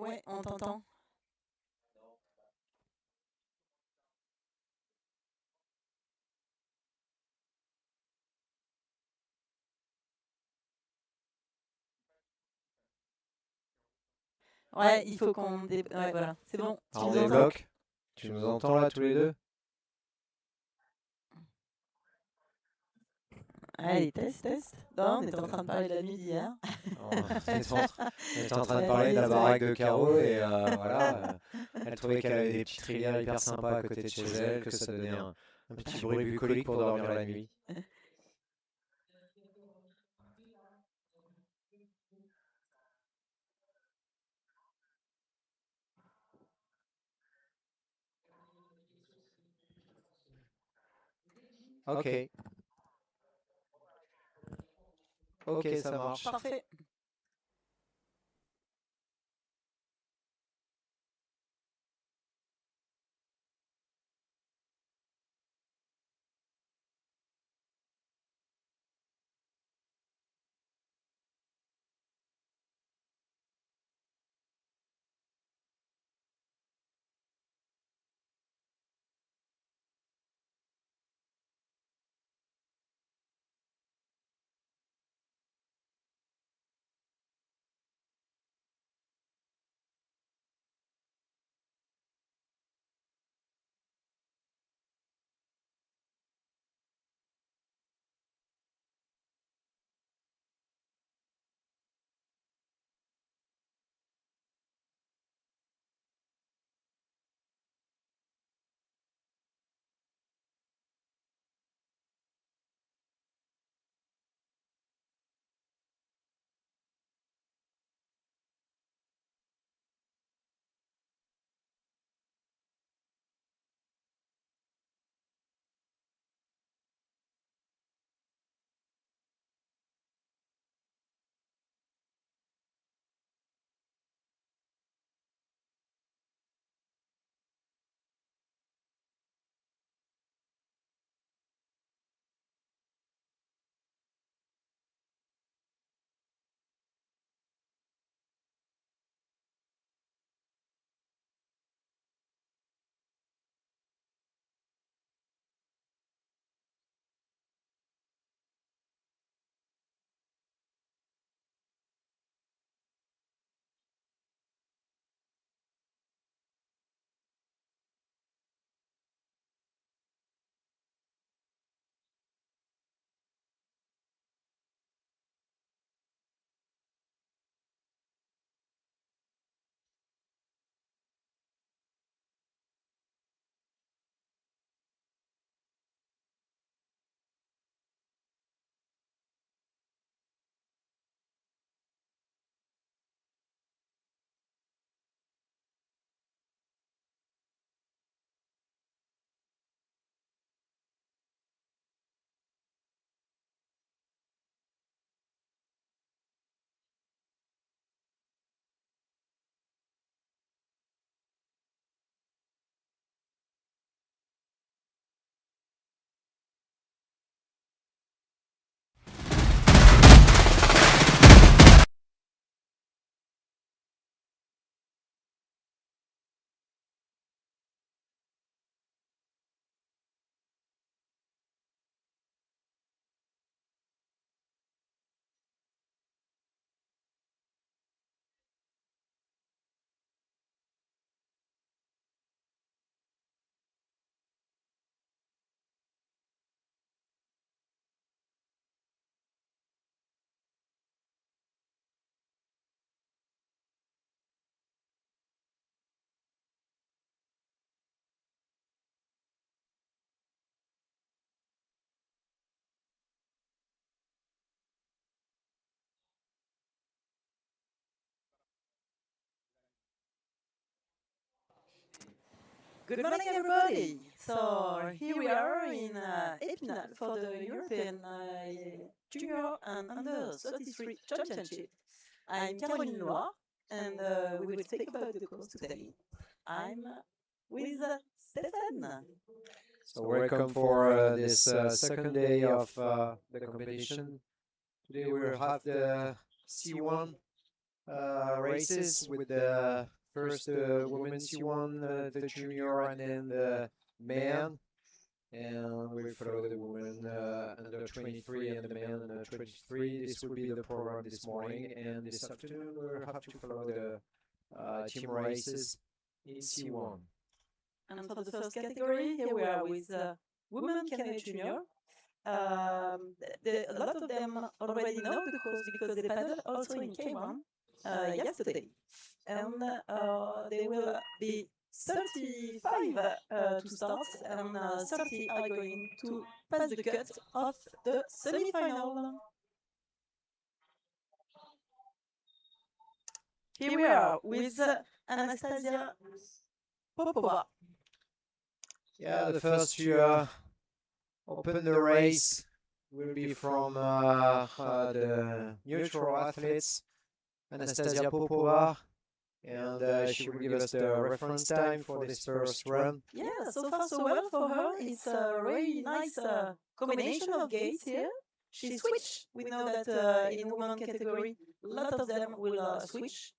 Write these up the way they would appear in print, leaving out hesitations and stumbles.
Ouais, on t'entend. Ouais, il faut qu'on... Ouais, voilà, c'est bon. Tu Alors on nous entends? débloque. Tu nous entends là tous les deux? Allez, test, test. Non, on était en train de parler de la nuit d'hier. On était en train de Ouais, parler de la ouais. baraque de Caro et voilà. Elle trouvait qu'elle avait des petites rivières hyper sympas à côté de chez elle, que ça donnait un petit bruit bucolique pour dormir la nuit. Ok. Ok, ça marche. Parfait. Good morning, everybody. So here we are in Épinal for the European Junior and Under 33 Championship. I'm Caroline Loire, and we will speak about the course today. I'm with Stéphane. So welcome for this second day of the competition. Today we have the C1 races with the first women's one, the junior, and then the man. And we follow the women under 23 and the men under 23. This will be the program this morning, and this afternoon we'll have to follow the team races in C1. And for the first category, here we are with women canoe junior. A lot of them already know the course because they paddled also in K1 yesterday. And they will be 35 to start, and 30 are going to pass the cut of the semi-final. Here we are with Anastasia Popova. Yeah, the first to open the race will be from the neutral athletes, Anastasia Popova. And she will give us the reference time for this first run. Yeah, so far so well for her. It's a really nice combination of gates here. She switched. We know that in women category, a lot of them will switch.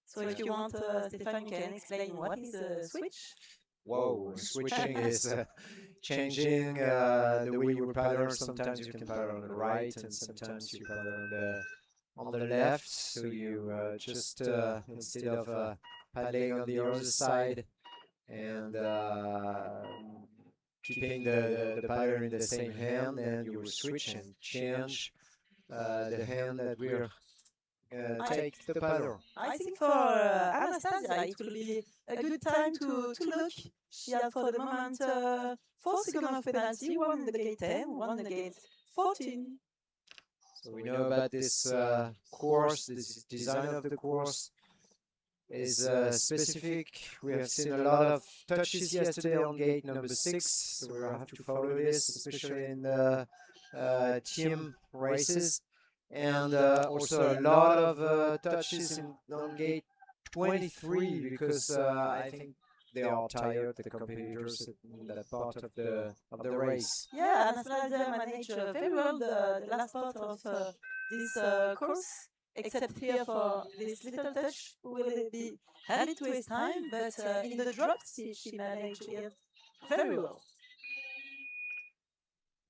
So if you want, Stefan can explain what is a switch. Whoa, switching is changing the way you paddle. Sometimes you can paddle on the right, and sometimes you paddle on the left. So you just instead of paddling on the other side and keeping the paddle in the same hand, then you will switch and change the hand that will take the paddle. I think for Anastasia, it will be a good time to look. She has for the moment 4 seconds of penalty, one in the gate 10, one in the gate 14. So we know about this course, this design of the course is specific. We have seen a lot of touches yesterday on gate number 6, so we will have to follow this, especially in the team races. And also a lot of touches on gate 23, because I think they are tired, the competitors, in that part of the race. Yeah, Anastasia managed very well the last part of this course, except here for this little touch, will be heavy to his time, but in the drops she managed it very well.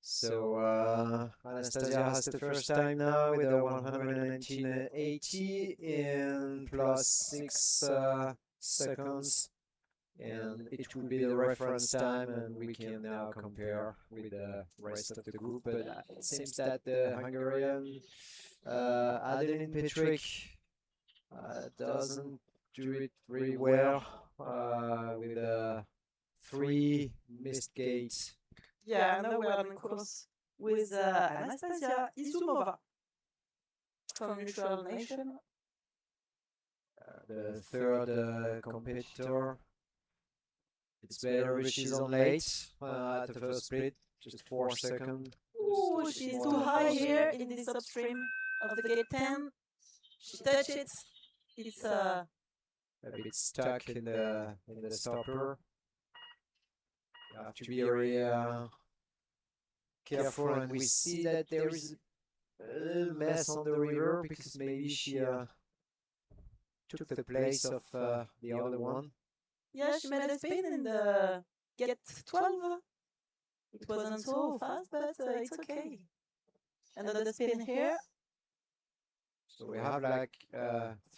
So Anastasia has the first time now with a 119.80 in plus 6 seconds. And it will be the reference time, and we can now compare with the rest of the group. But it seems that the Hungarian Adeline Petrick doesn't do it really well with 3 missed gates. Yeah, now we're on course with Anastasia Izumova from Neutral Nation. The third competitor. It's better if she's on late at the first split, just 4 seconds. Ooh, she's too high here in this upstream of the gate 10. She touched it. It's a bit stuck in the stopper. You have to be very careful, and we see that there is a little mess on the river because maybe she took the place of the other one. Yeah, she made a spin in the gate 12. It wasn't so fast, but it's okay. Another spin here. So we have like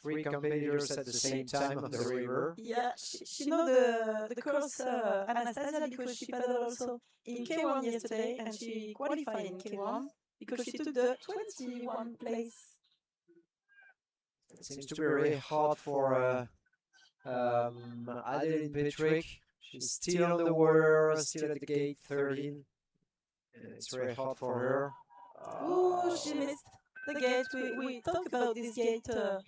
3 competitors at the same time on the river. Yeah, she know the course, Anastasia, because she paddled also in K1 yesterday, and she qualified in K1 because she took the 21 place. It seems to be really hard for Adeline Petrick. She's still on the water, still at the gate 13. And it's very hard for her. Ooh, she missed the gate. We talked about this gate, the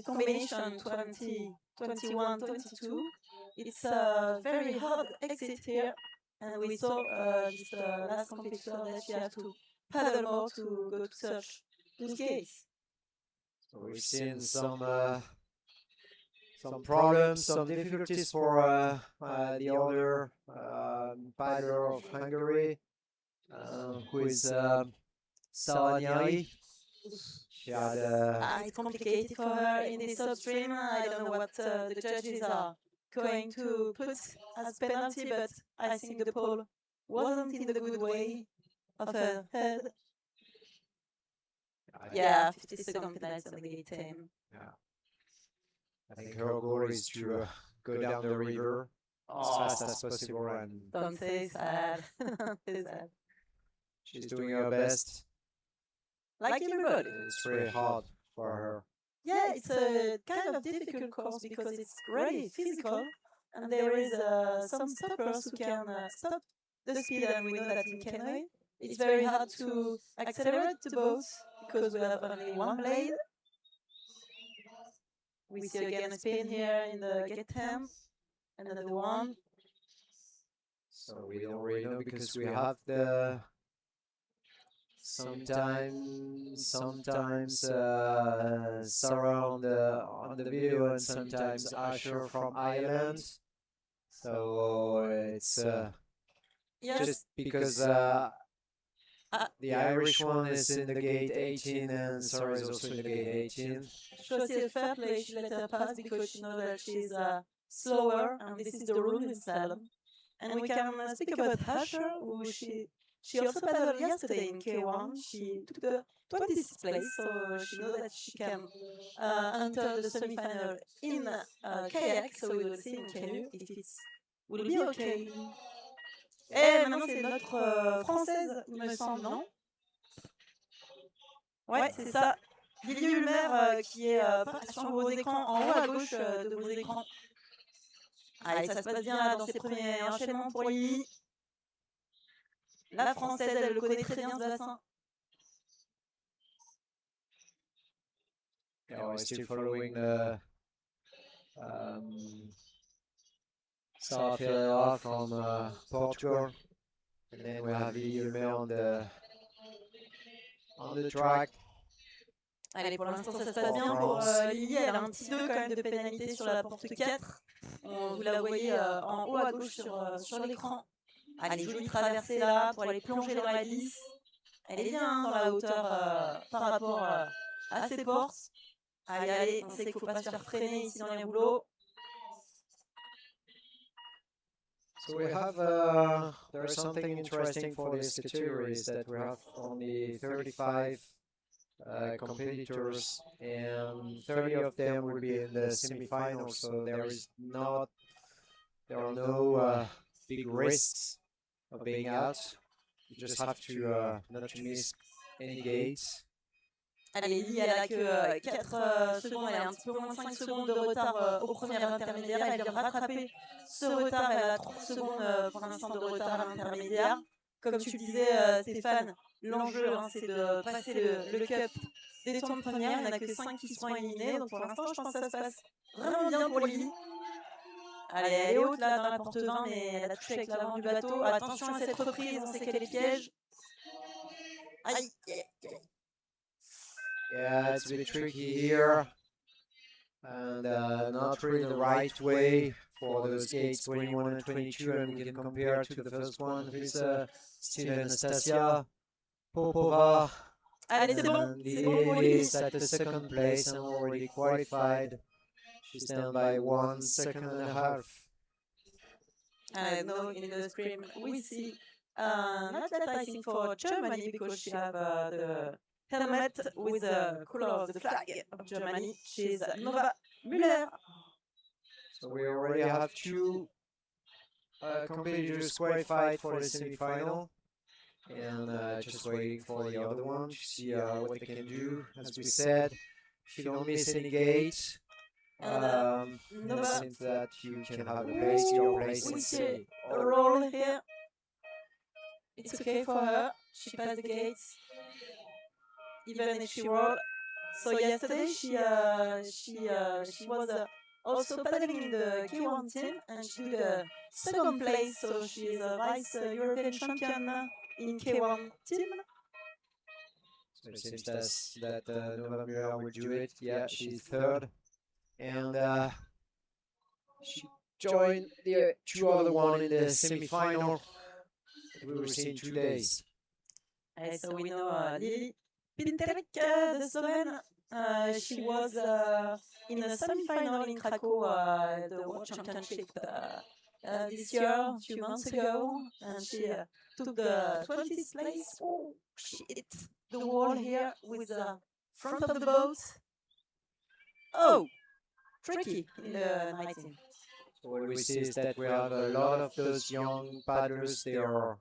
combination 20, 21, 22. It's a very hard exit here. And we saw this last competitor that she has to paddle more to go to search those gates. So we've seen some problems, some difficulties for the other paddler of Hungary, who is Salanyai. She had It's complicated for her in this upstream. I don't know what the judges are going to put as penalty, but I think the pole wasn't in the good way of her head. Yeah, 50-second penalty on the gate 10. Yeah. I think her goal is to go down the river as fast as possible, and Don't say sad. Don't say sad. she's doing her best. Like everybody. It's really hard for her. Yeah, it's a kind of difficult course because it's really physical, and there is some stoppers who can stop the speed, and we know that in canoeing it's very hard to accelerate the boat because we have only one blade. We see again a spin here in the gate 10, another one. So we don't really know because we have the sometimes Sarah on the video and sometimes Asher from Ireland. So it's just because the Irish one is in the gate 18 and Sarah is also in the gate 18. She was still fair play. She let her pass because she knows that she's slower, and this is the rule in slalom. And we can speak about Asher, who she also paddled yesterday in K1. She took the 26th place, so she knows that she can enter the semi-final in kayak. So we will see in canoe if it will be okay. Et maintenant c'est notre française, il me semble, non? Ouais, c'est ça. Lily Ulmer qui est sur vos écrans, en haut à gauche de vos écrans. Allez, ça se passe bien là, dans ces premiers enchaînements pour Lily. La française, elle le connaît très bien ce bassin. Yeah, we're still following the Sarah Ferreira from Portugal, and then we have Lille on the track. Allez, pour l'instant, ça se passe bien pour Lily. Elle a un petit 2 quand même de pénalité sur la porte 4. Vous la voyez en haut à gauche sur l'écran. Allez, jolie traversée là pour aller plonger dans la glisse. Elle est bien dans la hauteur par rapport à ses portes. Allez, on sait qu'il ne faut pas se faire freiner ici dans les rouleaux. So we have there's something interesting for this category is that we have only 35 competitors and 30 of them will be in the semi-finals. So there are no big risks of being out. You just have to not to miss any gates. Allez, Lily, elle a que 4 secondes, elle a un petit peu moins de 5 secondes de retard au premier intermédiaire. Elle vient rattraper ce retard, elle a 3 secondes pour l'instant de retard à l'intermédiaire. Comme tu le disais, Stéphane, l'enjeu c'est de passer le cup des tours de première. Il n'y en a que 5 qui seront éliminés, donc pour l'instant je pense que ça se passe vraiment bien pour Lily. Allez, elle est haute là dans la porte 20, mais elle a touché avec l'avant du bateau. Attention à cette reprise, on sait qu'elle est piège. Aïe, aïe, aïe. Yeah, it's a bit tricky here, and not really the right way for those gates 21 and 22, and we can compare to the first one with still Anastasia Popova. Allez, c'est bon pour Lily Lily. is at the second place and already qualified. She's down by 1 second and a half. No, in the screen we see not that I think for Germany because she have the helmet with the color of the flag of Germany. She's Nova Müller. So we already have 2 competitors qualified for the semi-final, and just waiting for the other one to see what they can do. As we said, if you don't miss any gates, it seems that you can have a place, your place in We the see semi. a roll here. It's okay for her. She passed the gates, even if she rolled. So yesterday she was also paddling in the K1 team, and she did a second place. So she is a vice European champion in K1 team. So it seems that Nova Müller will do it. Yeah, she's third. And she joined the 2 other one in the semi-final. We will see in 2 days. So we know Lily Pinterek, the Slovene, she was in a semi-final in Krakow, the World Championship this year, a few months ago, and she took the 20th place. Oh, she hit the wall here with the front of the boat. Oh, tricky in the 19. So what we see is that we have a lot of those young paddlers. They are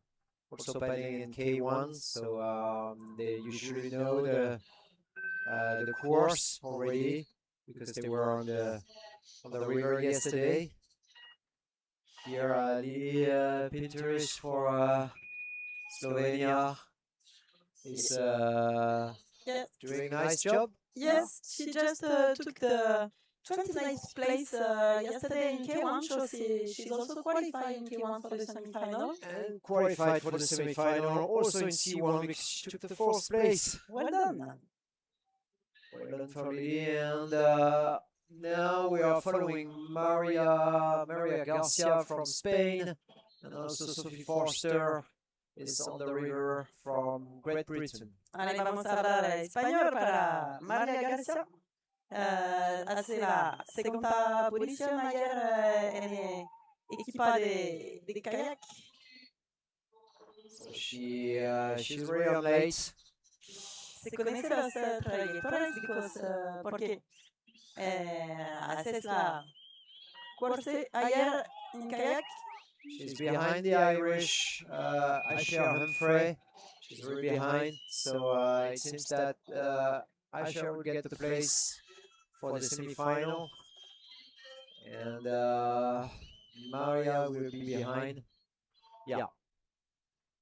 also paddling in K1, so they usually know the course already because they were on the river yesterday. Here, Lily Pinterest for Slovenia is doing a nice job. Yes, she just took the 29th place yesterday in K1, so she's also qualified in K1 for the semi-final. And qualified for the semi-final, also in C1 because she took the 4th place. Well done. Well done for Lily. And now we are following Maria Garcia from Spain, and also Sophie Forster is on the river from Great Britain. Allez, vamos a hablar español para María García. Hace la segunda posición ayer en equipa de kayak. So she's really on late. Se conoce las trayectorias porque haces la cursa ayer en kayak. She's behind the Irish Aisha Humphrey. She's really behind, so it seems that Aisha will get the place for the semi-final, and Maria will be behind. Yeah,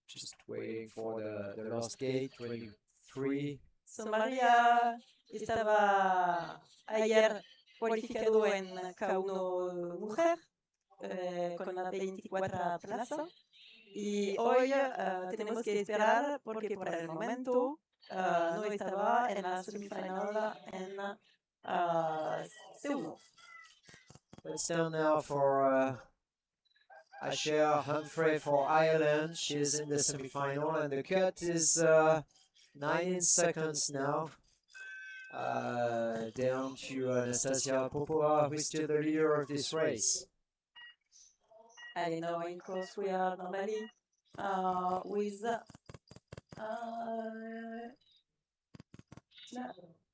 just waiting for the last gate, 23. So Maria estaba ayer cualificado en K1 mujer con la 24 plaza y hoy tenemos que esperar porque por el momento no estaba en la semifinal en C1. Let's down now for Aisha Humphrey for Ireland. She's in the semi-final, and the cut is 19 seconds now. Down to Anastasia Popova, who is still the leader of this race. I know, in course, we are normally with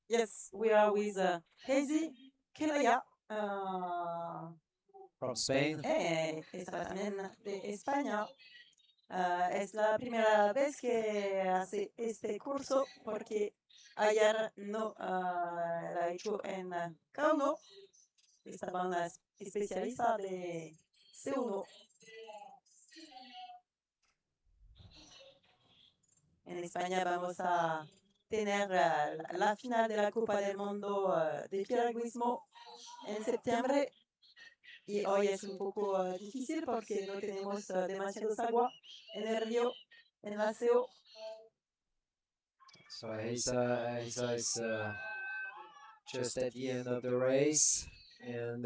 yes, we are with Hazy Kelaya from Spain. Está también de España. Es la primera vez que hace este curso porque ayer no la ha hecho en K1. Estaba una especialista de C1. En España vamos a tener la final de la Copa del Mundo de piragüismo en septiembre. Y hoy es un poco difícil porque no tenemos demasiados agua en el río, en la CO. So Haza is just at the end of the race, and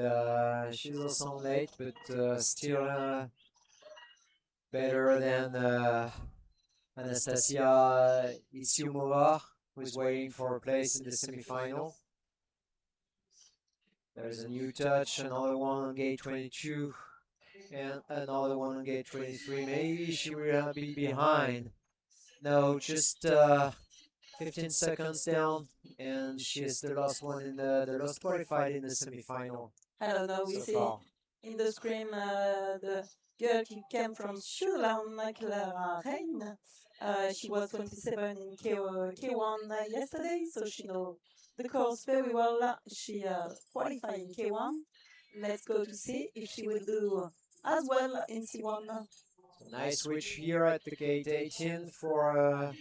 she's also late, but still better than Anastasia Isiumova, who is waiting for a place in the semi-final. There's a new touch, another one on gate 22, and another one on gate 23. Maybe she will be behind. No, just 15 seconds down, and she is the last one in the last qualified in the semi-final. I don't know, we so see far. In the screen the girl who came from Slalom, Clara Rein. She was 27 in K1 yesterday, so she knows the course very well. She qualified in K1. Let's go to see if she will do as well in C1. So nice switch here at the gate 18 for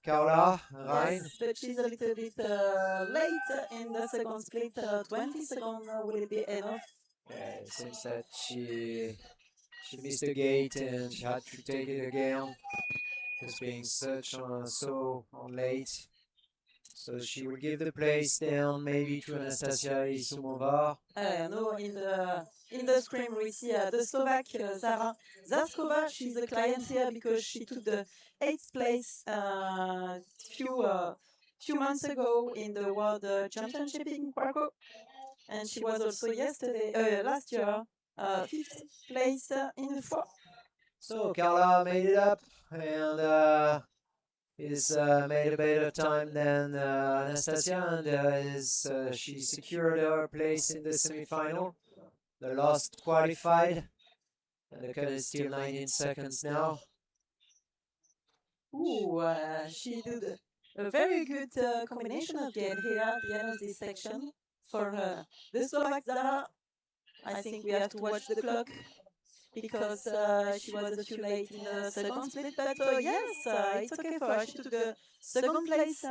Carla Rein. Yes, but she's a little bit late in the second split. 20 seconds will be enough. Yeah, it seems that she missed the gate and she had to take it again. Just being so late. So she will give the place down maybe to Anastasia Isumova. No, in the screen we see the Slovak Zara Zarskova. She's a client here because she took the 8th place few months ago in the World Championship in Krakow, and she was also last year, fifth place in the four. So Carla made it up and is made a better time than Anastasia, and she secured her place in the semifinal. The last qualified, and the cut is still 19 seconds now. Ooh, she did a very good combination of gate here at the end of this section for the Slovak Zara. I think we have to watch the clock because she was a few late in the second split, but yes, it's okay for her. She took the second place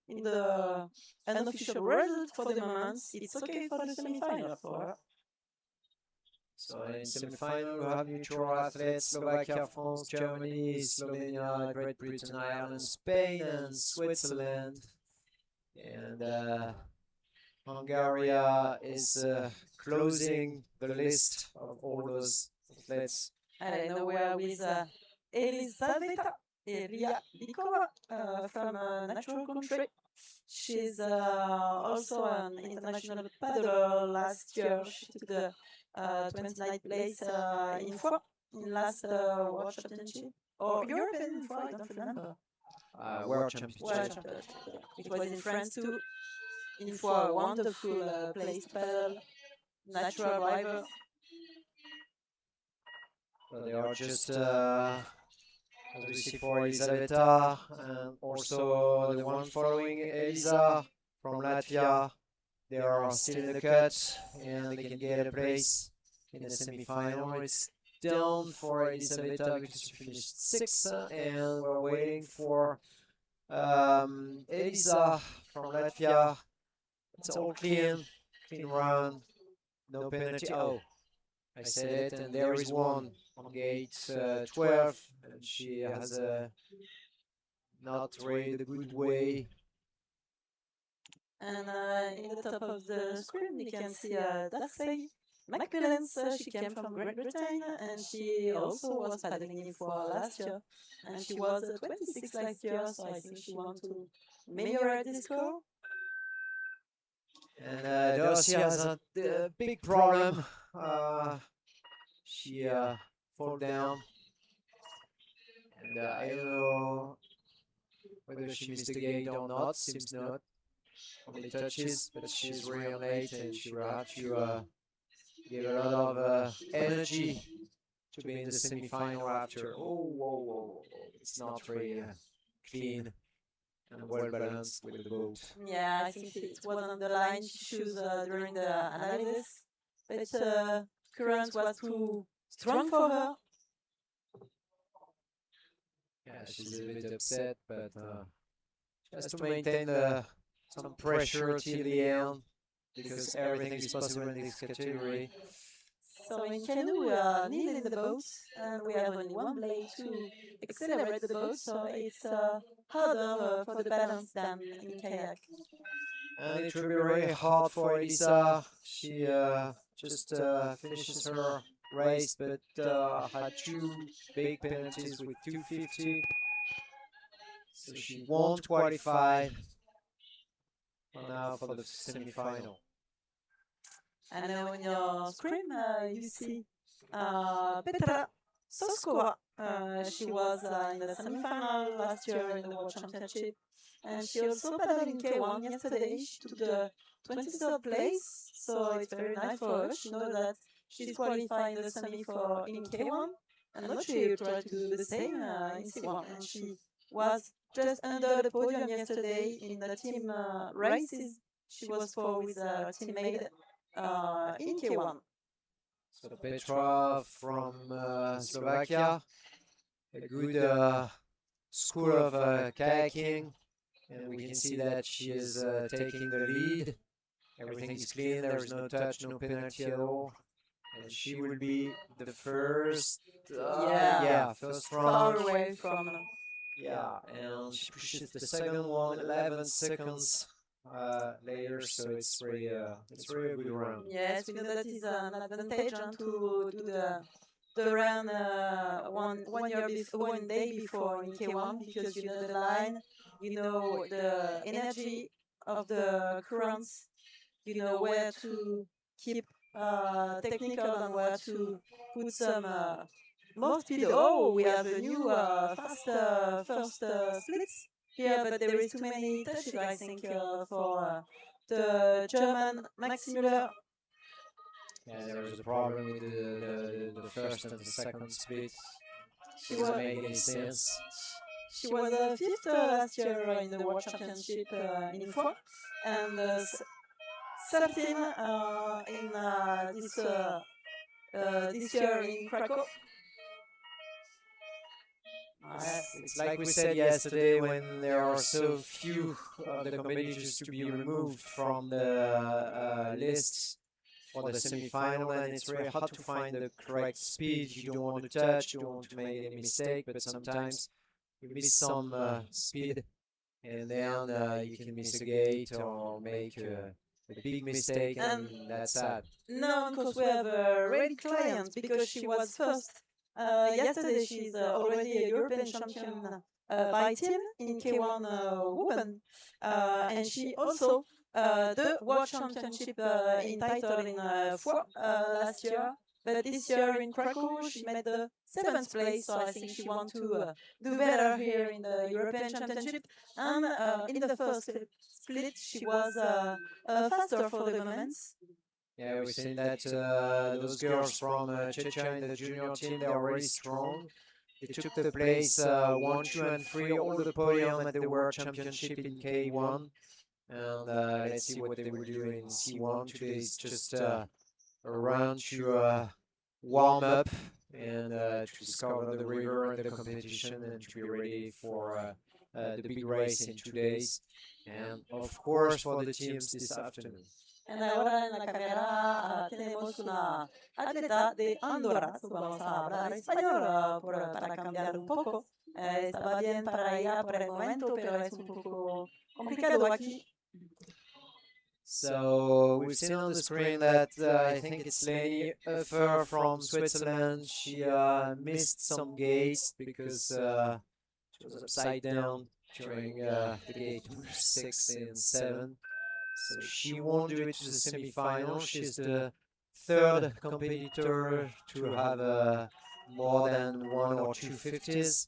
in the unofficial result for the moment. It's okay for the semi-final for her. So in semi-final, we have neutral athletes: Slovakia, France, Germany, Slovenia, Great Britain, Ireland, Spain, and Switzerland. And Hungary is closing the list of all those athletes. And I know we are with Elisaveta Bikova from a natural country. She's also an international paddler. Last year, she took the 29th place in four in last World Championship or European four. I don't remember. World Championship. World Championship. It was in France too. In four, wonderful place to paddle, natural driver. So they are just, as we see for Elisaveta, and also the one following Elisa from Latvia. They are still in the cut, and they can get a place in the semi-final. It's down for Elisaveta because she finished sixth, and we're waiting for Elisa from Latvia. It's all clean run, no penalty. Oh, I said it, and there is one on gate 12, and she has not rated a good way. And in the top of the screen, you can see Darcy Macmillan's. She came from Great Britain, and she also was paddling in for last year. And she was 26 last year, so I think she wants to ameliorate this score. And Darcy has a big problem. She fall down, and I don't know whether she missed the gate or not. Seems not. Only touches, but she's really late, and she will have to give a lot of energy to be in the semi-final after. Oh, whoa, whoa, whoa. It's not really clean and well balanced with the boat. Yeah, I think it was on the line she chose during the analysis, but current was too strong for her. Yeah, she's a bit upset, but she has to maintain some pressure till the end because everything is possible in this category. So in canoe, we are kneeling the boat, and we have only one blade to accelerate the boat, so it's harder for the balance than in kayak. And it will be really hard for Elisa. She just finishes her race, but had two big penalties with 250. So she won't qualify for now for the semi-final. And on your screen, you see Petra Soskova. She was in the semi-final last year in the World Championship, and she also paddled in K1 yesterday. She took the 23rd place, so it's very nice for her. She knows that she's qualifying the semi for in K1, and now she will try to do the same in C1. And she was just under the podium yesterday in the team races. She was for with her teammate in K1. So Petra from Slovakia, a good school of kayaking, and we can see that she is taking the lead. Everything is clean, there is no touch, no penalty at all. And she will be the first, first far round. away from. Yeah, and she pushes the second one 11 seconds later, so it's really a good round. Yes, we know that is an advantage to do the run one day before in K1 because you know the line. You know the energy of the currents. You know where to keep technical and where to put some more speed. Oh, we have a new fast first splits here, but there is too many touches, I think, for the German Maxi Müller. Yeah, there was a problem with the first and the second split. She Doesn't was make any sense. she was fifth last year in the World Championship in four, and 13 in this year in Krakow. It's like we said yesterday when there are so few of the competitors to be removed from the list for the semi-final, and it's very hard to find the correct speed. You don't want to touch, you don't want to make any mistake, but sometimes you miss some speed, and then you can miss a gate or make a big mistake, and that's sad. No, because we have a ready client because she was first. Yesterday, she's already a European champion by team in K1 women, and she also the World Championship in title in four last year. But this year in Krakow, she made the seventh place, so I think she wants to do better here in the European Championship. And in the first split, she was faster for the moment. Yeah, we've seen that those girls from Czechia in the junior team, they're already strong. They took the place 1, 2, and 3, all the podium at the World Championship in K1. And let's see what they will do in C1. Today is just a run to warm up and to discover the river and the competition and to be ready for the big race in 2 days. And of course for the teams this afternoon. Ahora en la carrera tenemos una atleta de Andorra, so vamos a hablar español para cambiar un poco. Estaba bien para ella por el momento, pero es un poco complicado aquí. So we've seen on the screen that I think it's Leni Uffer from Switzerland. She missed some gates because she was upside down during the gate number 6 and 7. So she won't do it to the semi-final. She's the third competitor to have more than 1 or 2 50s.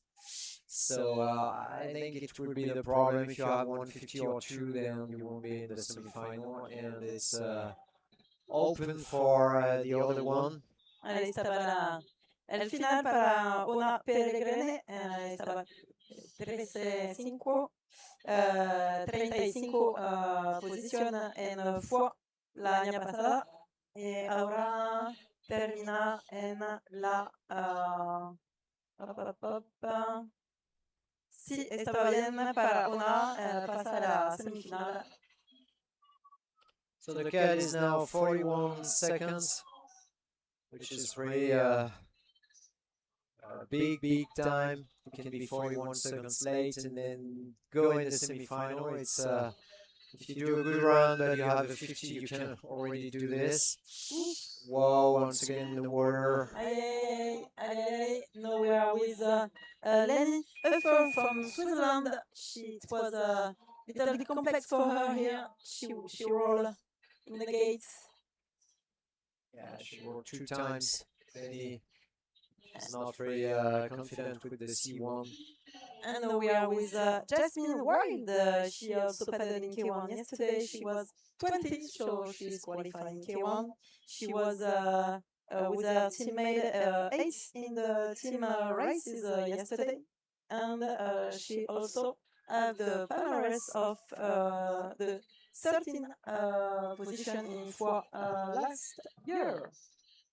So I think it will be the problem if you have 150 or 2, then you won't be in the semi-final, and it's open for the other one. Está para el final para una Pellegrine, estaba 13-5. 35 posición en FUA la año pasada y ahora termina en la sí, estaba bien para una pasar a la semifinal. So the cat is now 41 seconds, which is really big time. It can be 41 seconds late and then go in the semi-final. It's if you do a good run but you have a 50, you can already do this. Whoa, once again in the water. Now we are with Leni Uffer from Switzerland. It was a little bit complex for her here. She rolled in the gates. Yeah, she rolled 2 times. Leni is not very confident with the C1. And we are with Jasmine Wild. She also paddled in K1 yesterday. She was 20, so she's qualifying K1. She was with her teammate 8 in the team races yesterday. And she also had the palmarès of the 13th position in for last year.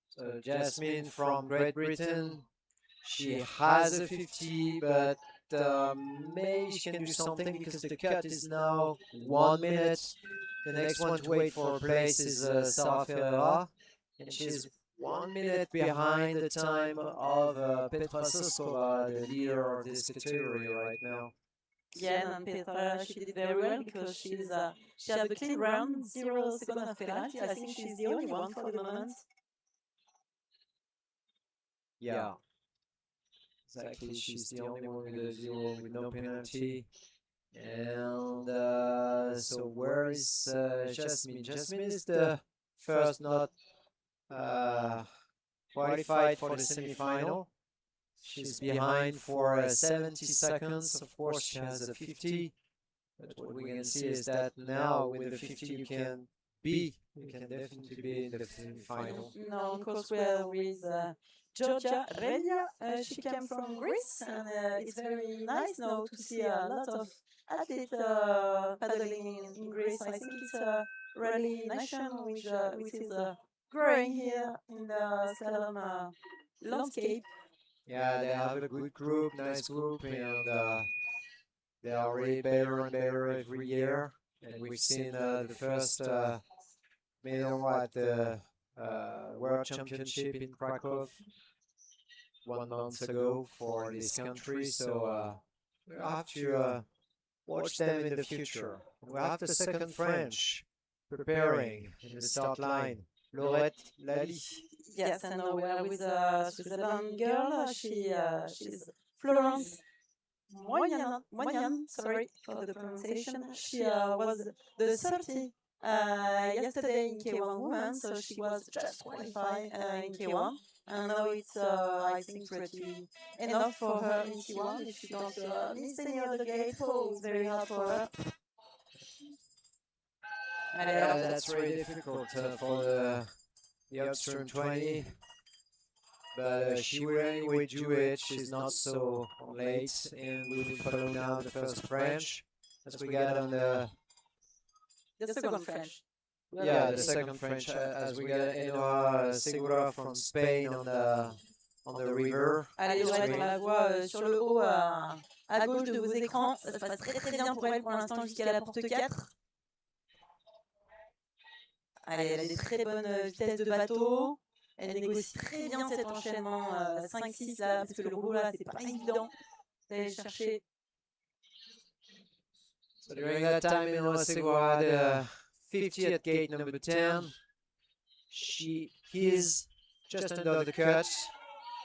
So Jasmine from Great Britain, she has a 50, but maybe she can do something because the cut is now 1 minute. The next one to wait for a place is Sarah Ferreira, and she's 1 minute behind the time of Petra Soskova, the leader of this category right now. Yeah, and Petra, she did very well because she had a clean round, 0 seconds of penalty. I think she's the only one for the moment. Yeah, exactly. She's the only one with a 0 with no penalty. And so where is Jasmine? Jasmine is the first not uh, qualified for the semi-final. She's behind for 70 seconds. Of course, she has a 50. But what we can see is that now with the 50 you can definitely be in the semi-final. Now, of course, we're with Georgia Relia. She came from Greece, and it's very nice now to see a lot of athletes paddling in Greece. I think it's a really nation which is growing here in the slalom landscape. Yeah, they have a good group, nice group, and they are really better and better every year. And we've seen the first medal at the World Championship in Krakow 1 month ago for this country. So we have to watch them in the future. We have the second French preparing in the start line. Laurette Lally. Yes, and now we are with a Switzerland girl. She's Florence Moyan, sorry for the pronunciation. She was the 30 yesterday in K1 woman, so she was just qualified in K1. And now it's, I think, pretty enough for her in K1 if she don't miss any other gate. Oh, it's very hard for her. Yeah, that's very difficult for the upstream 20. But she will anyway do it. She's not so late, and we will follow now the first French as we got on the second French. Yeah, the second French as we got Enoa Segura from Spain on the river. Allez, Laurette, on la voit sur le haut à gauche de vos écrans. Ça se passe très très bien pour elle pour l'instant jusqu'à la porte 4. Allez, elle a des très bonnes vitesses de bateau. Elle négocie très bien cet enchaînement 5-6 là, parce que le rouleau là, c'est pas évident d'aller chercher. So during that time, Enoa Segura had 50 at gate number 10. He is just under the cut.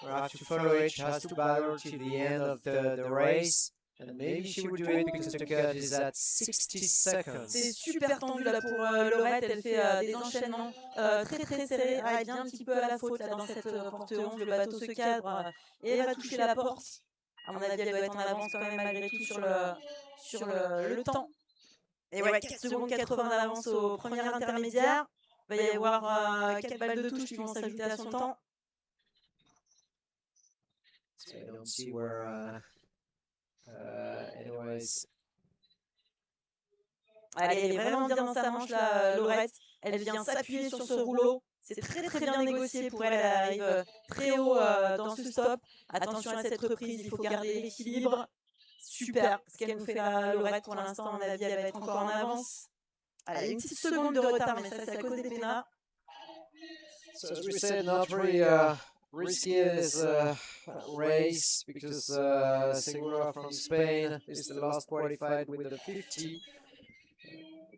We have to follow it. She has to battle to the end of the race. And maybe she will do it because the cut is at 60 seconds. C'est super tendu là pour Laurette. Elle fait des enchaînements très très serrés. Elle vient un petit peu à la faute là dans cette porte 11. Le bateau se cadre et elle va toucher la porte. À mon avis, elle doit être en avance quand même malgré tout sur le temps. Et ouais, 4 secondes 80 d'avance au premier intermédiaire. Il va y avoir 4 balles de touche qui vont s'ajouter à son temps. So I don't see where anyways. Allez, elle est vraiment bien dans sa manche là, Laurette. Elle vient s'appuyer sur ce rouleau. C'est très très bien négocié pour elle. Elle arrive très haut dans ce stop. Attention à cette reprise, il faut garder l'équilibre. Super, ce qu'elle nous fait la Laurette pour l'instant, à mon avis, elle va être encore en avance. Elle a une petite seconde de retard, mais ça c'est à cause des pénats. So as we said, not very risky this race because Segura from Spain is the last qualified with the 50.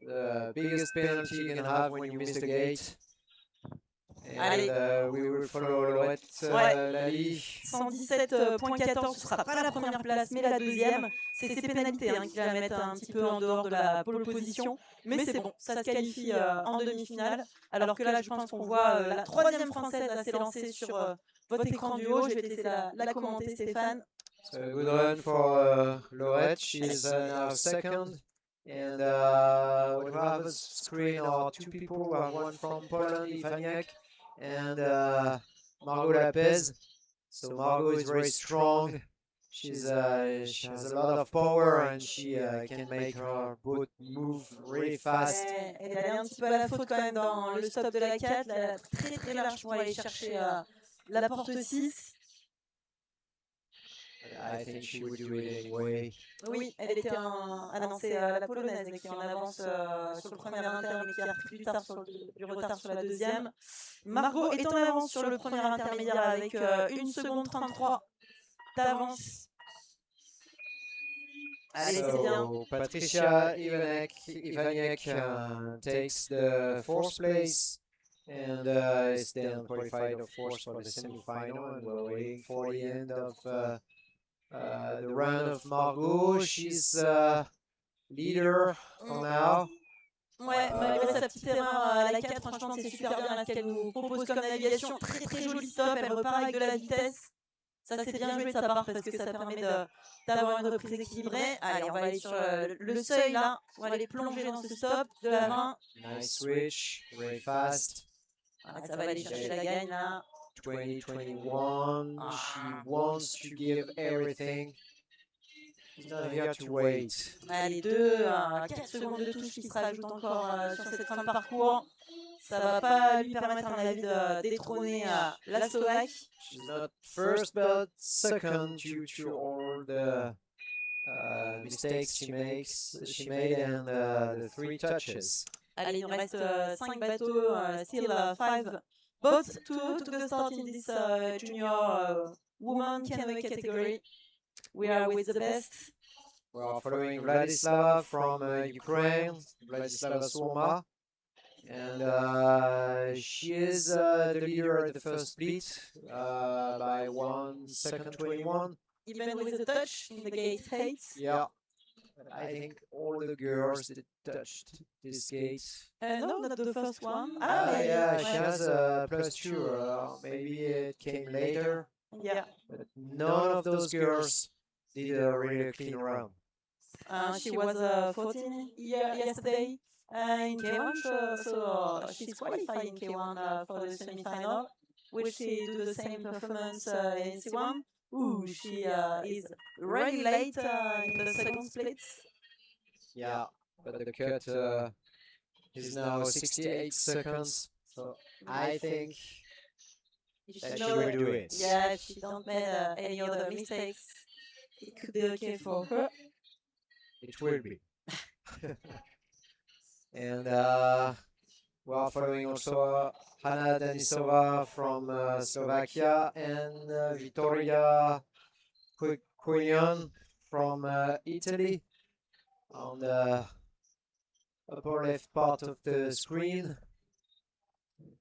The biggest penalty you can have when you miss the gate. And we will follow Laurette Lally. 117.14, ce ne sera pas la première place, mais la deuxième. C'est ses pénalités qui la mettent un petit peu en dehors de la pole position. Mais c'est bon, ça se qualifie en demi-finale. Alors que là, je pense qu'on voit la troisième française s'est lancée sur votre écran du haut. Je vais te laisser la commenter, Stéphane. So good run for Laurette. She's now second. And what we have on screen are two people. We have one from Poland, Ivaniak, and Margot Lapez. So Margot is very strong. She has a lot of power and she can make her boat move really fast. Elle est un petit peu à la faute quand même dans le stop de la 4. Elle est très très large pour aller chercher la porte 6. I think she would do it anyway. Oui, elle était c'est la polonaise qui est en avance sur le premier inter, mais qui a pris du retard sur la deuxième. Margot est en avance sur le premier intermédiaire avec 1 seconde 33 d'avance. Allez, c'est bien. Patricia Ivaniak takes the fourth place and is then qualified, of course, for the semi-final. And we're waiting for the end of the run of Margot. She's leader for now. Ouais, malgré sa petite erreur à la 4, franchement, c'est super bien là, ce qu'elle nous propose comme navigation. Très très joli stop, elle repart avec de la vitesse. Ça, c'est bien joué de sa part parce que ça permet d'avoir une reprise équilibrée. Allez, on va aller sur le seuil là. On va aller plonger dans ce stop de la 20. Nice switch, very fast. Voilà, ça va aller chercher la gagne là. 2021, she wants to give everything. She's not here to wait. Allez, 4 secondes de touche qui se rajoutent encore sur cette fin de parcours. Ça va pas lui permettre, à mon avis, de détrôner la Slovaque. She's not first, but second due to all the mistakes she made and the 3 touches. Allez, il nous reste 5 bateaux, still 5 boats to go start in this junior woman canoe category. We are with the best. We are following Vladislava from Ukraine, Vladislava Surma. And she is the leader at the first split by 1 second 21. Even with the touch in the gate 8. Yeah, I think all the girls that touched this gate. No, not the first one. Yeah, she has a +2. Maybe it came later. Yeah. But none of those girls did a really clean run. She was 14 yesterday in K1, so she's qualified in K1 for the semi-final. Will she do the same performance in C1? Ooh, she is really late in the second split. Yeah, but the cut is now 68 seconds, so I think that she will do it. Yeah, if she don't make any other mistakes, it could be okay for her. It will be. And we are following also Hanna Denisova from Slovakia and Vittoria Quillian from Italy on the upper left part of the screen.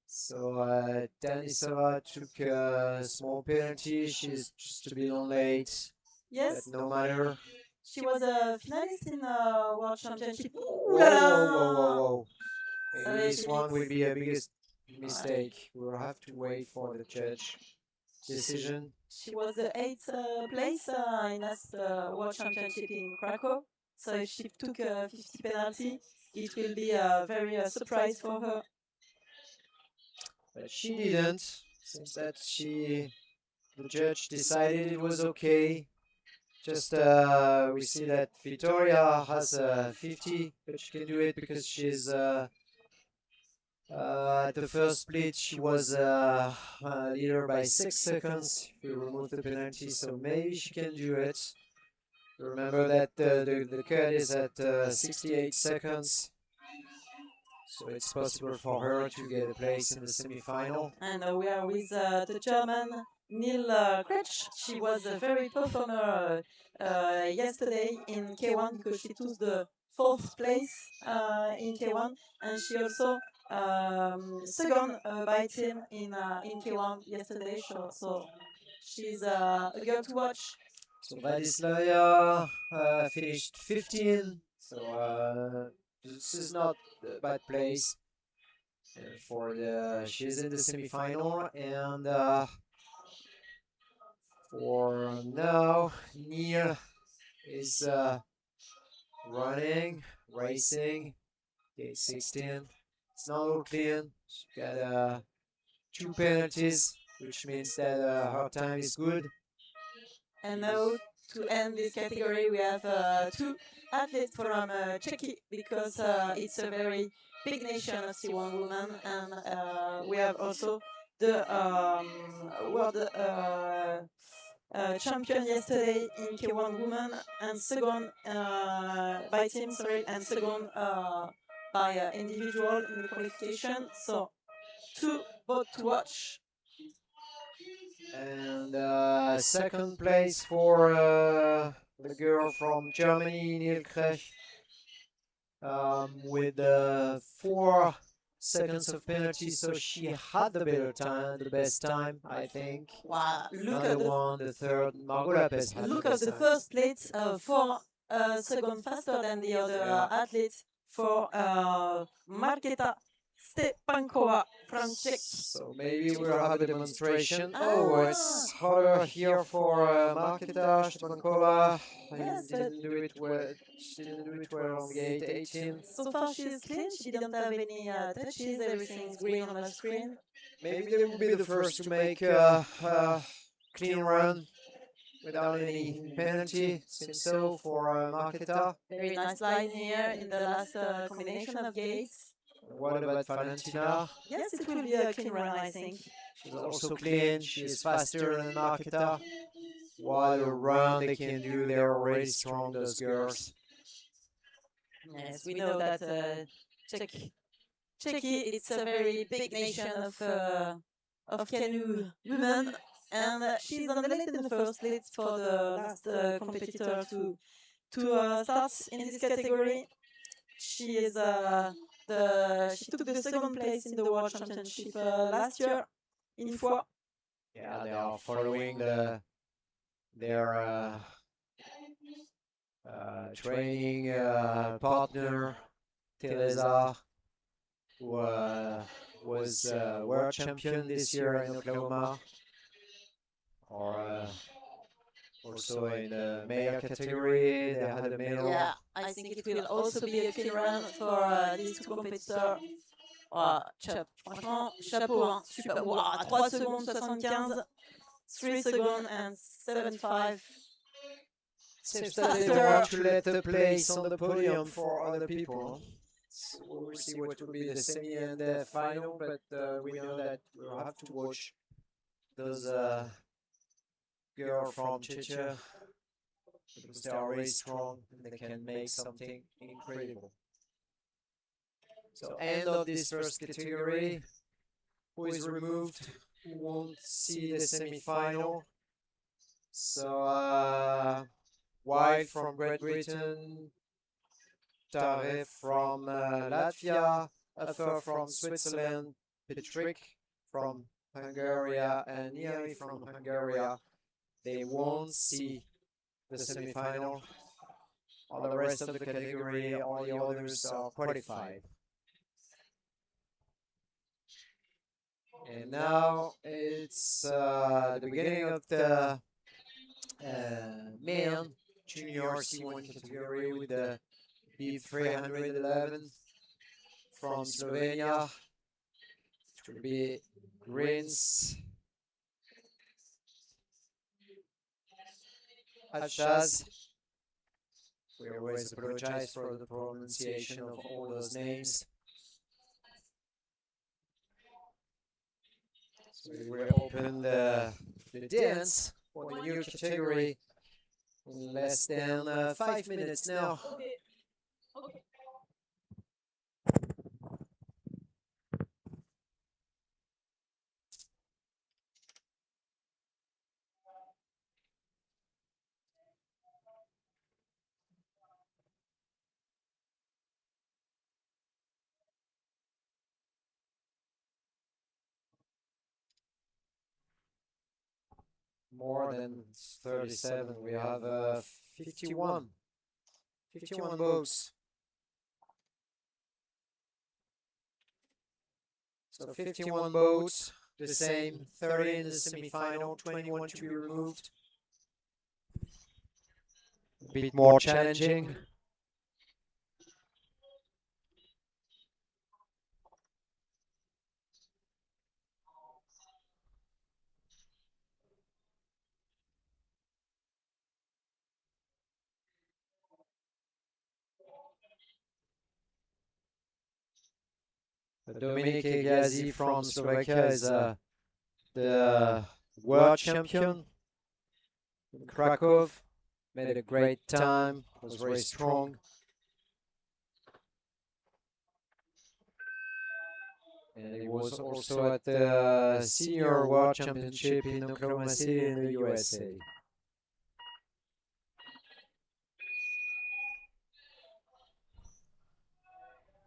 So Denisova took a small penalty. She's just a bit on late. Yes. But no matter. She was a finalist in the World Championship. Whoa. Maybe this one will be a biggest mistake. We'll have to wait for the judge decision. She was the 8th place in last World Championship in Krakow. So if she took a 50 penalty, it will be a very surprise for her. But she didn't. Since that the judge decided it was okay. Just we see that Vittoria has 50, but she can do it because she's at the first split she was leader by 6 seconds. If we remove the penalty, so maybe she can do it. Remember that the cut is at 68 seconds, so it's possible for her to get a place in the semi-final. And we are with the German Neil Kretsch. She was a very performer yesterday in K1 because she took the 4th place in K1, and she also second by team in K1 yesterday. So she's a girl to watch. So Vladislava finished 15. So this is not a bad place for she's in the semi-final, and for now Neil is racing gate 16. It's not all clean. She got 2 penalties, which means that her time is good. And now, to end this category, we have 2 athletes from Czechia, because it's a very big nation of C1 women, and we have also the world champion yesterday in K1 women, and second by team, and second by individual in the qualification. So 2 both to watch. And second place for the girl from Germany, Neil Krech, with 4 seconds of penalty, so she had the best time, I think. Wow! Look at the third. Margot Lopez had look the at best the time. first plate, 4 a second faster than the other athletes for Marketa Stepankova from Czech. So maybe we'll have a demonstration. Ah. Oh, it's harder here for Marketa Stepankova. Yes, Didn't do it well. She didn't do it well on gate 18. So far she is clean, she didn't have any touches, everything's green on the screen. Maybe they will be the first to make clean run without any penalty. Seems so for Marketa. Very nice line here in the last combination of gates. What about Valentina? Yes, it will be a clean run, I think. She's also clean. She is faster than Marketa. What a run they can do. They're already strong, those girls. Yes, we know that Czechia, it's a very big nation of canoe women, and she's on the lead in the first lead for the last competitor to start in this category. She is she took the second place in the World Championship last year in Foix. Yeah, they are following their training partner, Teresa, who was world champion this year in Oklahoma, or also in the male category. They had a medal. Yeah, I think it will also be a clean run for these two competitors. Franchement, chapeau, hein. Super. Wow, 3 secondes 75, 3 seconds and 75. Seems that they want to let a place on the podium for other people. So we'll see what will be the semi and the final, but we know that we'll have to watch those girls from Czechia because they are really strong and they can make something incredible. So end of this first category. Who is removed? Who won't see the semi-final? So Wild from Great Britain, Tare from Latvia, Uffer from Switzerland, Petrick from Hungary, and Niari from Hungary. They won't see the semi-final. All the rest of the category, all the others are qualified. And now it's the beginning of the men junior C1 category with the B311 from Slovenia. It will be Grins, Achaz. We always apologize for the pronunciation of all those names. So we will open the dance for the new category in less than 5 minutes now. Okay. More than 37, we have 51 boats. So 51 boats, the same, 30 in the semi-final, 21 to be removed. A bit more challenging. Dominic Egazi from Slovakia is the world champion in Krakow. Made a great time, was very strong. And he was also at the Senior World Championship in Oklahoma City in the USA.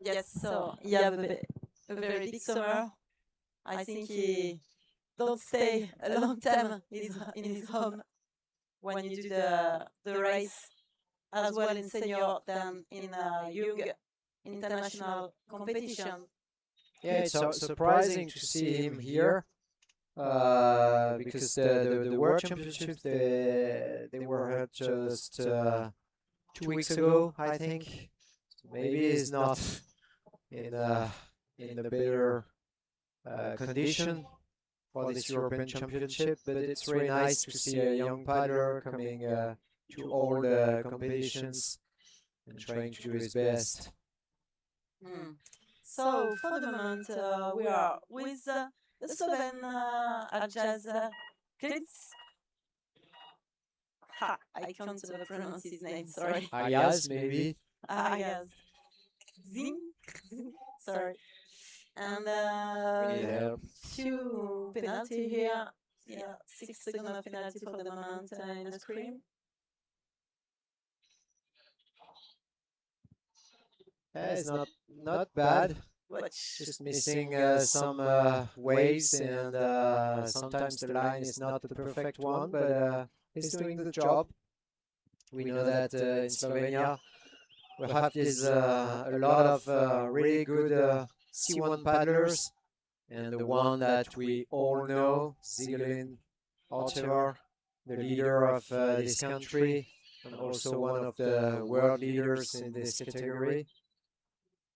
Yes, so he have a very big summer. I think he don't stay a long time in his home when you do the race as well in senior than in young international competition. Yeah, it's surprising to see him here because the World Championships they were held just 2 weeks ago, I think. So maybe he's not in in a better condition for this European Championship, but it's really nice to see a young paddler coming to all the competitions and trying to do his best. So for the moment, we are with the Sloven Arjaz Klitz. Ha, I can't pronounce his name, sorry. Ayaz, maybe. Arjaz. Zing. Sorry. And We need help. few penalty here. Yeah, 6 seconds of penalty for the moment in the screen. It's not bad. Which Just missing some waves, and sometimes the line is not the perfect one, but he's doing the job. We know that in Slovenia we have this a lot of really good C1 paddlers, and the one that we all know, Zigelin Ortevar, the leader of this country, and also one of the world leaders in this category.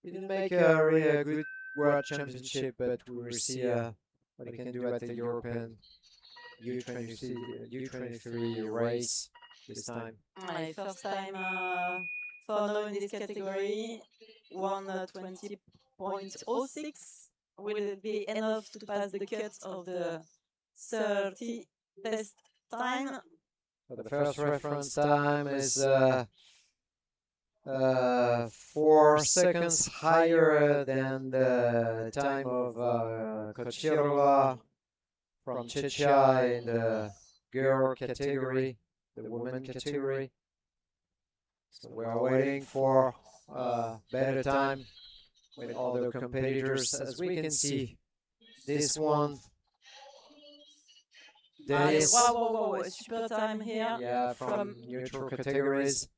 He didn't make really a good World Championship, but we will see what he can do at the European U23 race this time. my first time for now in this category, 1:20.06 will be enough to pass the cut of the 30 best time. So the first reference time is 4 seconds higher than the time of Kochirova from Czechia in the girl category, the woman category. So we are waiting for better time with other competitors. As we can see, this one, Denis, Wow, super time here. yeah, from neutral categories.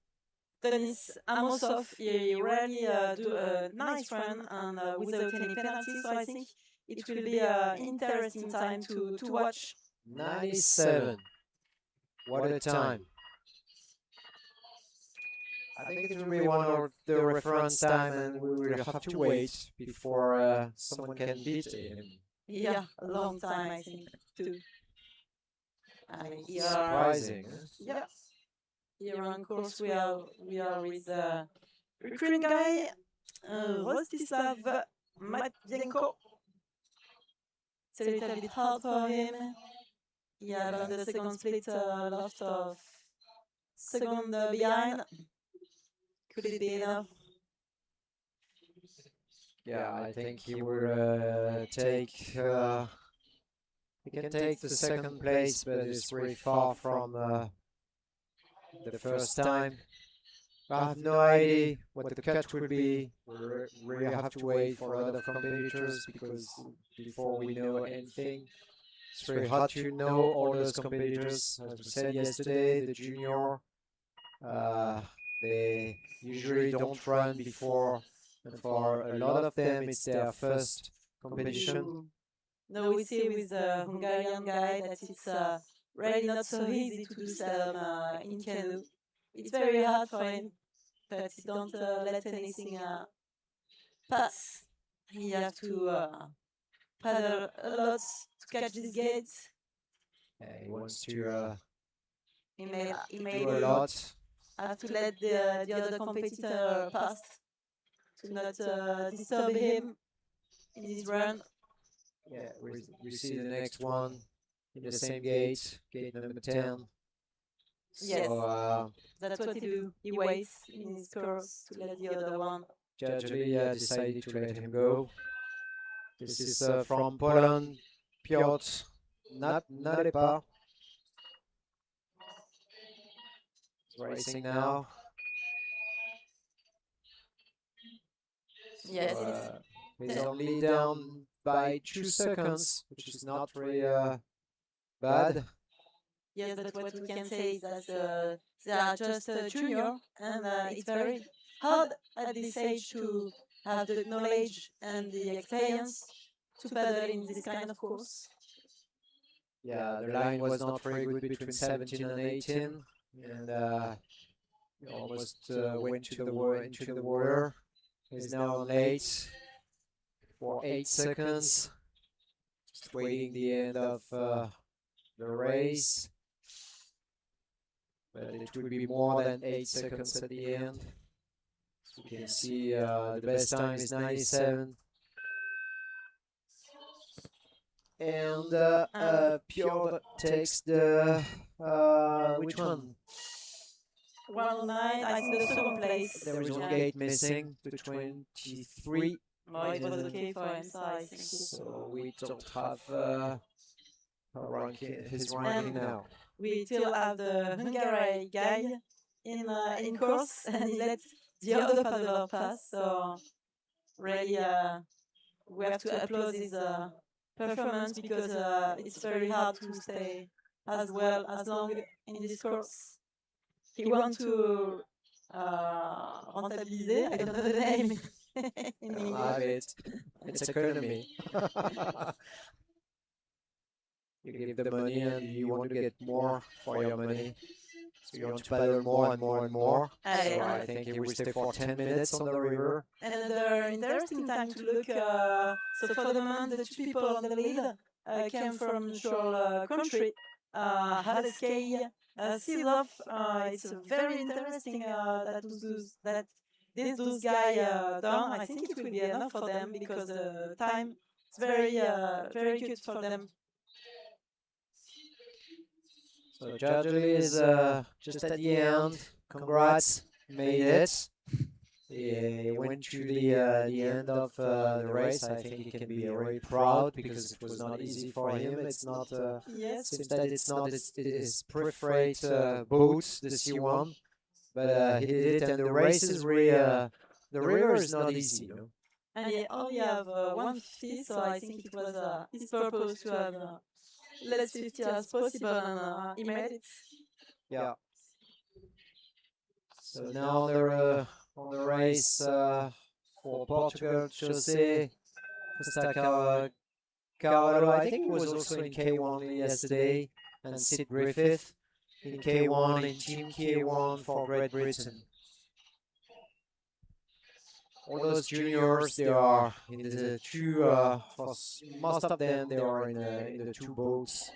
Denis Amosov, he really do a nice run and without any penalty, so I think it will be an interesting time to watch. 97. What a time. I think it will be one of the reference time, and we will have to wait before someone can beat him. Yeah, a long time, I think, too. I mean, Surprising. yeah. Here on course we are with the Ukraine guy, Rostislav Matyenko. It's a little bit hard for him. Yeah, on the second split, lost of second behind. Could it be enough? Yeah, I think he will take. He can take the second place, but it's really far from the first time. I have no idea what the cut will be. We really have to wait for other competitors because before we know anything, it's really hard to know all those competitors. As we said yesterday, the junior, they usually don't run before, and for a lot of them, it's their first competition. No, we see with the Hungarian guy that it's really not so easy to do slalom in canoe. It's very hard for him, but he don't let anything pass. He have to paddle a lot to catch this gate. He wants to He may do a lot. have to let the other competitor pass to not disturb him in his run. Yeah, we see the next one in the same gate, gate number 10. Yes. So That's what he do. He waits in his course to let the other one. Judge decided to let him go. This is from Poland, Piotr Narepa. Racing now. Yes. So, he's only down by 2 seconds, which is not really bad. Yes, but what we can say is that they are just a junior, and it's very hard at this age to have the knowledge and the experience to paddle in this kind of course. Yeah, the line was not very good between 17 and 18, and he almost went to into the water. He's now on late for 8 seconds, just waiting the end of the race. But it will be more than 8 seconds at the end. So you can see the best time is 97. And Piotr takes the which one? 109, I think the second place. There was one gate missing, the 23. No, it was okay for him, so I think so we don't have his ranking now. We still have the Hungary guy in course, and he lets the other paddler pass. So really, we have to applaud his performance because it's very hard to stay as well as long in this course. He wants to rentabiliser. I don't know the name in English. It's economy. You give the money and you want to get more for your money. So you want to paddle more and more and more. So I think he will stay for 10 minutes on the river. Another interesting time to look. So for the moment, the two people on the lead came from neutral country. Haleski, Silov. It's very interesting that those guys done. I think it will be enough for them because the time is very good for them. So Jajali is just at the end. Congrats, made it. He went to the end of the race. I think he can be very proud because it was not easy for him. It's not. Seems that it's not his preferred boat, the C1, but he did it, and the race is really the river is not easy. You know? And he only have 150, so I think it was his purpose to have less 50 as possible, and he made it. Yeah. So now they're on the race for Portugal, Jose Costa Carvalho. I think he was also in K1 yesterday, and Sid Griffith in K1, in Team K1 for Great Britain. All those juniors, they are in the two, for most of them, they are in the two boats,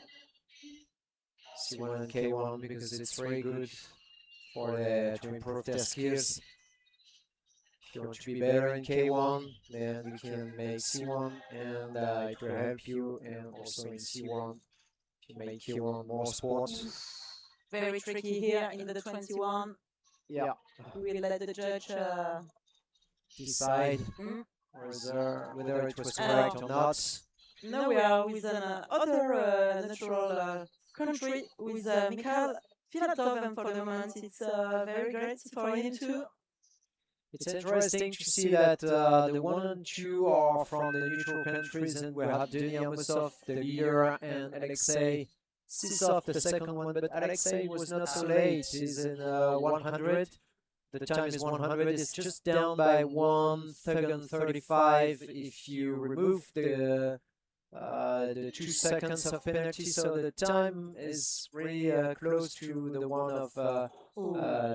C1 and K1, because it's very good for to improve their skills. If you want to be better in K1, then you can make C1, and it will help you, and also in C1 to make K1 more sport. Very tricky here in the 21. Yeah. We will let the judge decide whether it was correct or not. Now we are with another natural country with Mikhail Filatov, and for the moment it's very great for him too. It's interesting to see that the 1 and 2 are from the neutral countries, and we have Denis Amosov, the leader, and Alexei Sisov, the second one, but Alexei was not so late. He's in 100. The time is 100. It's just down by 1 second 35 if you remove the 2 seconds of penalty. So the time is really close to the one of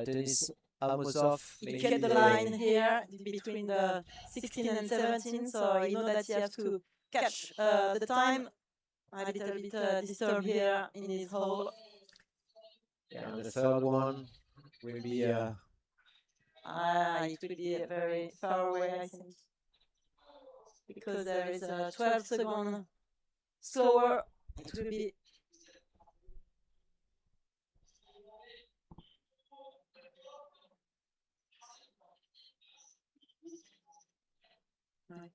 Denis Amosov. You get the line here between the 16 and 17, so you know that you have to catch the time. I'm a little bit disturbed here in his hole. Yeah, the third one will be it will be very far away, I think, because there is a 12 second slower. It will be. Right.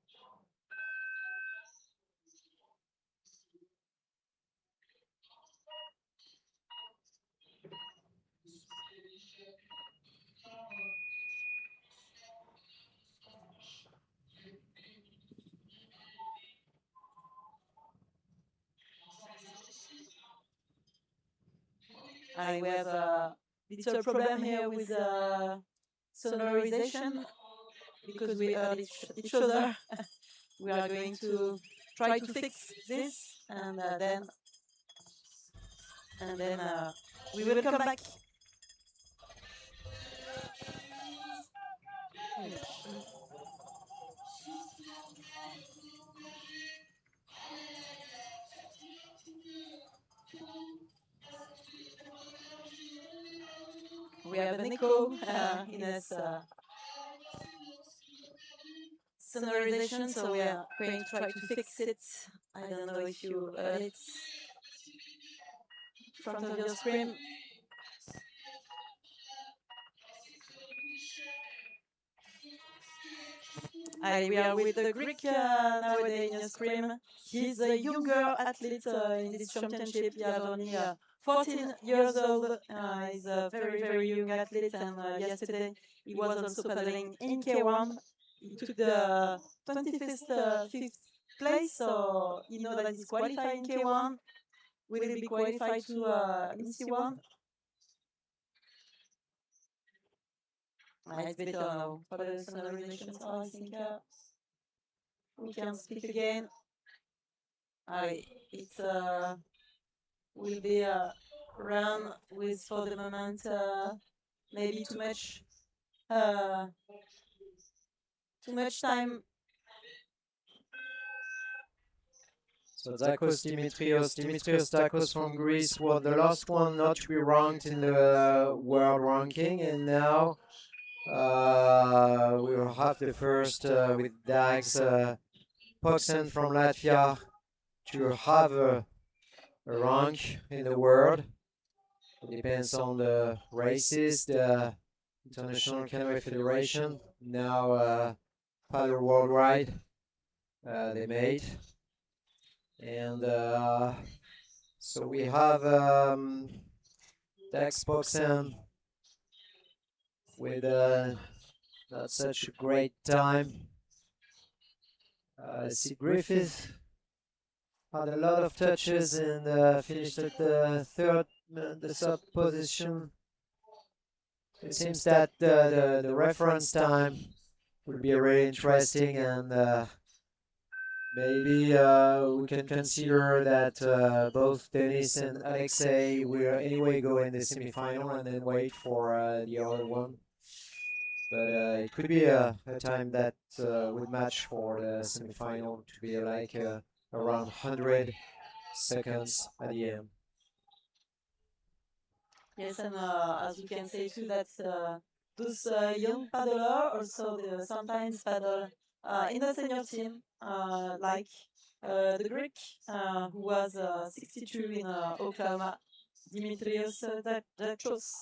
I have a little problem here with sonorization because we heard each other. We are going to try to fix this, and then we will come back. We have an echo in this sonorization, so we are going to try to fix it. I don't know if you heard it in front of your screen. We are with the Greek nowadays in your screen. He's a younger athlete in this championship. He has only 14 years old. He's a very, very young athlete, and yesterday he was also paddling in K1. He took the 25th fifth place, so you know that he's qualified in K1. Will he be qualified to in C1? It's better now for the sonorization, so I think we can speak again. It will be a run with, for the moment, maybe too much time. So Dimitrios Dakos from Greece was the last one not to be ranked in the world ranking, and now we will have the first with Dags Poxen from Latvia to have a rank in the world. It depends on the races, the International Canoe Federation, now Paddle Worldwide, they made. And so we have Dax Poxen with not such a great time. C. Griffith had a lot of touches and finished at the third position. It seems that the reference time will be really interesting, and maybe we can consider that both Denis and Alexei will anyway go in the semi-final and then wait for the other one. But it could be a time that would match for the semi-final to be like around 100 seconds at the end. Yes, and as you can say too, that those young paddlers also sometimes paddle in the senior team, like the Greek who was 62 in Oklahoma, Dimitrios Dakos.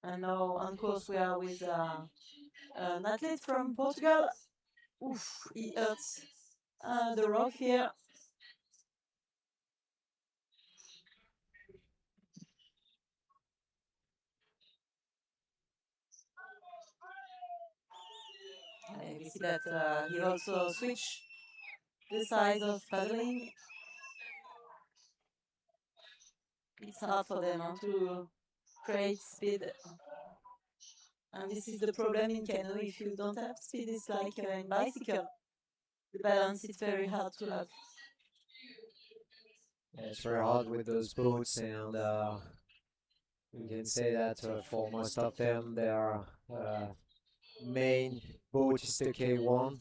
And now, of course, we are with an athlete from Portugal. Oof, he hurts the rock here. We see that he also switched the size of paddling. It's hard for them to create speed. And this is the problem in canoe. If you don't have speed, it's like in bicycle. The balance is very hard to have. Yeah, it's very hard with those boats, and we can say that for most of them, their main boat is the K1.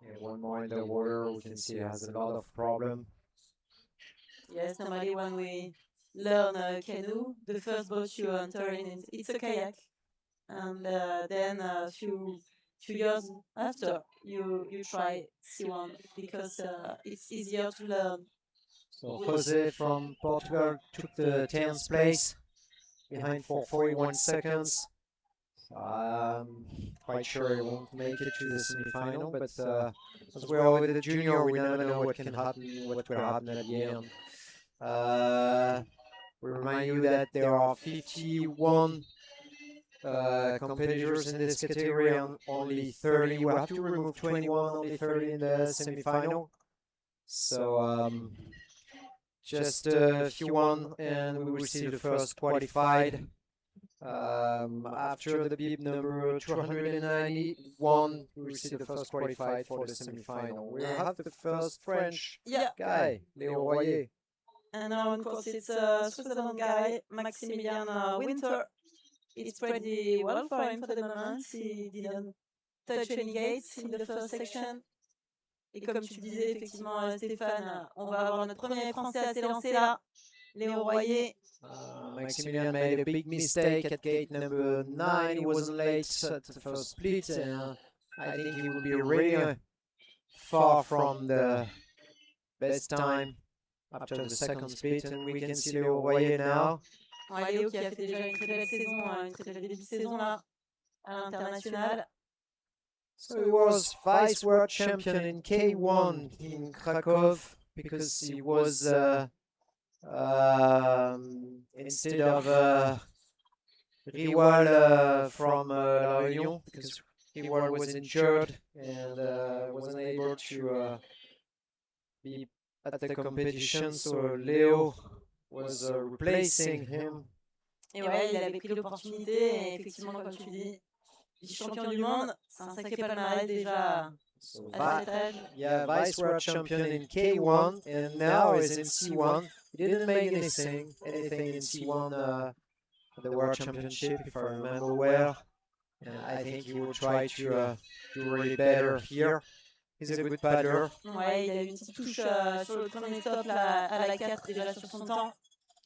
And one more in the water, we can see it has a lot of problem. Yes, normally when we learn a canoe, the first boat you enter in, it's a kayak. And then a few years after, you try C1 because it's easier to learn. So Jose from Portugal took the 10th place, behind for 41 seconds. Quite sure he won't make it to the semi-final, but as we are with the junior, we never know what can happen, what will happen at the end. We remind you that there are 51 competitors in this category, and only 30. We have to remove 21, only 30 in the semi-final. So just a few one, and we received the first qualified. After the bib number 291, we received the first qualified for the semi-final. We have the first French guy, Léo Royer. And now, of course, it's a Switzerland guy, Maximilian Winter. It's pretty well for him for the moment. He didn't touch any gates in the first section. Et comme tu disais, effectivement, Stéphane, on va avoir notre premier Français à s'élancer là, Léo Royer. Maximilian made a big mistake at gate number 9. He wasn't late at the first split. I think he will be really far from the best time after the second split. And we can see Léo Royer now. Ouais, Léo qui a fait déjà une très belle saison, une très belle début de saison là, à l'international. So he was vice world champion in K1 in Krakow because he was instead of Riwal from La Réunion, because Riwal was injured and wasn't able to be at the competition, so Leo was replacing him. Et ouais, il avait pris l'opportunité et effectivement, comme tu dis, champion du monde, c'est un sacré palmarès déjà à cet âge. Yeah, vice world champion in K1 and now is in C1. He didn't make anything in C1 the world championship, if I remember well. And I think he will try to do really better here. He's a good paddler. Ouais, il a eu une petite touche sur le premier stop là, à la 4 déjà sur son temps.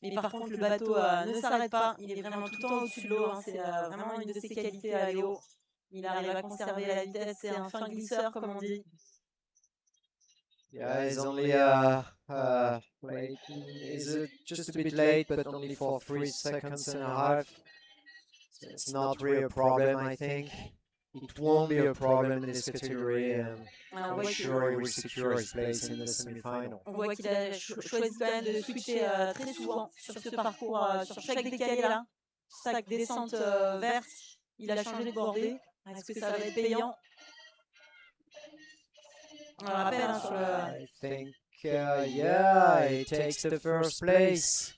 Mais par contre, le bateau ne s'arrête pas. Il est vraiment tout le temps au-dessus de l'eau. Hein. C'est vraiment une de ses qualités à Léo. Il arrive à conserver la vitesse. C'est un fin glisseur, comme on dit. Yeah, he's only late. He's just a bit late, but only for 3 seconds and a half. So it's not really a problem, I think. It won't be a problem in this category, and I'm sure he will secure his place in the semi-final. On voit qu'il a choisi quand même de switcher très souvent sur ce parcours, sur chaque décalé là, chaque descente verte, il a changé de bordée. Est-ce que ça va être payant? On le rappelle hein, sur le... I think, yeah, he takes the first place.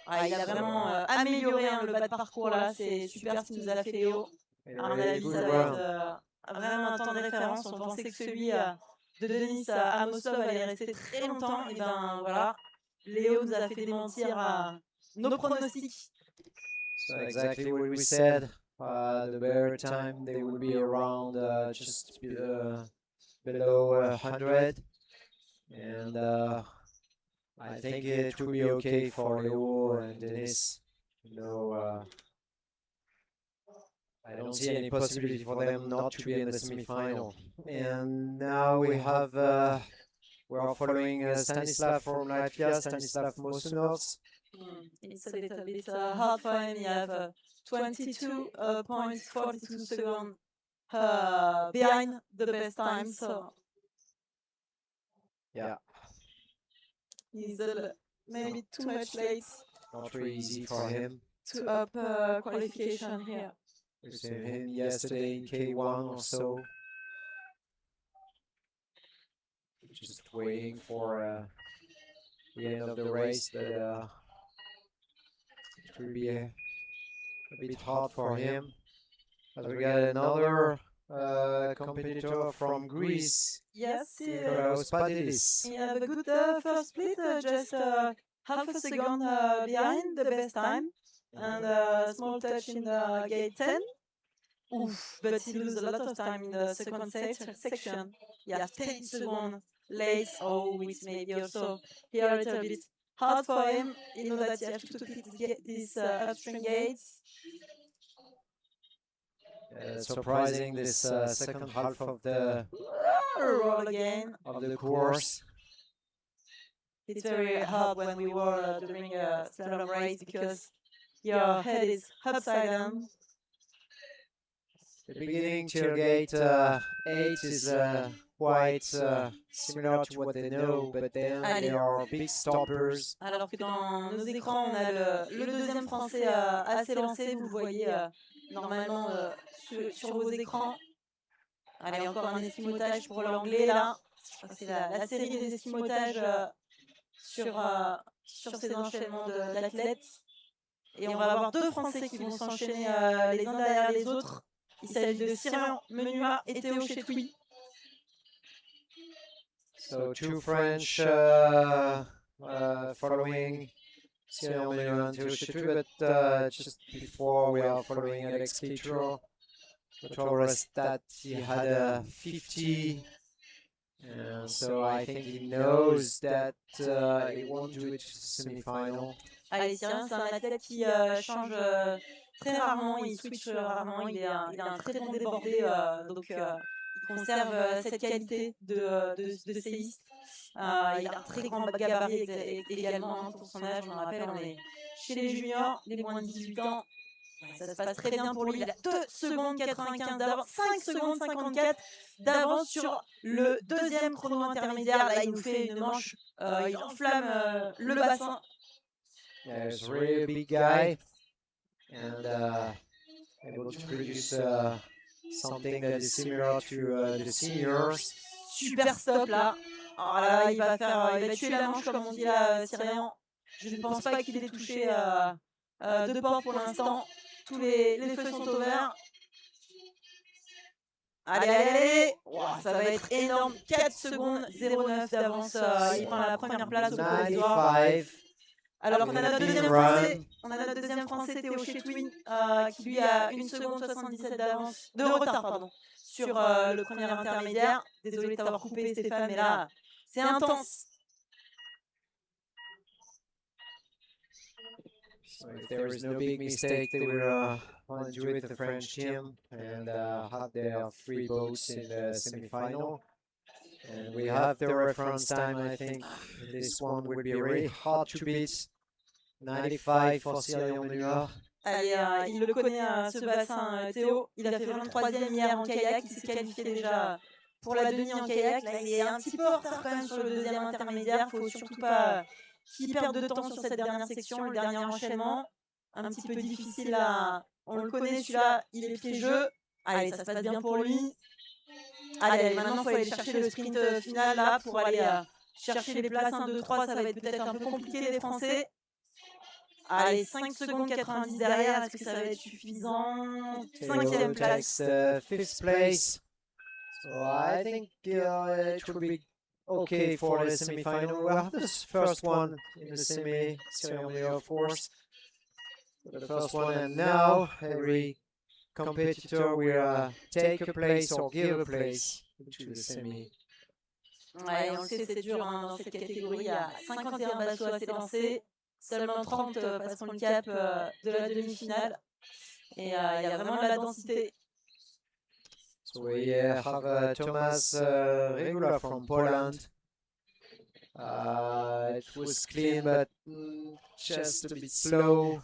Ah, il a vraiment amélioré hein, le bas de parcours là, c'est super ce qu'il nous a fait Léo. À mon avis, ça va être vraiment un temps de référence. On pensait que celui de Denis à Mosov allait rester très longtemps. Et ben voilà, Léo nous a fait démentir nos pronostics. So exactly what we said. The better time they will be around just below 100, and I think it will be okay for Leo and Denis. I don't see any possibility for them not to be in the semi-final. And now we have, we are following Stanislav from Latvia, Stanislav Mosunovs. It's a little bit hard for him. He has 22.42 seconds behind the best time. So yeah, he's maybe too much late. Not really easy for him to up qualification here. We've seen him yesterday in K1 or so. Just waiting for the end of the race, but it will be a bit hard for him. As we got another competitor from Greece. Yes, Nikolaos Padidis. He had a good first split, just half a second behind the best time. And a small touch in the gate 10. Oof, but he loses a lot of time in the second section. He has 10 seconds late, so it's maybe also here a little bit hard for him. You know that he has to get this upstream gates. Surprising this second half of the roll again of the course. It's very hard when we were doing a slalom race because your head is upside down. The beginning tailgate 8 is quite similar to what they know, but then there are big stoppers. Alors que dans nos écrans, on a le deuxième français à s'élancer, vous le voyez normalement sur vos écrans. Allez, encore un esquimotage pour l'anglais là. C'est la série des esquimotages sur ces enchaînements d'athlètes. Et on va avoir deux Français qui vont s'enchaîner les uns derrière les autres. Il s'agit de Cyrian Menua et Théo Chetouille. So two French following Cyril Menu and Théo Chetouille, but just before we are following Alex Kitro, who told us that he had a 50, and so I think he knows that he won't do it to the semi-final. Allez, Cyrian, c'est un athlète qui change très rarement, il switch rarement, il a un très bon débordé, donc il conserve cette qualité de séiste. Il a un très grand gabarit également pour son âge, on le rappelle, on est chez les juniors, les moins de 18 ans. Ça se passe très bien pour lui, il a 2 secondes 95 d'avance, 5 secondes 54 d'avance sur le deuxième chrono intermédiaire. Là, il nous fait une manche, il enflamme le bassin. Yeah, he's a really big guy and able to produce something that is similar to the seniors. Super stop là. Alors là, il va tuer la manche comme on dit là, Cyrian. Je ne pense pas qu'il ait touché de porte pour l'instant. Tous les feux sont au vert. Allez. Wow, ça va être énorme. 4 secondes 09 d'avance. Il prend la première place au provisoire. Alors qu'on a notre deuxième français, Théo Chetouille, qui lui a 1 seconde 77 d'avance, de retard, pardon, sur le premier intermédiaire. Désolé de t'avoir coupé, Stéphane, mais là, c'est intense. So if there is no big mistake, they will want to do it the French team and have their 3 boats in the semi-final. And we have the reference time. I think this one would be really hard to beat. 95 for Cyril Menua. Allez, il le connaît, ce bassin, Théo. Il a fait 23e hier en kayak. Il s'est qualifié déjà pour la demi en kayak. Là, il est un petit peu en retard quand même sur le deuxième intermédiaire. Il ne faut surtout pas qu'il perde de temps sur cette dernière section, le dernier enchaînement. Un petit peu difficile là. On le connaît celui-là, il est piégeux. Allez, ça se passe bien pour lui. Allez, maintenant il faut aller chercher le sprint final là pour aller chercher les places 1, 2, 3. Ça va être peut-être un peu compliqué les Français. Allez, 5 secondes 90 derrière, est-ce que ça va être suffisant? 5e place. 5th place. So I think it would be okay for the semi-final. We have the first one in the semi ceremony, of course. The first one, and now every competitor will take a place or give a place to the semi. Ouais, on le sait, c'est dur dans cette catégorie. Il y a 51 bassos à s'élancer. Seulement 30 passeront le cap de la demi-finale. Et il y a vraiment de la densité. So we have Thomas Regula from Poland. It was clean, but just a bit slow.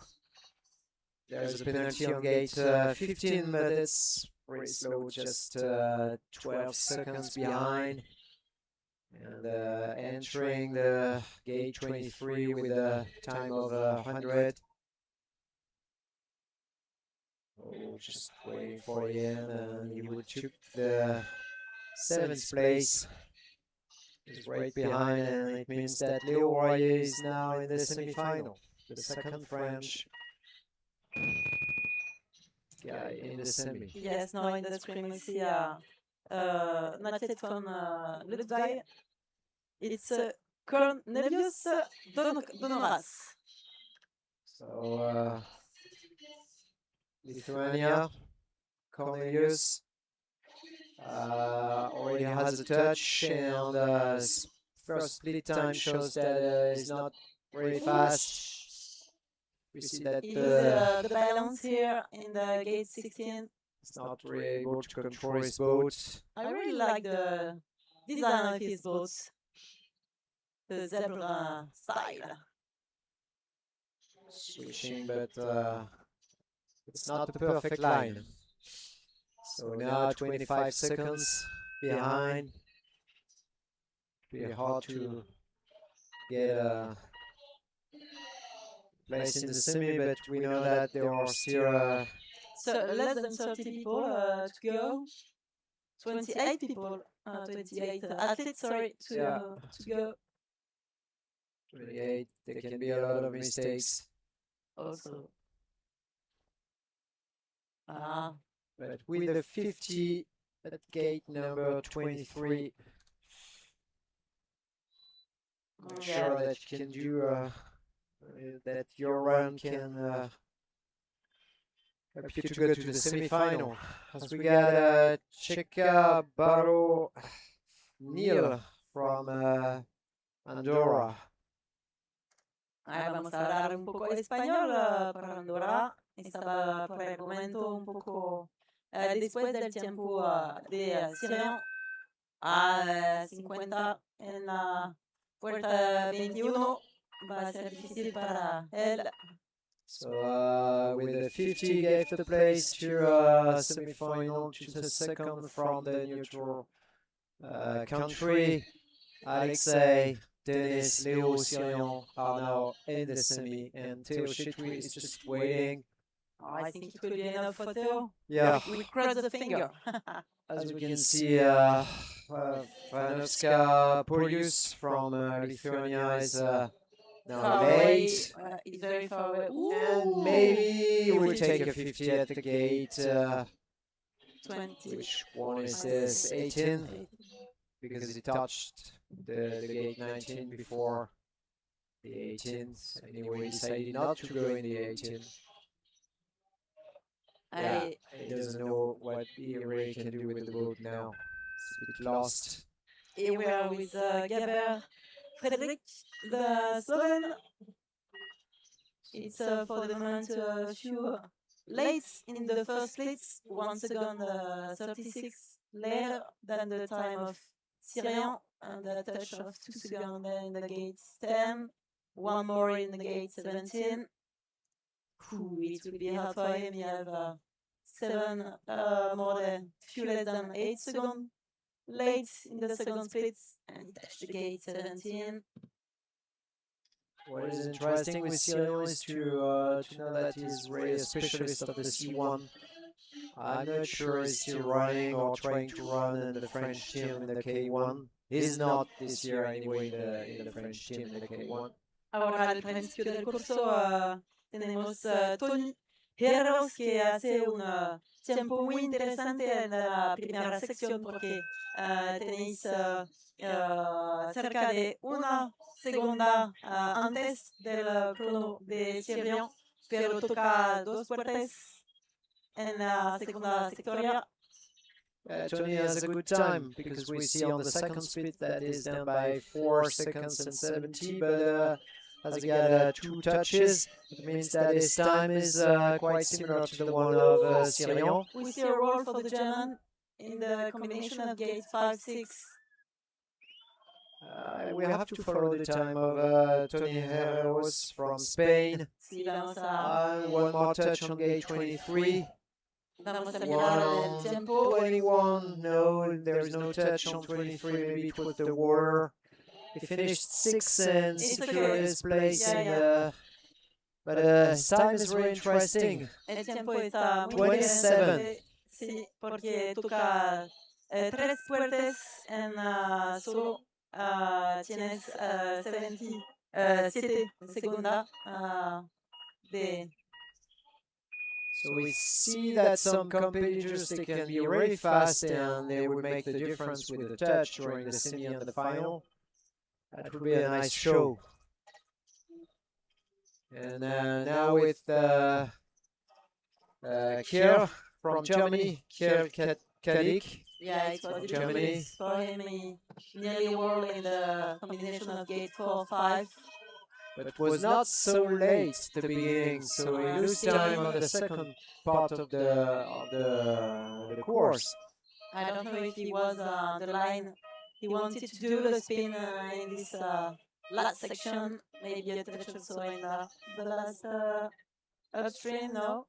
There's a penalty on gate 15, but it's pretty slow, just 12 seconds behind. And entering the gate 23 with a time of 100. Oh, just waiting for him, and he would took the 7th place. He's right behind, and it means that Léo Royer is now in the semi-final. The second French guy in the semi. Yes, now in the screen we see an athlete from Ludwig. It's Cornelius Donoras. So Lithuania, Cornelius already has a touch, and first split time shows that he's not very fast. We see that the balance here in the gate 16. He's not really able to control his boat. I really like the design of his boat. The zebra style. Switching, but it's not the perfect line. So now 25 seconds behind. Pretty hard to get a place in the semi, but we know that there are still so less than 30 people to go. 28 people, 28 athletes, sorry, to go. 28, there can be a lot of mistakes. Also. Ah. But with the 50 at gate number 23, I'm sure that you can do that your run can help you to go to the semi-final. As we got Cheka Baro Neil from Andorra. Vamos a hablar un poco español para Andorra. Estaba por el momento un poco después del tiempo de Sirian a 50 en la puerta 21. Va a ser difícil para él. So with the 50 gave the place to semi-final, to the second from the neutral country. Alexei, Denis, Leo, Sirian are now in the semi, and Theo Chitwi is just waiting. Oh, I think it could be enough for Theo. Yeah. We cross the finger. As we can see, Vanovska Polius from Lithuania is now late. It's very far away. And maybe we'll take a 50 at the gate. 20. Which one is this? 18? Because he touched the gate 19 before the 18th. Anyway, he decided not to go in the 18th. Yeah, he doesn't know what he really can do with the boat now. It's a bit lost. Here we are with Gaber Frederick, the Sloven. It's for the moment a few late in the first splits, 1 second 36 later than the time of Sirian, and a touch of 2 seconds in the gate 10, one more in the gate 17. It will be hard for him. He have 7 more than few less than 8 seconds late in the second splits, and he touched the gate 17. What is interesting with Sirian is to know that he's really a specialist of the C1. I'm not sure he's still running or trying to run in the French team in the K1. He's not this year anyway in the French team in the K1. Ahora al principio del curso tenemos Tony Herreros, que hace un tiempo muy interesante en la primera sección porque tenéis cerca de una segunda antes del crono de Sirian, pero toca 2 puertas en la segunda sectoria. Tony has a good time because we see on the second split that is down by 4 seconds and 70, but as he got 2 touches, it means that his time is quite similar to the one of Sirian. We see a role for the German in the combination of gates 5, 6. We have to follow the time of Tony Herreros from Spain. One more touch on gate 23. Vamos a mirar el tiempo. 21, no, there's no touch on 23, maybe it was the water. He finished 6 and secured his place, but his time is really interesting. El tiempo está muy 27. Sí, porque toca 3 puertas en solo tienes 77 segunda de. So we see that some competitors, they can be really fast and they would make the difference with the touch during the semi and the final. That would be a nice show. And now with Kier from Germany, Kier Kadik. Yeah, it was Germany. For him, he nearly won in the combination of gate 4, 5. But it was not so late at the beginning, so he lost time on the second part of the course. I don't know if he was on the line. He wanted to do the spin in this last section, maybe a touch also in the last upstream, no?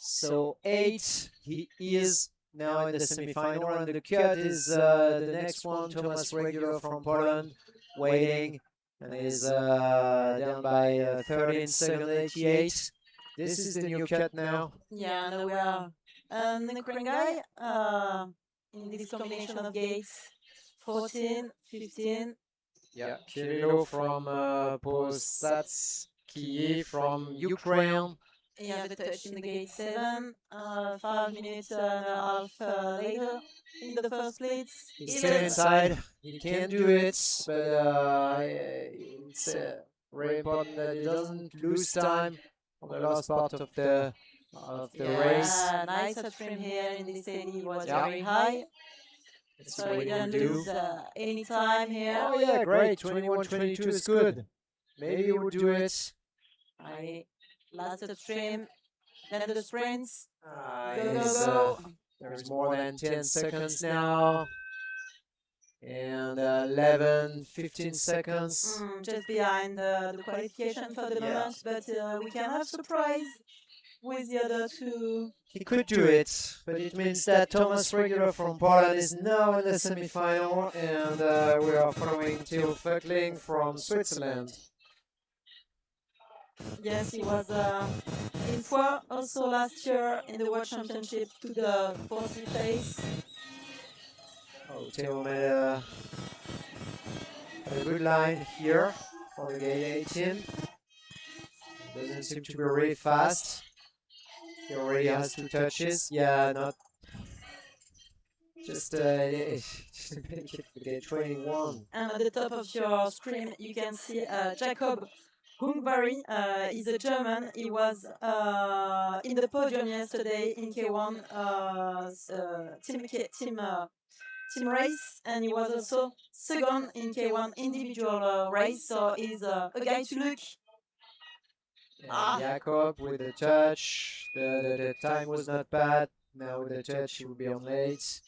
So 8, he is now in the semi-final, and the cut is the next one, Thomas Regular from Poland, waiting. And is down by 13 second 88. This is the new cut now. Yeah, and we are the Ukrainian guy in this combination of gates 14, 15. Yeah, Kirilo from Posatski from Ukraine. He have the touch in the gate 7, 5 minutes and a half later in the first split. He's still inside. He can do it, but it's very important that he doesn't lose time on the last part of the race. Nice upstream here in this steady. He was Yeah. very high. That's So what he he didn't will do. lose any time here. Oh yeah, great. 21-22 is good. Maybe he will do it. Last upstream, then the sprints. Go. There's more than 10 seconds now. And 11, 15 seconds. Just behind the qualification for the moment, but we can have surprise with the other two. He could do it, but it means that Thomas Regular from Poland is now in the semi-final, and we are following Theo Föckling from Switzerland. Yes, he was in four also last year in the World Championship to the 40th place. Oh, Theo made a good line here for the gate 18. Doesn't seem to be really fast. He already has 2 touches. Yeah, not just make it gate 21. And at the top of your screen, you can see Jakob Hungvary. He's a German. He was in the podium yesterday in K1 team race, and he was also second in K1 individual race. So he's a guy to look. Jakob with the touch. The time was not bad. Now with the touch, he will be on late,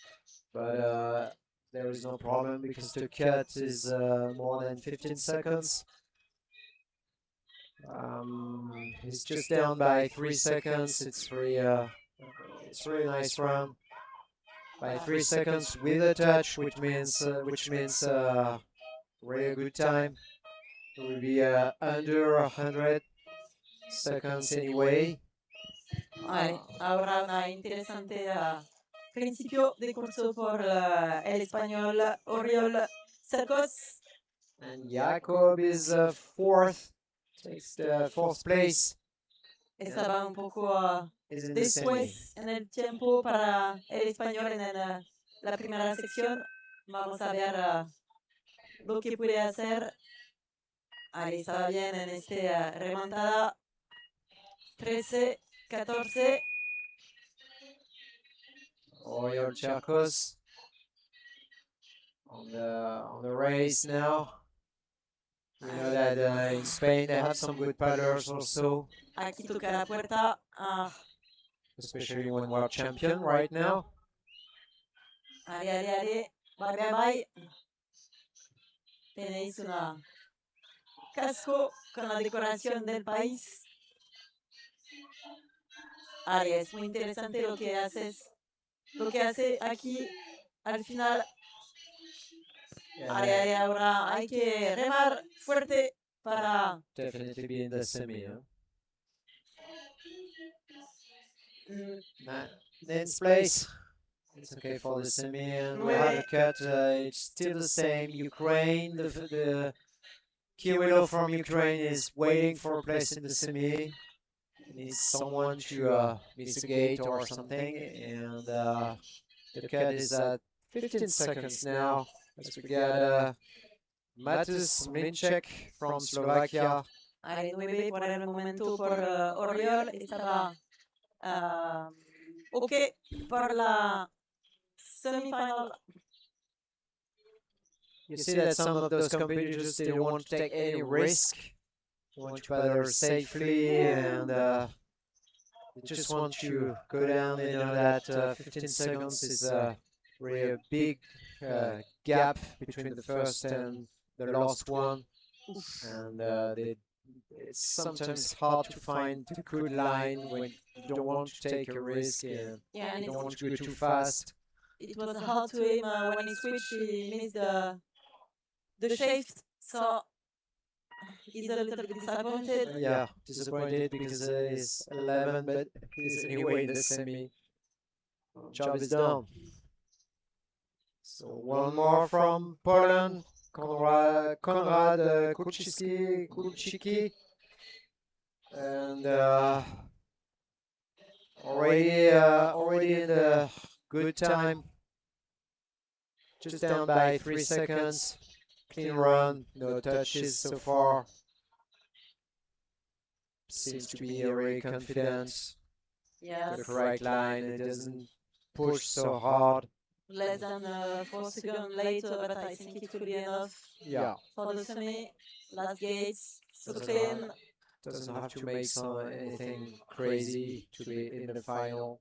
but there is no problem because the cut is more than 15 seconds. He's just down by 3 seconds. It's really nice run. By 3 seconds with a touch, which means really good time. It will be under 100 seconds anyway. Ahora una interesante principio de curso por el español Oriol Sarcos. And Jakob is fourth, takes the 4th place. Estaba un poco después en el tiempo para el español en la primera sección. Vamos a ver lo que puede hacer. Ahí estaba bien en esta remontada. 13, 14. Oriol Charcos on the race now. We know that in Spain they have some good paddlers also. Aquí toca la puerta. Especially one world champion right now. Allez. Bye. Tenéis una casco con la decoración del país. Es muy interesante lo que hace aquí al final. Ahora hay que remar fuerte para definitely be in the semi. Ninth place. It's okay for the semi, and we have a cut. It's still the same. Ukraine, the Kirilo from Ukraine is waiting for a place in the semi. Needs someone to miss a gate or something, and the cut is at 15 seconds now. As we got Matus Mlinček from Slovakia. Allez, 9 por el momento por Oriol. Estaba ok por la semifinal. You see that some of those competitors, they don't want to take any risk. They want to paddle safely, and they just want to go down. They know that 15 seconds is really a big gap between the first and the last one, and it's sometimes hard to find a good line when you don't want to take a risk and you don't want to go too fast. It was hard to him when he switched. He missed the shift, so he's a little bit disappointed. Yeah, disappointed because he's 11, but he's anyway in the semi. Job is done. So one more from Poland, Konrad Kulczycki, and already in the good time. Just down by 3 seconds. Clean run, no touches so far. Seems to be very confident. Yes. The correct line, it doesn't push so hard. Less than 4 seconds later, but I think it will be enough for the semi. Last gates, so clean. Doesn't have to make anything crazy to be in the final.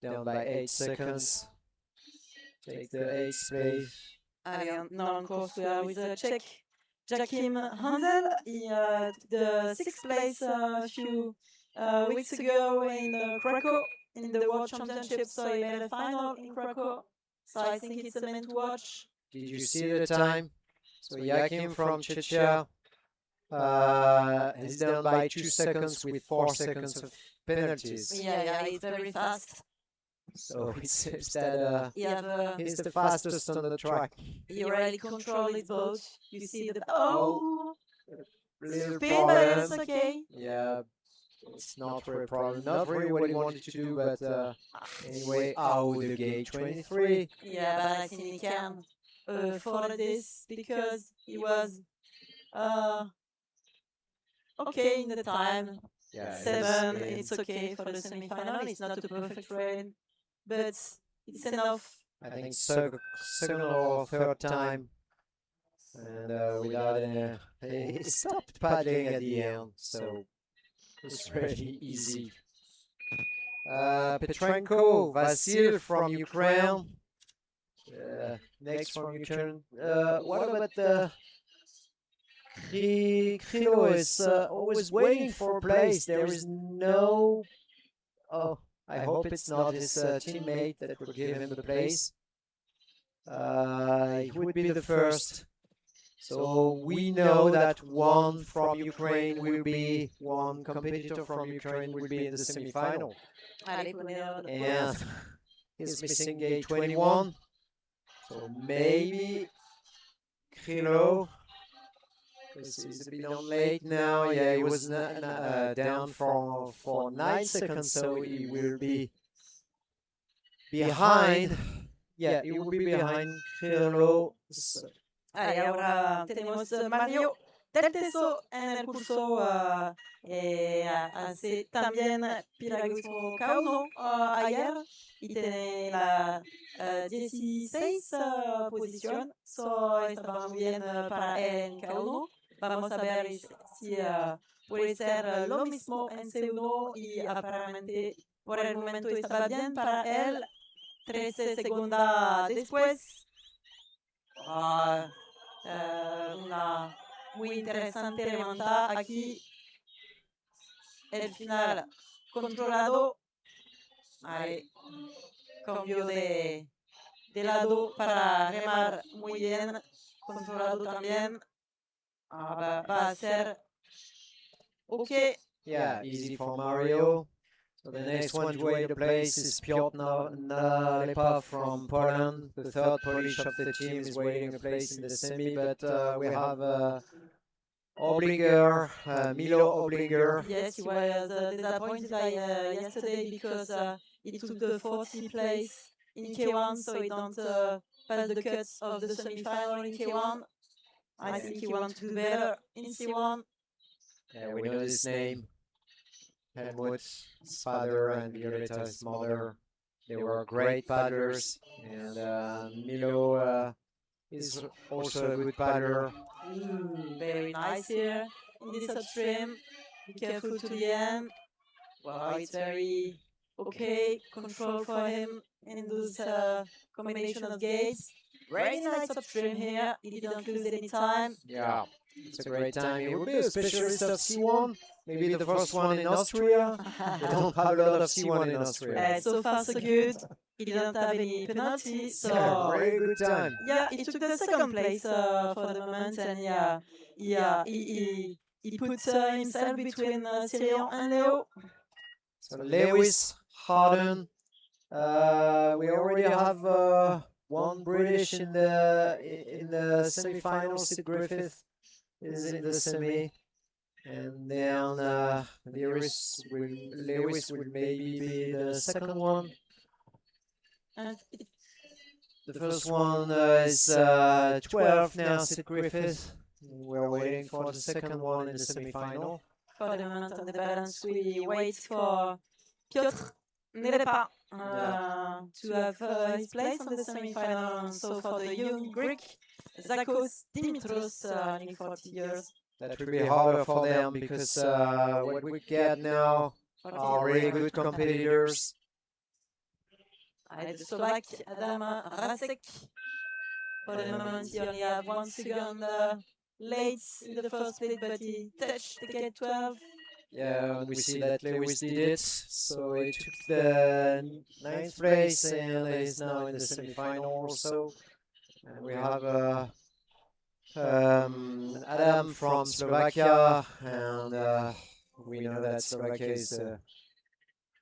Down by 8 seconds. Take the 8th place. Allez, now on course we are with the Czech Joachim Hansel. He took the 6th place a few weeks ago in Krakow in the World Championship, so he made a final in Krakow. So I think it's a man to watch. Did you see the time? So Joachim from Czechia is down by 2 seconds with 4 seconds of penalties. Yeah, it's very fast. So it seems that he's the fastest on the track. He really controls his boat. You see the Little spin, but it's problem. okay. Yeah, it's not really a problem. Not really what he wanted to do, but anyway, the gate 23. Yeah, but I think he can afford this because he was okay in the time. Yeah, 7, it's okay for the semi-final. It's not a perfect rain, but it's enough. I think second or third time, and without he stopped paddling at the end, so it's really easy. Petrenko Vasil from Ukraine. Next from Ukraine. What about the Krilo is always waiting for a place. There is no. Oh, I hope it's not his teammate that will give him the place. He would be the first. So we know that one competitor from Ukraine will be in the semi-final. And he's missing gate 21. So maybe Krilo, because he's a bit on late now. Yeah, he was down for 9 seconds, so he will be behind. Yeah, he will be behind Krilo. Allez, ahora tenemos Mario del Teso en el curso hace también piragüismo K1 ayer y tiene la 16 posición, so estaba muy bien para él en K1. Vamos a ver si puede ser lo mismo en C1 y aparentemente por el momento estaba bien para él. 13 segundos después. Una muy interesante remontada aquí. El final controlado. Vale. Cambio de lado para remar muy bien. Controlado también. Va a ser ok. Yeah, easy for Mario. So the next one to wait the place is Piotr Nalepa from Poland. The third Polish of the team is waiting a place in the semi, but we have Oblinger, Milo Oblinger. Yes, he was disappointed yesterday because he took the 40th place in K1, so he don't pass the cuts of the semi-final in K1. I think he wants to do better in C1. Yeah, we know this name. Helmut's father and Violetta's mother, they were great paddlers, and Milo is also a good paddler. Very nice here in this upstream. Be careful to the end. Wow, it's very okay control for him in those combination of gates. Very nice upstream here. He didn't lose any time. Yeah, it's a great time. He will be a specialist of C1. Maybe the first one in Austria. They don't have a lot of C1 in Austria. So far, so good. He didn't have any penalty. So yeah, very good time. Yeah, he took the second place for the moment, and he put himself between Cyril and Leo. So Lewis, Harden. We already have one British in the semi-finals. Sid Griffith is in the semi, and then Lewis will maybe be the second one. And The first one is 12 now, Sid Griffith. We're waiting for the second one in the semi-final. for the moment on the balance, we wait for Piotr Nelepa to have his place on the semi-final. And so for the young Greek, Zakos Dimitros, only 40 years. That will be harder for them because what we get now are really good competitors. The Slovak Adam Rasek. For the moment, he only have 1 second late in the first split, but he touched the gate 12. Yeah, we see that Lewis did it. So he took the 9th place and is now in the semi-final also. And we have Adam from Slovakia, and we know that Slovakia is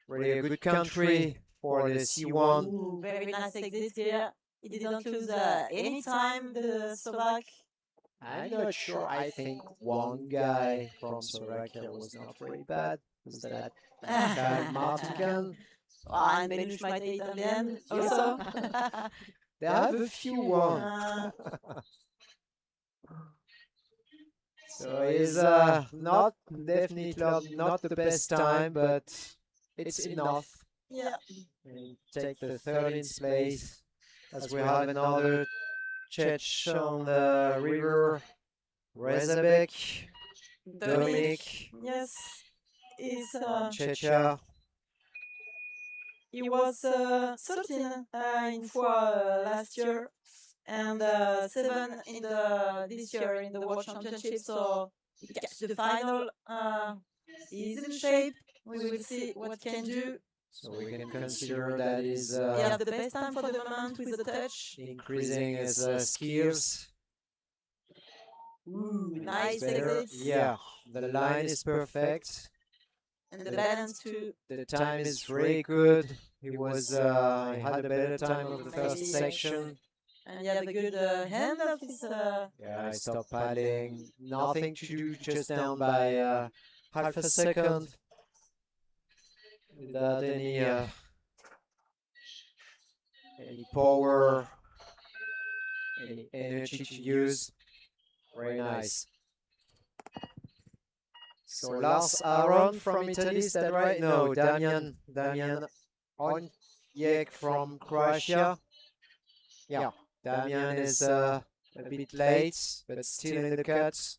really a good country for the C1. Ooh, very nice exit here. He didn't lose any time, the Slovak. I'm not sure. I think one guy from Slovakia was not really bad. Was that Martikan? And Benush might hate on the end also. They have a few one. So it's not definitely not the best time, but it's enough. Yeah. And take the 13th place as we have another Czech on the river, Rezabek, Dominic. Yes. Is Czechia. he was 13 in four last year and 7 in this year in the World Championship. So he catch the final. He's in shape. We will see what can do. So we can consider that is He have the best time for the moment with the touch. increasing his skills. Ooh, nice Better. exit. Yeah, the line is perfect. And the balance too. The time is really good. He had a better time of the first section. And he have a good hand of his. Yeah, I stopped paddling. Nothing to do, just down by half a second. Without any power, any energy to use. Very nice. So Lars Aron from Italy, is that right? No, Damian Onjek from Croatia. Yeah, Damian is a bit late, but still in the cuts.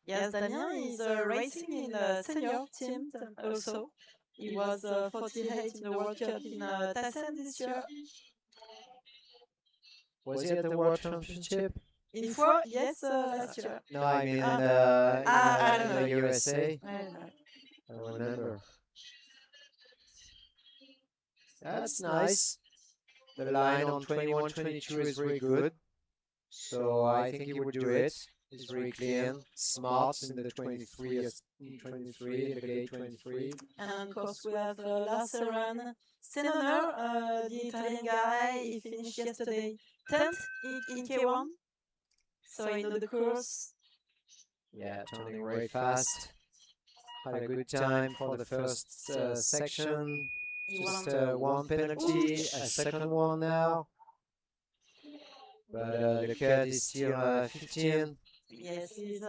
Yes, Damien is racing in the senior team also. He was 48 in the World Cup in Tassen this year. Was he at the World Championship? In four, yes, last year. No, I mean I don't in know. the USA. I don't know. I don't remember. That's nice. The line on 21-22 is really good. So I think he would do it. He's really clean, smart in the 23, the gate 23. And of course we have Lars Aron Senoner, the Italian guy. He finished yesterday 10th in K1. So he know the course. Yeah, turning very fast. Had a good time for the first section. Just one penalty, a second one now. But the cut is still 15. Yes, he's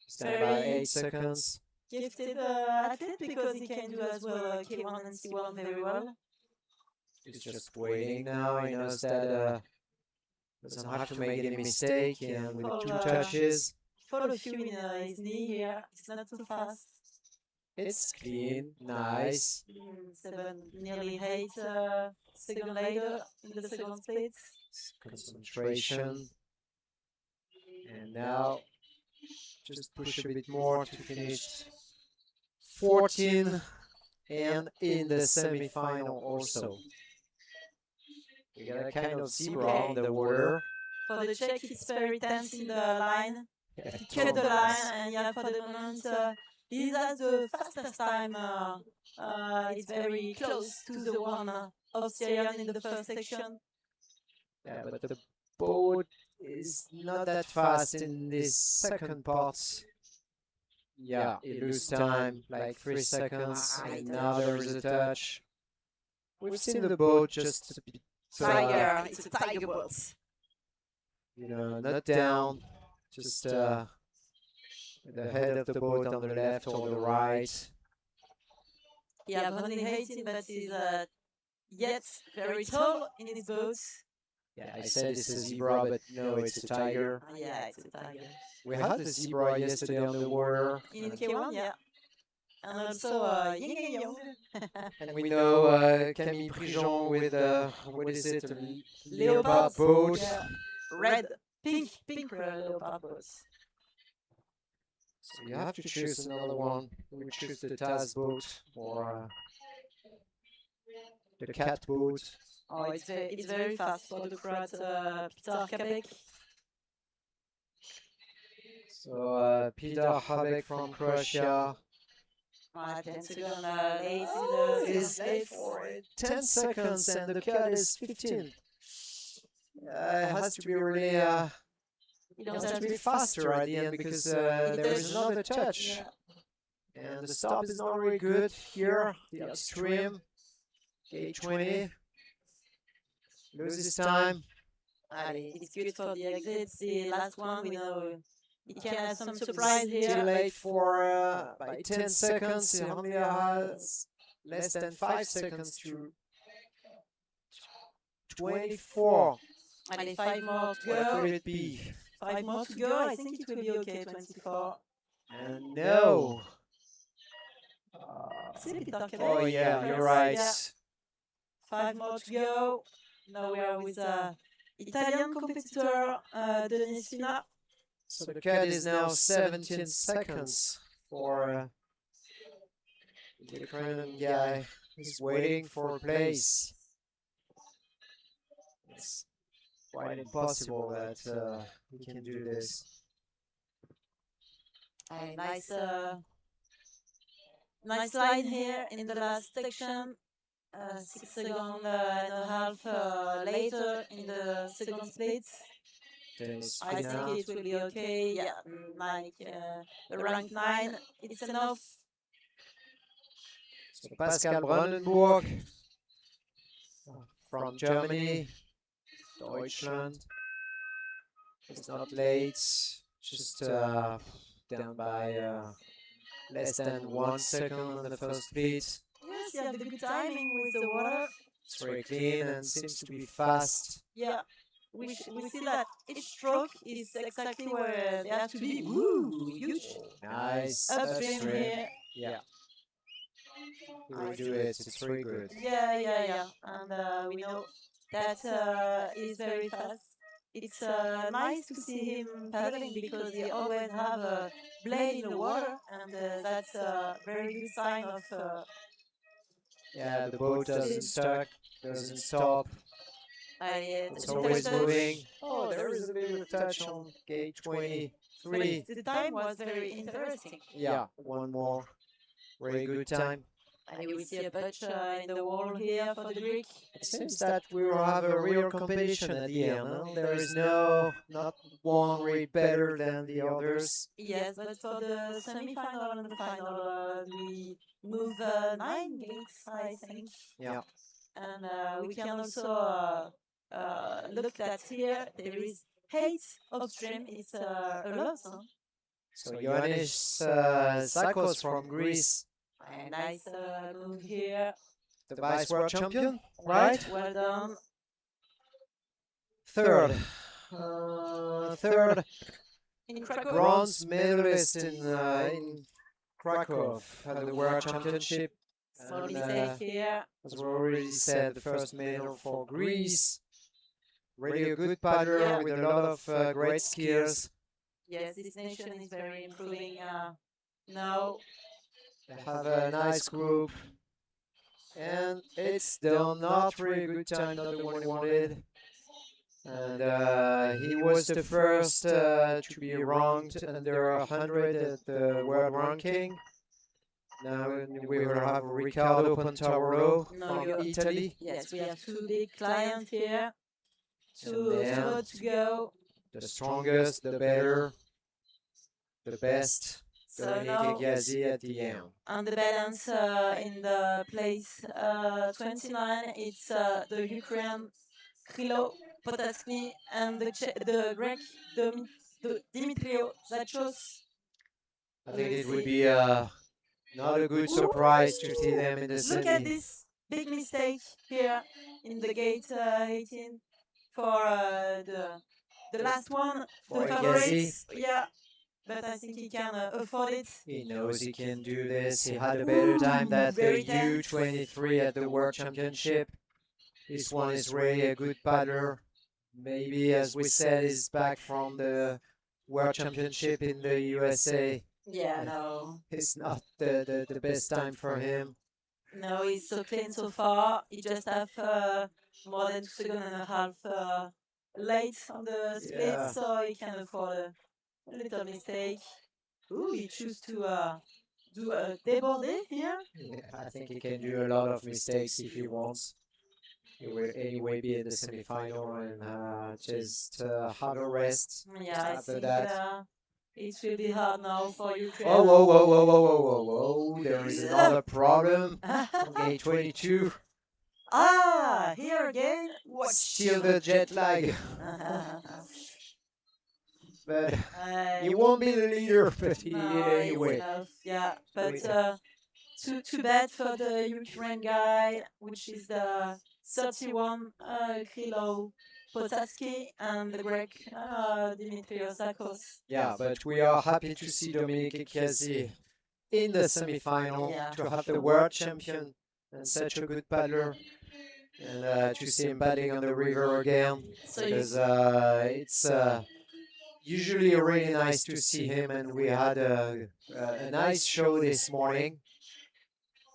Stand by 8 seconds. gifted athlete because he can do as well K1 and C1 very well. He's just waiting now. He knows that doesn't have to make any mistake, and with the 2 touches, Follow a few in his knee here. It's not too fast. it's clean, nice. 7, nearly 8 seconds later in the second split. Concentration. And now, just push a bit more to finish 14 and in the semi-final also. We got a kind of zebra on the water. For the Czech, it's very tense in the line. He cut the line, and yeah, for the moment, he has the fastest time. It's very close to the one of Syrian in the first section. Yeah, but the boat is not that fast in this second part. Yeah, it loses time, like 3 seconds, and now there is a touch. We've seen the boat just a bit, Tiger, it's a tiger boat. not down, just the head of the boat on the left or the right. Yeah, only 18, but he's yet very tall in his boat. Yeah, I said it's a zebra, but no, it's a tiger. Yeah, it's a tiger. We had the zebra yesterday on the water. In K1, yeah. And also Yin and Yang. And we know Camille Prigent with, what is it, a leopard Leopard boat. Yeah. Red, pink leopard boat. So you have to choose another one. We choose the Taz boat or the cat boat. Oh, it's very fast for the Croat Peter Kabek. So Peter Habek from Croatia 10 seconds late in the is late for 10 seconds and the cat is 15. It has to be really it has to be faster at the end because there is another touch. Yeah. And the stop is not really good here. The upstream, gate 20, loses time. It's good for the exits. The last one, we know it can have some surprise here. Too late for by 10 seconds. He only has less than 5 seconds to 24. And 5 more to What go. could it be? 5 more to go. I think it will be okay. 24. And no. Oh yeah, you're right. Yeah. 5 more to go. Now we are with Italian competitor Denis Fina. So the cat is now 17 seconds for the Ukrainian guy. He's waiting for a place. It's quite impossible that he can do this. Nice line here in the last section. 6 seconds and a half later in the second split. I think it will be okay. Yeah, like the rank 9, it's enough. So Pascal Brandenburg from Germany, Deutschland. It's not late, just down by less than 1 second on the first split. Yes, you have the good timing with the water. It's very clean and seems to be fast. Yeah, we see that each stroke is exactly where they have to be. Woo, huge. Nice. Upstream here. Yeah. He will do it. It's very good. Yeah. And we know that is very fast. It's nice to see him paddling because he always have a blade in the water, and that's a very good sign of. Yeah, the boat doesn't stuck, doesn't stop. It's always moving. Oh, there is a little touch on gate 23. The time was very interesting. Yeah, one more. Very good time. And we see a patch in the wall here for the Greek. It seems that we will have a real competition at the end. Huh? There is not one really better than the others. Yes, but for the semi-final and the final, we move 9 gates, I think. Yeah. And we can also look that here there is 8 upstream. It's a lot. Huh? So Ioannis Sakos from Greece. A nice move here. The vice world champion, right? Well done. Third. In Krakow. Bronze medalist in Krakow at the World Championship. So here. As we already said, the first medal for Greece. Really a good paddler with a lot of great skills. Yes, this nation is very improving now. They have a nice group. And it's still not really good time, not the one he wanted. And he was the first to be ranked under 100 at the world ranking. Now we will have Riccardo Pontarolo from Italy. Yes, we have 2 big clients here. And then vote to go. the strongest, the better, the best. So Dominique now Gazi at the end. on the balance in the place 29, it's the Ukraine Krilo Potatsky and the Greek Dimitrio Zachos. I think it would be not a good surprise to see them in the Look at semi. this big mistake here in the gate 18 for the last one, For the favorites. Yeah, but I think he can afford it. He knows he can do this. He had a better time than the Very tense. U23 at the World Championship. This one is really a good paddler. Maybe, as we said, he's back from the World Championship in the USA. Yeah, no. It's not the best time for him. No, he's so clean so far. He just have more than 2 seconds and a half late on the split, Yeah. so he can afford a little mistake. Ooh, he choose to do a débordé here. Yeah, I think he can do a lot of mistakes if he wants. He will anyway be in the semi-final and just have a rest Yeah, I after think that. it will be hard now for Ukraine. Oh, whoa, whoa, whoa, whoa, whoa, whoa, whoa. There is another problem on gate 22. Here again. Watch. Still the jet lag. But he won't be the leader, but he did No, it anyway. it's enough. Yeah, but too bad for the Ukraine guy, which is the 31 kilo Potatsky and the Greek Dimitrios Zakos. Yeah, but we are happy to see Dominique Chiesi in the semi-final, Yeah. to have the world champion and such a good paddler, and to see him paddling on the river again, So because it's usually really nice to see him, and we had a nice show this morning.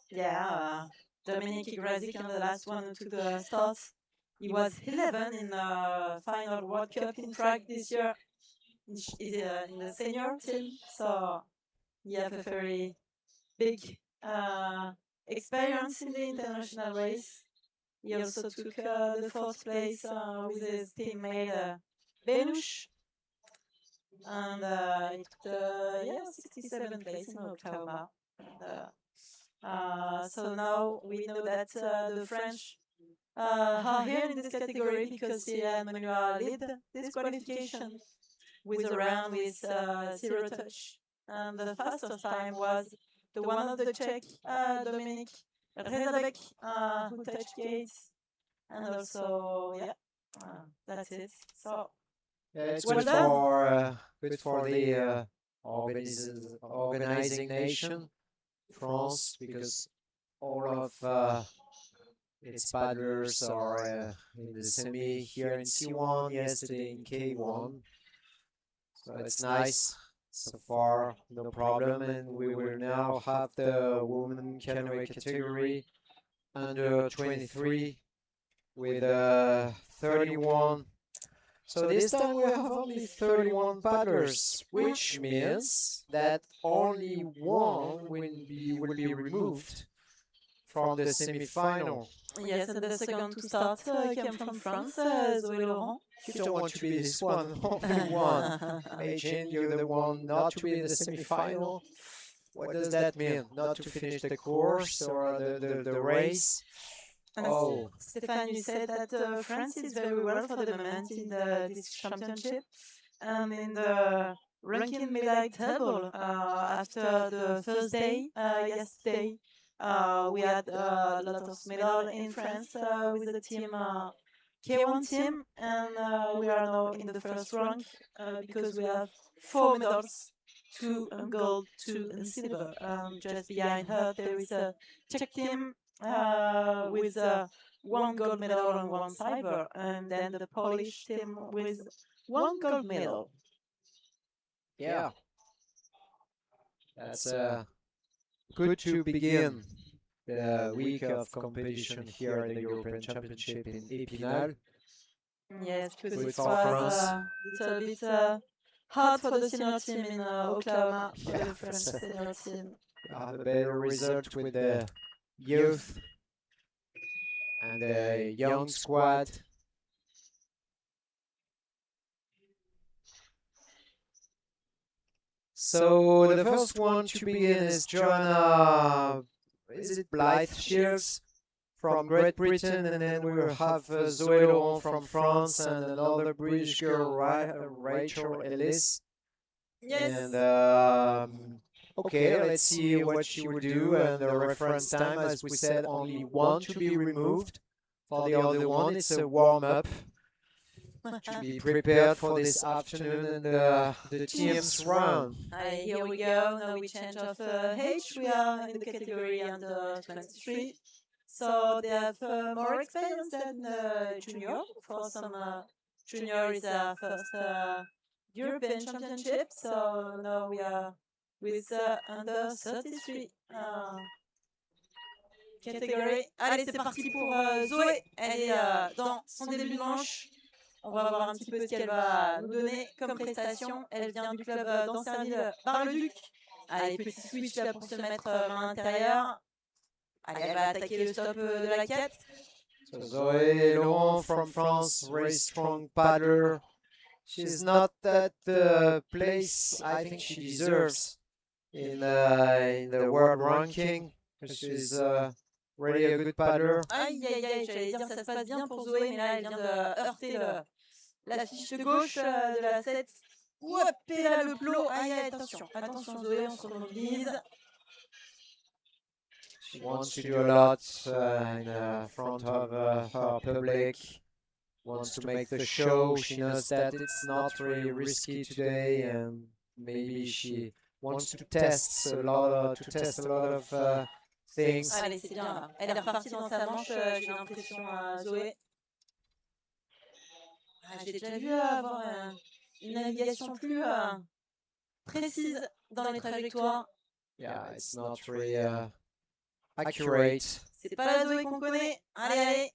yeah, Dominic Igrazik on the last one who took the start. He was 11 in the final World Cup in track this year in the senior team, so he have a very big experience in the international race. He also took the fourth place with his teammate Benush, and he took the 67th place in Oklahoma. So now we know that the French are here in this category because Syria and Manuel lead this qualification with a round with zero touch. And the fastest time was the one of the Czech, Dominik Rezabek, who touched gates. And also, that's it. So Yeah, it's well good done. for the organizing nation, France, because all of its paddlers are in the semi here in C1, yesterday in K1. So it's nice. So far, no problem, and we will now have the women canoe category under 23 with 31. So this time we have only 31 paddlers, which means that only one will be removed from the semi-final. Yes, and the second to start came from France, Zoé Laurent. You don't want to be this one, only one. Agent, you're the one not to be in the semi-final. What does that mean? Not to finish the course or the race? And Oh, Stéphane, you said that France is very well for the moment in this championship. And in the ranking medal table, after the first day, yesterday, we had a lot of medals in France with the team K1 team, and we are now in the first rank because we have 4 medals, 2 gold, 2 silver. Just behind her, there is a Czech team with 1 gold medal and 1 silver, and then the Polish team with 1 gold medal. yeah. That's good to begin the week of competition here at the European Championship in Épinal. Yes, because Good it for was France. a little bit hard for the senior team in Oklahoma, for Yeah. the French senior team. Have a better result with the youth and the young squad. So the first one to begin is Joanna, is it Blythe Shields from Great Britain, and then we will have Zoe Laurent from France and another British girl, Rachel Ellis. Yes. And okay, let's see what she will do. And the reference time, as we said, only one to be removed. For the other one, it's a warm-up to be prepared for this afternoon and the team's round. Here we go. Now we change of age. We are in the category under 23. So they have more experience than junior. For some junior is their first European Championship. So now we are with under 33 catégorie. Allez, c'est parti pour Zoé. Elle est dans son début de manche. On va voir un petit peu ce qu'elle va nous donner comme prestation. Elle vient du club d'Ancerville Bar-le-Duc. Allez, petit switch là pour se mettre main intérieure. Allez, elle va attaquer le stop de la 4. So Zoe Laurent from France, very strong paddler. She's not at the place I think she deserves in the world ranking. She's really a good paddler. Aïe, aïe, aïe, j'allais dire ça se passe bien pour Zoé, mais là, elle vient de heurter la fiche de gauche de la 7. Hop, et là, le plot. Aïe, aïe, attention. Attention, Zoé, on se remobilise. She wants to do a lot in front of her public. Wants to make the show. She knows that it's not really risky today, and maybe she wants to test a lot of things. Allez, c'est bien là. Elle est repartie dans sa manche, j'ai l'impression, Zoé. J'ai déjà vu avoir une navigation plus précise dans les trajectoires. Yeah, it's not really accurate. C'est pas la Zoé qu'on connaît. Allez, allez.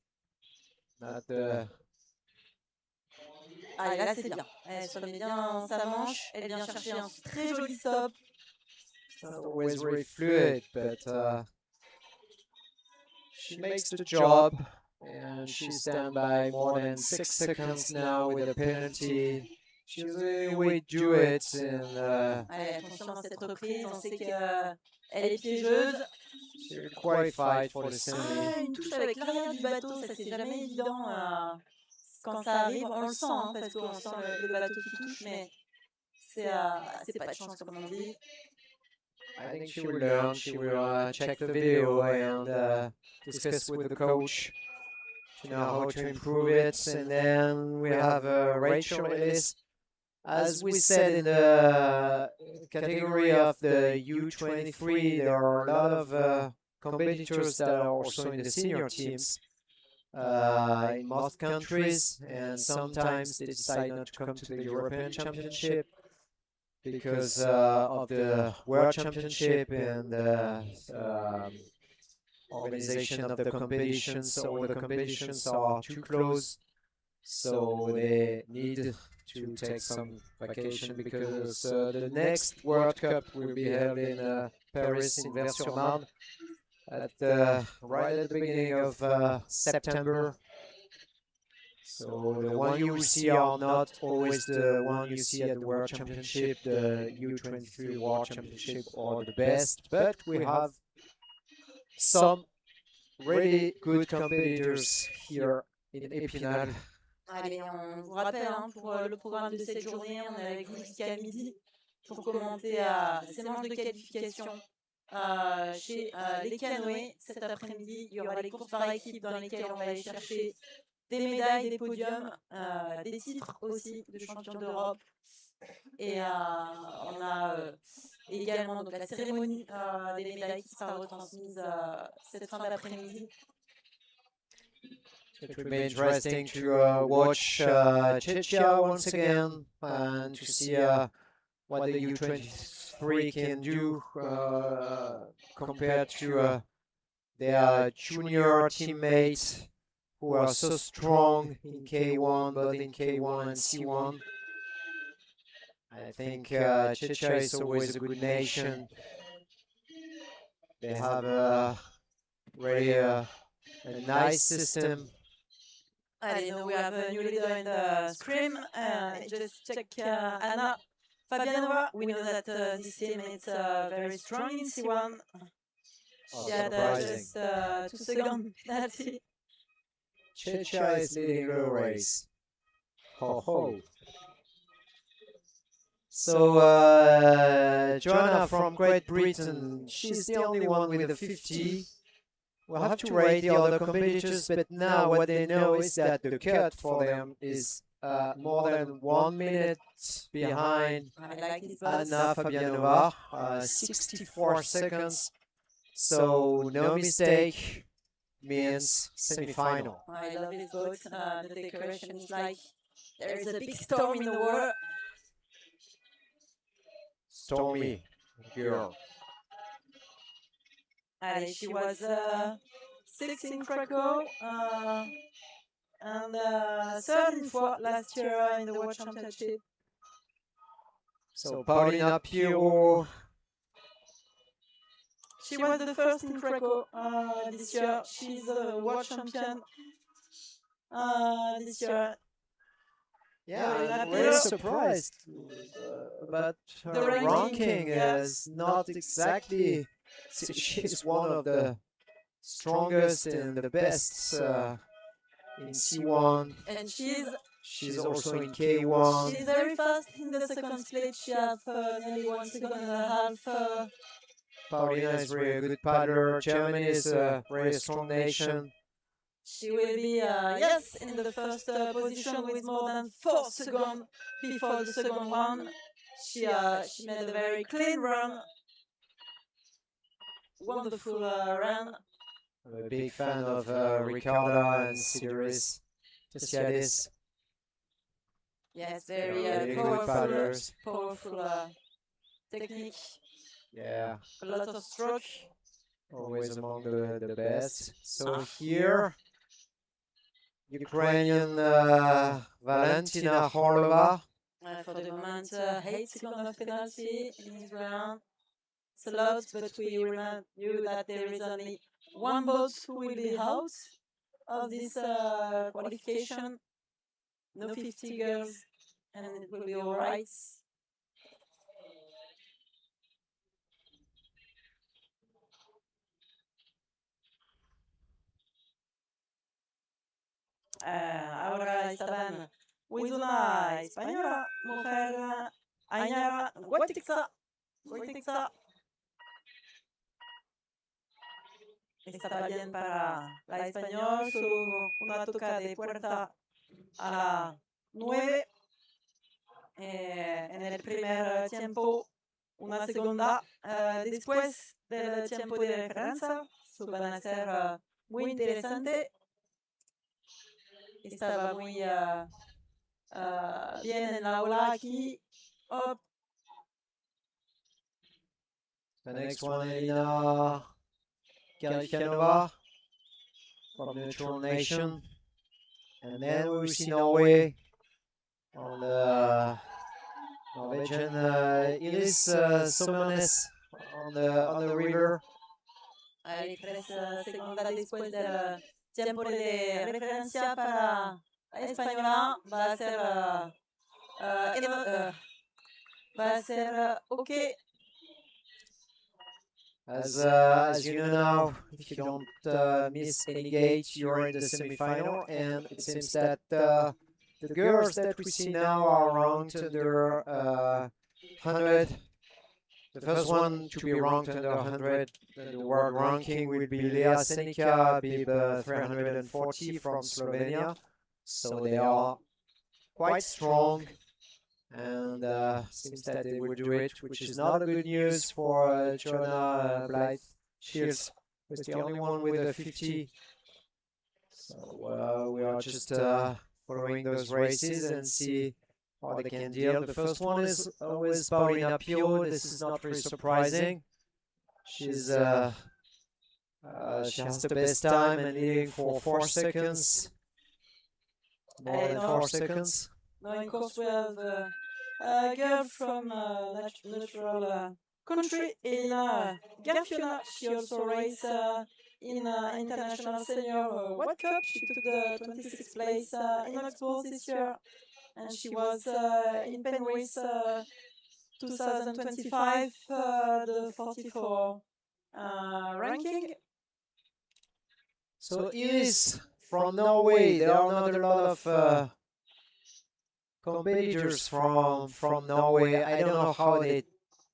Not the... Allez, là, c'est bien. Elle se met bien dans sa manche. Elle vient chercher un très joli stop. It's not always very fluid, but she makes the job. And she's down by more than 6 seconds now with a penalty. She really do it. And, allez, attention dans cette reprise. On sait qu'elle est piégeuse. She qualified for the semi. Une touche avec l'arrière du bateau, ça c'est jamais évident quand ça arrive. On le sent hein, parce qu'on sent le bateau qui touche, mais c'est pas de chance comme on dit. I think she will learn. She will check the video and discuss with the coach to know how to improve it. And then we have Rachel Ellis. As we said in the category of the U23, there are a lot of competitors that are also in the senior teams in most countries, and sometimes they decide not to come to the European Championship because of the World Championship and the organization of the competitions, or the competitions are too close, so they need to take some vacation because the next World Cup will be held in Paris in Vers-sur-Marne right at the beginning of September. So the one you will see are not always the one you see at the World Championship. The U23 World Championship are the best, but we have some really good competitors here in Épinal. Allez, on vous rappelle hein, pour le programme de cette journée, on est avec vous jusqu'à midi pour commenter ces manches de qualification chez les canoës. Cet après-midi, il y aura les courses par équipe dans lesquelles on va aller chercher des médailles, des podiums, des titres aussi de champion d'Europe. Et on a également donc, la cérémonie des médailles qui sera retransmise cette fin d'après-midi. It will be interesting to watch Czechia once again and to see what the U23 can do compared to their junior teammates who are so strong in K1, both in K1 and C1. I think Czechia is always a good nation. They have really a nice system. Allez, now we have a new leader in the scrim. Just check Anna Fabianova, we know that this team is very strong in C1. Oh, She had surprising. just 2 second penalty. Checha is leading the race. Ho ho. So, Joanna from Great Britain, she's the only one with a 50. We'll have to rate the other competitors, but now what they know is that the cut for them is more than 1 minute behind Anna Fabianova, 64 seconds. So no mistake means semi-final. I love this boat. The decoration is like there is a big storm in the water. Stormy girl. She was 6th in Krakow and 3rd in Foix last year in the World Championship. So Paulina Pirot. She was the 1st in Krakow this year. She's the world champion this year. Yeah, I'm really surprised. But her ranking is not exactly. She's one of the strongest and the best in C1. And she's also in K1. She's very fast in the second split. She has nearly 1 second and a half. Paulina is really a good paddler. Germany is a very strong nation. She will be, in the first position with more than 4 seconds before the second one. She made a very clean run. Wonderful run. I'm a big fan of Ricarda and Sideris Tessiadis. Yes, very really good paddlers. Powerful technique. Yeah. A lot of stroke. Always among the best. So here, Ukrainian Valentina Horlova. For the moment, 8 seconds of penalty in this round. It's a lot, but we remind you that there is only one boat who will be out of this qualification. No 50 girls, and it will be all right. Ahora estaban with una española, mujer, Añara Guatixa. Estaba bien para la española, solo una toca de puerta a la 9. En el primer tiempo, una segunda. Después del tiempo de referencia, van a ser muy interesante. Estaba muy bien en la ola aquí. Up. The next one, Elina Karikanova from Neutral Nation. And then we see Norway on the Norwegian Ilis Somernes on the river. Hay 3 segundos después del tiempo de referencia para la española. Va a ser OK. As you know now, if you don't miss any gate, you're in the semi-final, and it seems that the girls that we see now are ranked under 100. The first one to be ranked under 100, the world ranking will be Lea Senica, bib 340 from Slovenia. So they are quite strong, and seems that they will do it, which is not a good news for Joanna Blythe Shields, who's the only one with a 50. So we are just following those races and see how they can deal. The first one is always Paulina Pirot. This is not very surprising. She's she has the best time and leading for 4 seconds. More than 4 seconds. Now, of course, we have a girl from neutral country, Elina Garfiona. She also raced in International Senior World Cup. She took the 26th place in Augsburg this year, and she was in Penrith 2025, the 44 ranking. So Iris from Norway. There are not a lot of competitors from Norway. I don't know how they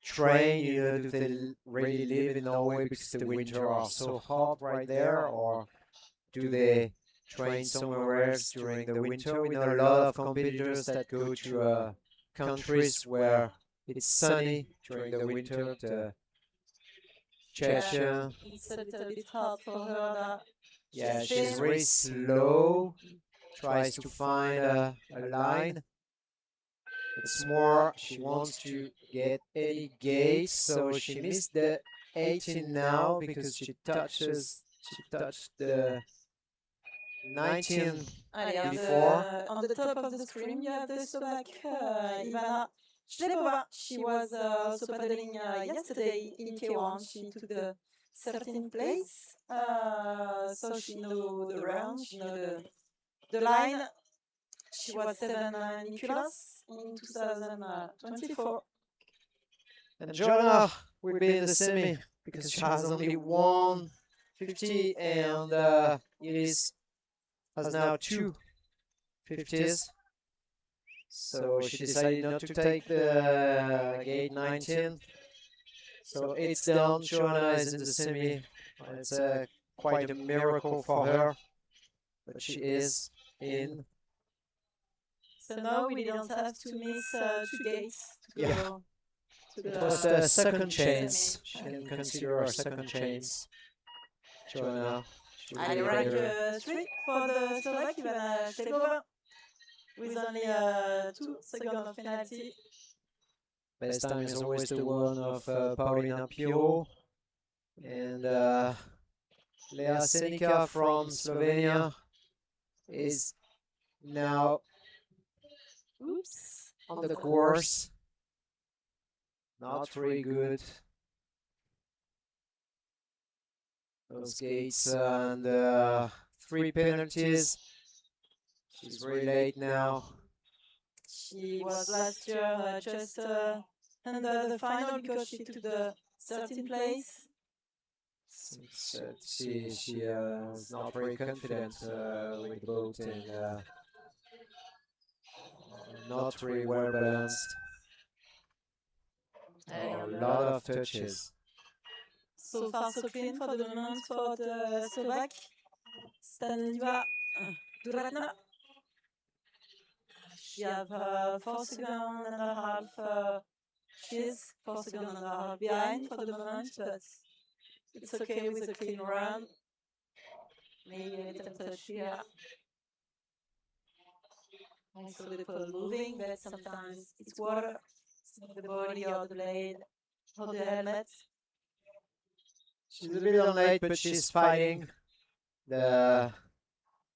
train. Do they really live in Norway because the winter are so hot right there, or do they train somewhere else during the winter? We know a lot of competitors that go to countries where it's sunny during the winter. The Czechia. It's a little bit hard for her. That Yeah, she's very slow. Tries to find a line. It's more she wants to get any gate, so she missed the 18 now because she touched the 19 before. On the top of the screen, you have the Slovak Ivana Šlebova. She was also paddling yesterday in K1. She took the 13th place, so she knows the round, she knows the line. She was 7 Nicholas in 2024. And Joanna will be in the semi because she has only 150 and Iris has now 250s. So she decided not to take the gate 19. So it's done. Joanna is in the semi. It's quite a miracle for her, but she is in. So now we don't have to miss 2 gates to go. It was the second chance. She can consider her second chance. Joanna. I rank 3 for the Slovak Ivana Šlebova with only 2 seconds of penalty. Best time is always the one of Paulina Pio and Lea Senica from Slovenia is now on the course. Not very good. Those gates and 3 penalties. She's very late now. She was last year just under the final because she took the 13th place. She is not very confident with the boat and not very well balanced. A lot of touches. So far so clean for the moment for the Slovak. Staniva Duratna. She have 4 seconds and a half. She's 4 seconds and a half behind for the moment, but it's okay with a clean run. Maybe a little touch here. Also the pole moving, but sometimes it's water. It's not the body or the blade or the helmet. She's a bit on late, but she's fighting.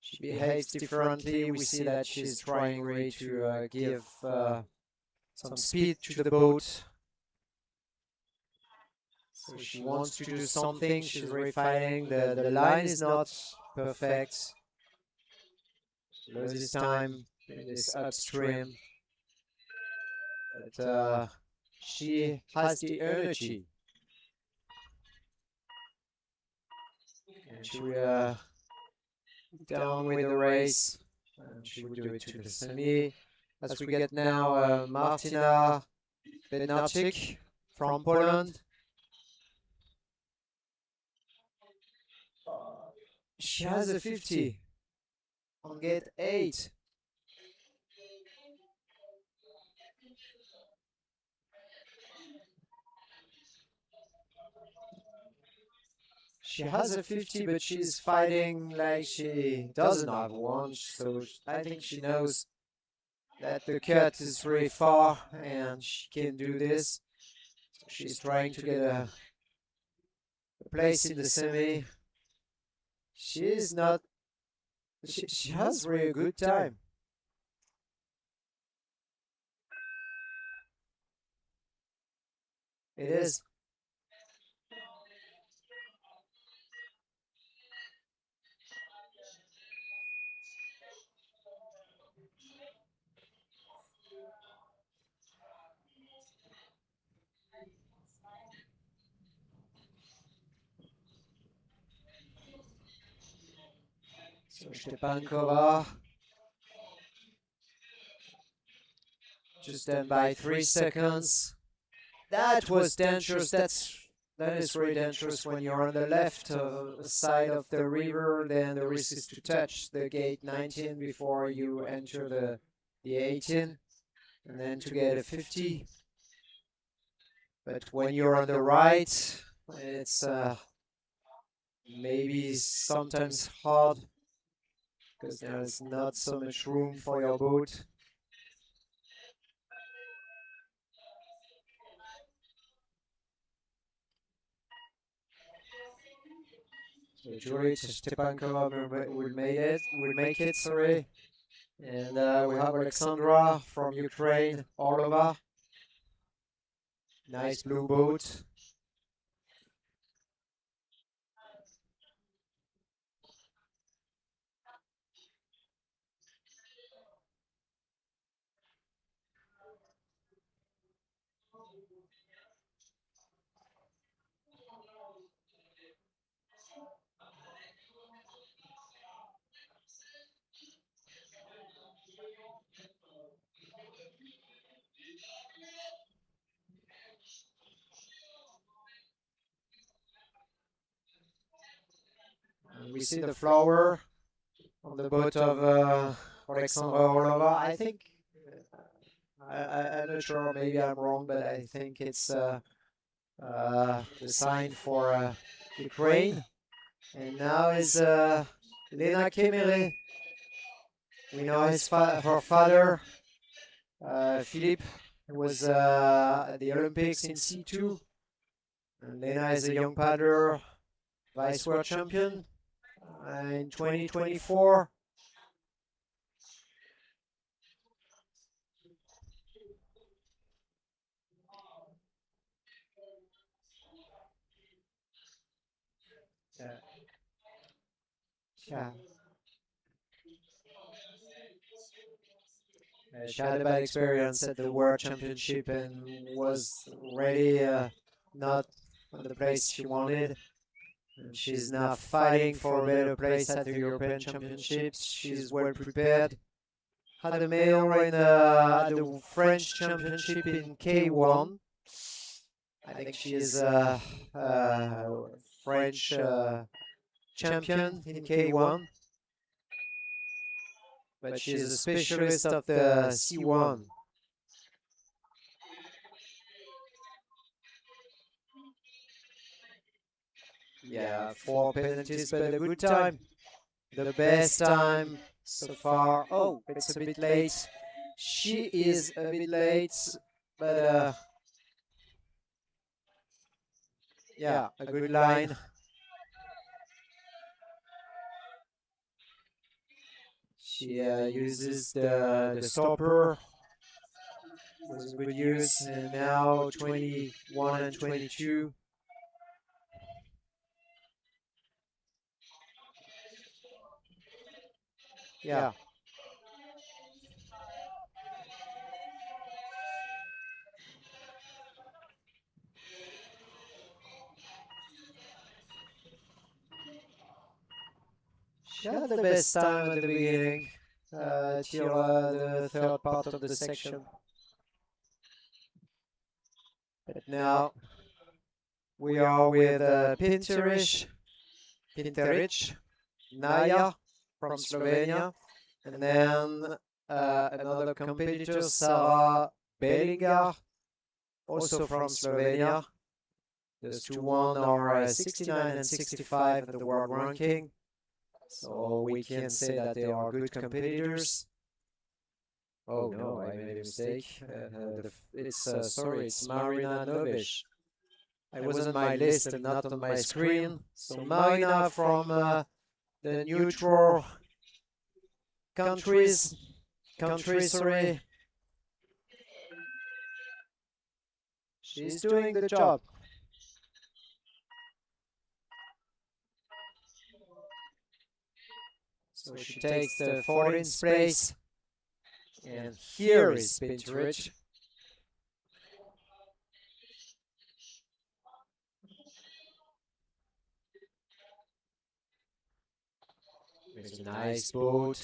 She behaves differently. We see that she's trying really to give some speed to the boat. So she wants to do something. She's really fighting. The line is not perfect. She loses time in this upstream. But she has the energy. And she will down with the race. And she will do it to the semi. As we get now Martina Bednarczyk from Poland. She has a 50 on gate 8. She has a 50, but she's fighting like she doesn't have one. So I think she knows that the cut is very far and she can do this. So she's trying to get a place in the semi. She is not. She has really a good time. It is. So Stepankova just done by 3 seconds. That was dangerous. That is really dangerous when you're on the left side of the river. Then the risk is to touch the gate 19 before you enter the 18, and then to get a 50. But when you're on the right, it's maybe sometimes hard because there's not so much room for your boat. So Juliet Stepankova will make it, sorry. And we have Alexandra from Ukraine, Orlova. Nice blue boat. And we see the flower on the boat of Alexandra Orlova. I think, I'm not sure, maybe I'm wrong, but I think it's the sign for Ukraine. And now is Lena Kemere. We know her father, Philippe, was at the Olympics in C2. And Lena is a young paddler, vice world champion in 2024. Yeah. She had a bad experience at the World Championship and was really not on the place she wanted. And she's now fighting for a better place at the European Championships. She's well prepared. Had a medal in the French Championship in K1. I think she is a French champion in K1. But she's a specialist of the C1. Yeah, 4 penalties, but a good time. The best time so far. Oh, it's a bit late. She is a bit late, but yeah, a good line. She uses the stopper. Was a good use. And now 21 and 22. Yeah. She had the best time at the beginning, till the third part of the section. But now we are with Pinteric, Naya from Slovenia, and then another competitor, Sarah Bellinger, also from Slovenia. Those two one are 69 and 65 at the world ranking. So we can say that they are good competitors. Oh no, I made a mistake. It's sorry, it's Marina Novish. I was on my list and not on my screen. So Marina from the neutral countries, sorry. She's doing the job. So she takes the 14th place. And here is Pinteric. It's a nice boat.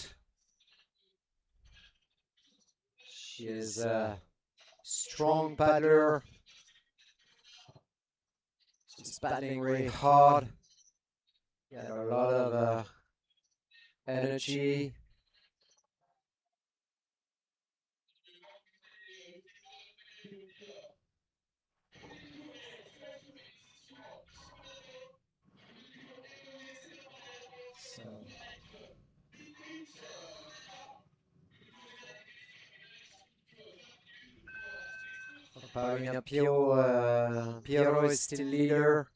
She is a strong paddler. She's paddling really hard. Got a lot of energy. Paulina Piero is still leader.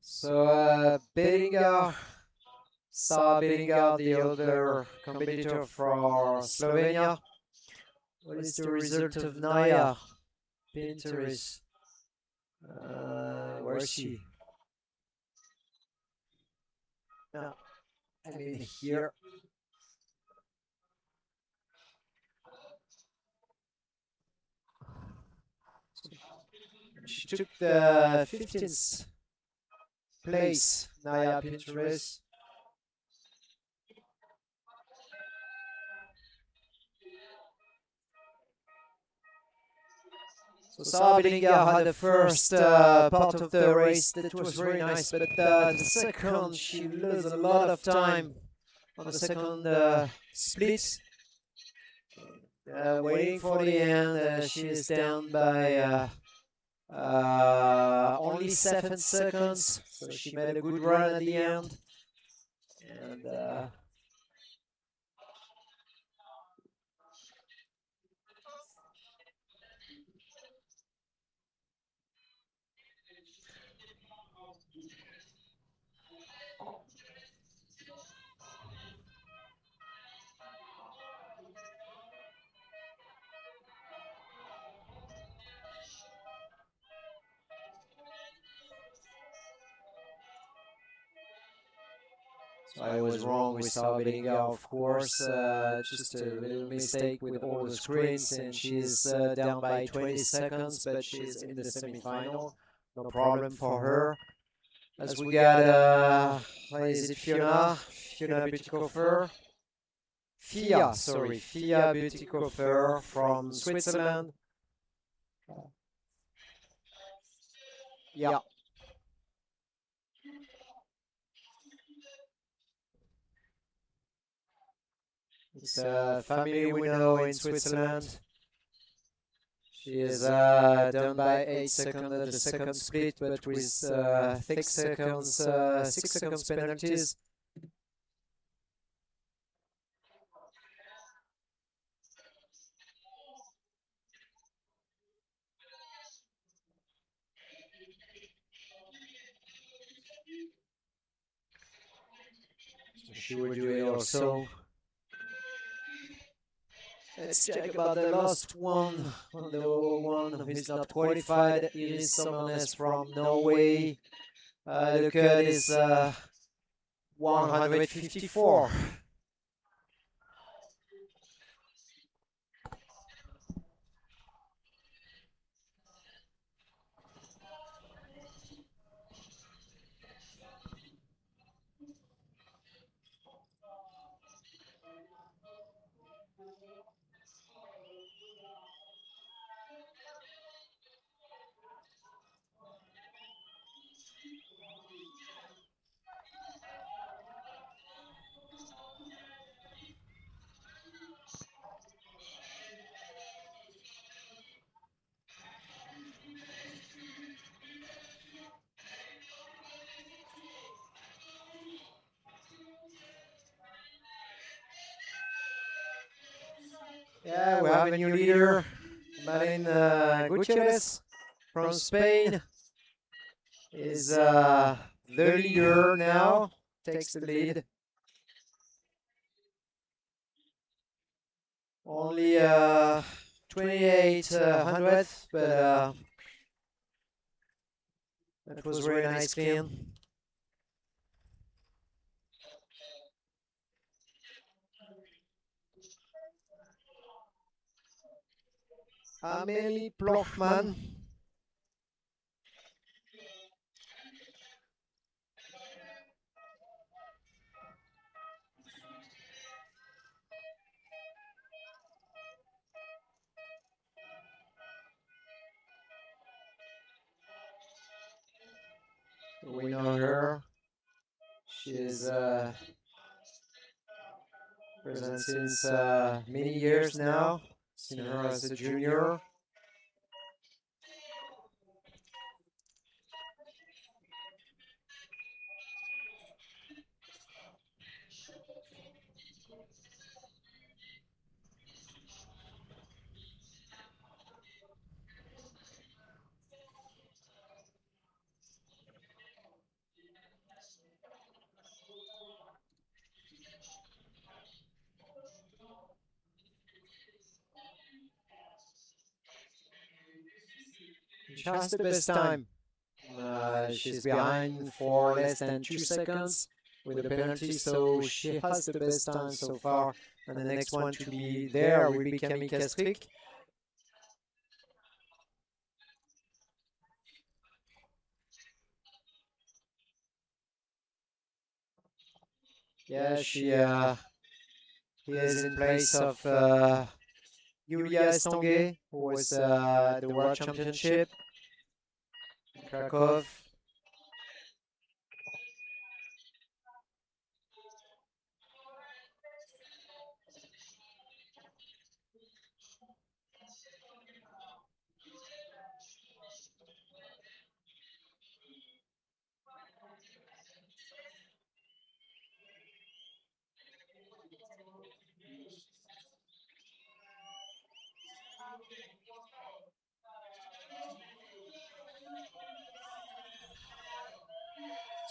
So Sarah Bellinger, the other competitor for Slovenia. What is the result of Naya Pinteris? Where is she? No, I mean here. She took the 15th place, Naya Pinteris. So Sarah Bellinger had the first part of the race that was very nice, but the second she lost a lot of time on the second split. Waiting for the end, she is down by only 7 seconds, so she made a good run at the end. And so I was wrong with Sarah Bellinger, of course. Just a little mistake with all the screens, and she's down by 20 seconds, but she's in the semi-final. No problem for her. As we got, is it Fiona Bütikofer? Fia Bütikofer from Switzerland. Yeah. It's a family we know in Switzerland. She is done by 8 seconds at the second split, but with 6 seconds penalties. So she will do it also. Let's check about the last one. The one who is not qualified. It is someone else from Norway. The cut is 154. Yeah, we have a new leader, Malin Gutierrez from Spain. Is the leader now, takes the lead. Only 28 hundredths, but That was very nice clean. Amélie Plochman. We know her. She is present since many years now. Seen her as a junior. She has the best time. She's behind for less than 2 seconds with the penalty, so she has the best time so far. And the next one to be there will be Camille Castric. Yeah, she is in place of Yulia Estanguet, who was the World Championship in Krakow.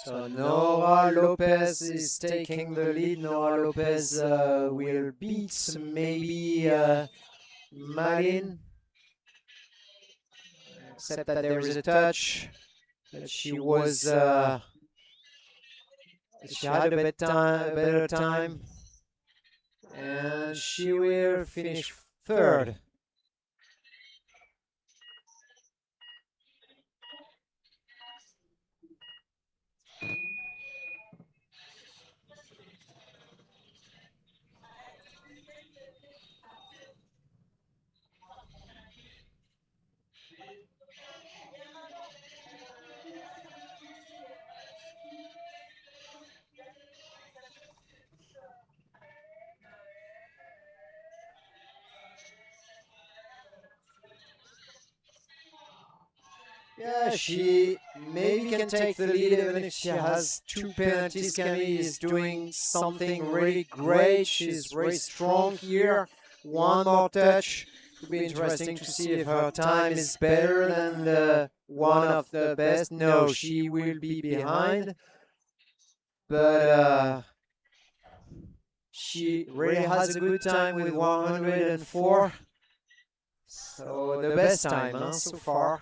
So Nora Lopez is taking the lead. Nora Lopez will beat maybe Malin, except that there is a touch. That she was she had a better time, and she will finish third. Yeah, she maybe can take the lead even if she has 2 penalties. Camille is doing something really great. She's very strong here. One more touch. It would be interesting to see if her time is better than the one of the best. No, she will be behind. But she really has a good time with 104. So the best time so far.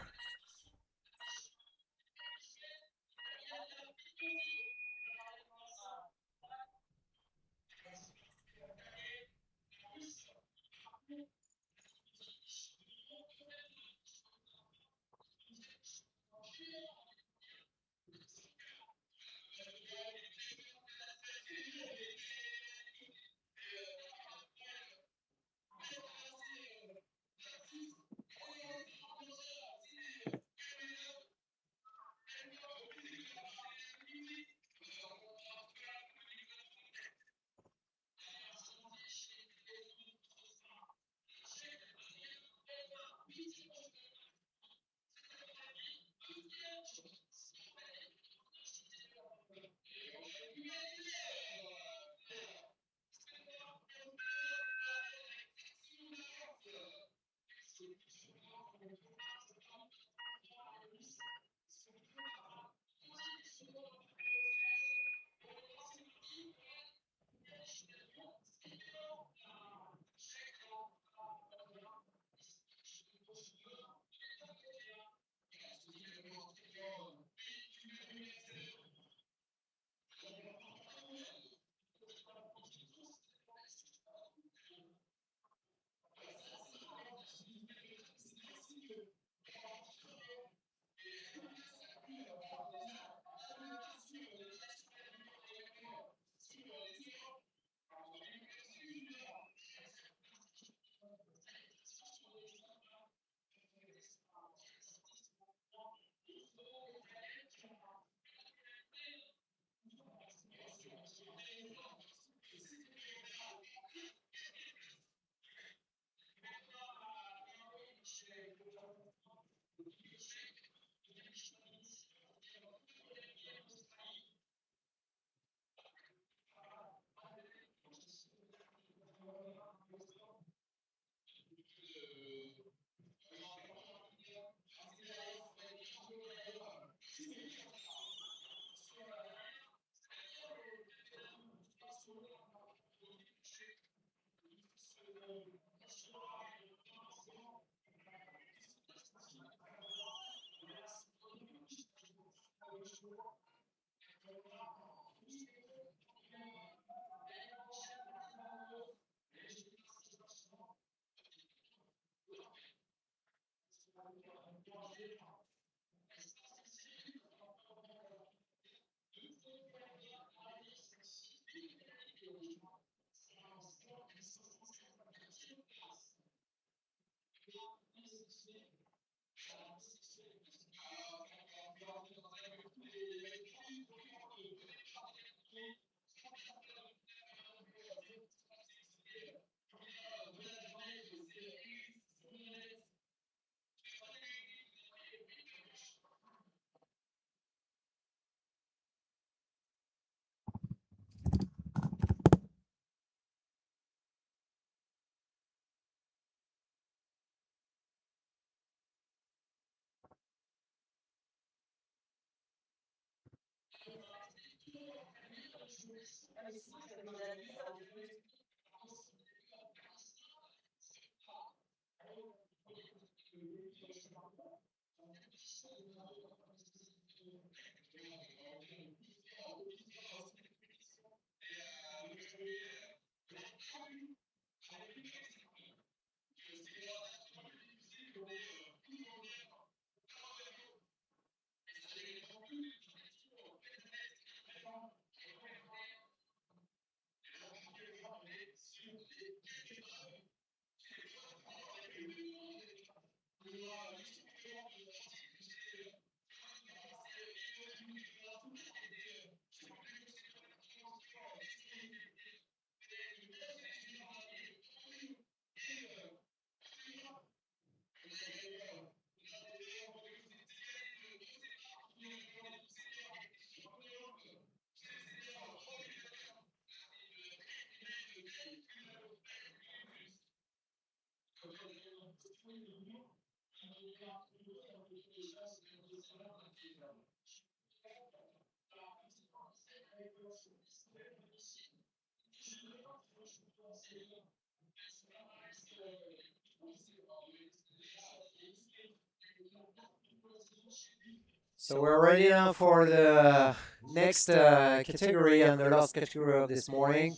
So we're ready now for the next category and the last category of this morning.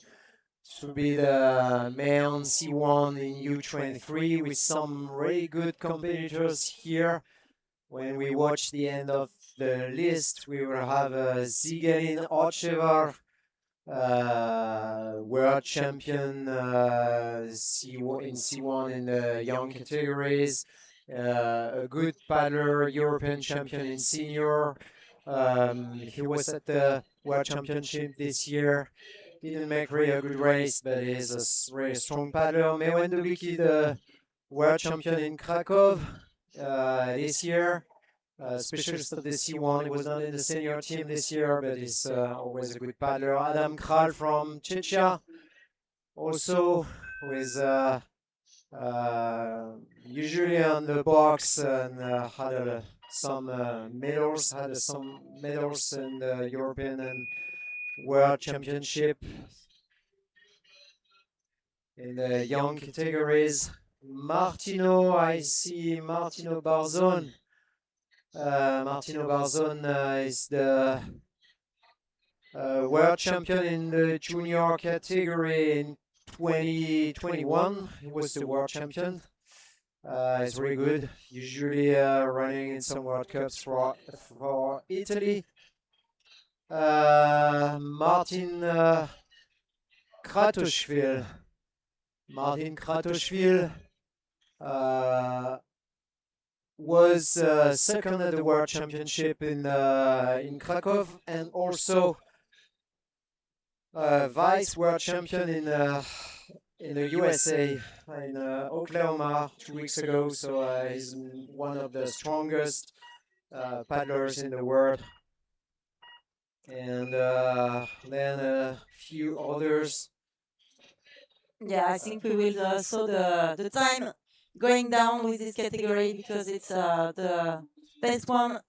Should be the male C1 in U23 with some really good competitors here. When we watch the end of the list, we will have Zigelin Ochevar, world champion in C1 in the young categories. A good paddler, European champion in senior. He was at the World Championship this year. Didn't make really a good race, but he's a really strong paddler. Mewen Dubicki, the World Champion in Krakow this year. Specialist of the C1. He was not in the senior team this year, but he's always a good paddler. Adam Kral from Czechia, also with usually on the box and had some medals. Had some medals in the European and World Championship in the young categories. Martino, I see Martino Barzon. Martino Barzon is the world champion in the junior category in 2021. He was the world champion. It's really good. Usually running in some World Cups for Italy. Martin Kratoshvili. Martin Kratoshvili was second at the World Championship in Krakow, and also vice World Champion in the USA in Oklahoma 2 weeks ago. So he's one of the strongest paddlers in the world. And then a few others. Yeah, I think we will saw the time going down with this category because it's the best one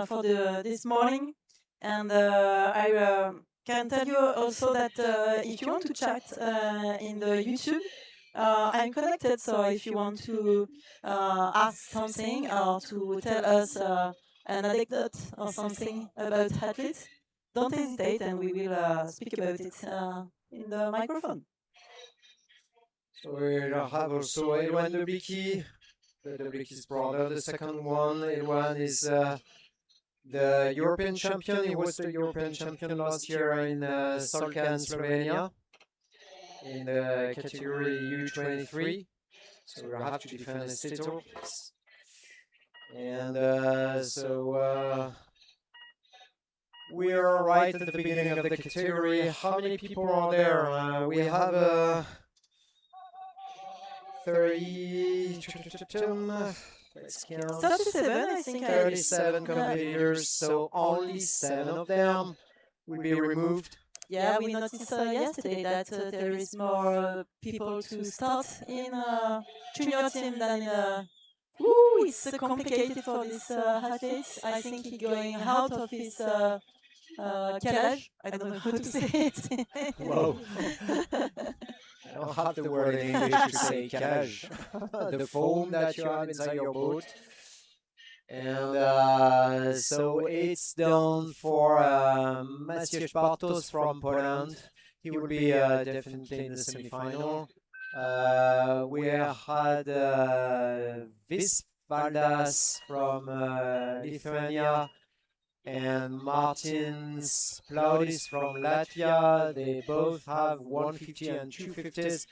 for this morning. And I can tell you also that if you want to chat in the YouTube, I'm connected. So if you want to ask something or to tell us an anecdote or something about athletes, don't hesitate, and we will speak about it in the microphone. So we'll have also Elwan Dubicki, Dubicki's brother, the second one. Elwan is the European champion. He was the European champion last year in Solkan, Slovenia, in the category U23. So we'll have to defend his title. And we are right at the beginning of the category. How many people are there? We have 30, let's count. 37, I think. 37 competitors, so only 7 of them will be removed. Yeah, we noticed yesterday that there is more people to start in junior team than in it's complicated for this athletes. I think he's going out of his calage. I don't know how to say it. Whoa. I don't have the word in English to say calage. The foam that you have inside your boat. And so it's done for Maciej Bartos from Poland. He will be definitely in the semi-final. We had Vis Valdas from Lithuania and Martins Plaudis from Latvia. They both have 150 and 250s.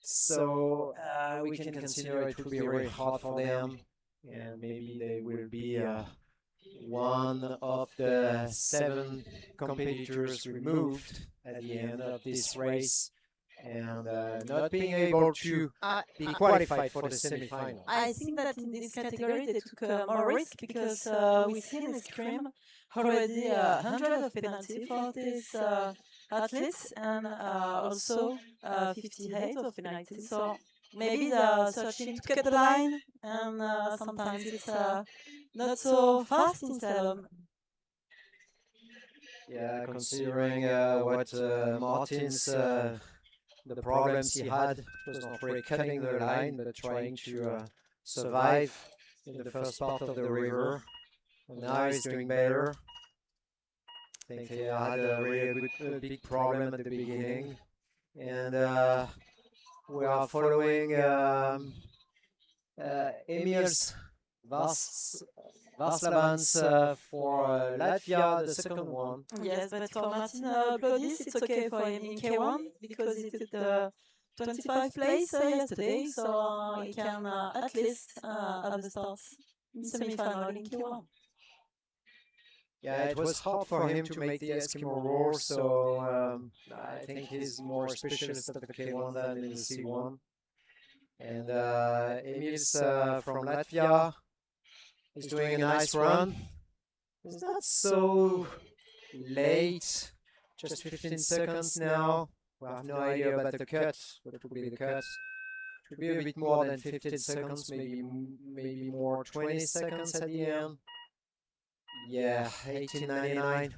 So we can consider it will be very hard for them. And maybe they will be one of the 7 competitors removed at the end of this race and not being able to be qualified for the semi-final. I think that in this category they took more risk because we see in Scrim already 100 of penalty for these athletes and also 58 of penalty. So maybe they're searching to cut the line and sometimes it's not so fast in slalom. Yeah, considering what Martin's the problems he had, it was not really cutting the line, but trying to survive in the first part of the river. And now he's doing better. I think he had a really big problem at the beginning. And we are following Emils Varslavans for Latvia, the second one. Yes, but for Martin Plodis, it's okay for him in K1 because he took the 25th place yesterday, so he can at least have the start in semi-final in K1. Yeah, it was hard for him to make the Eskimo roar, so I think he's more specialist at the K1 than in the C1. And Emils from Latvia is doing a nice run. It's not so late, just 15 seconds now. We have no idea about the cut, what will be the cut. It will be a bit more than 15 seconds, maybe more 20 seconds at the end. Yeah, 1899.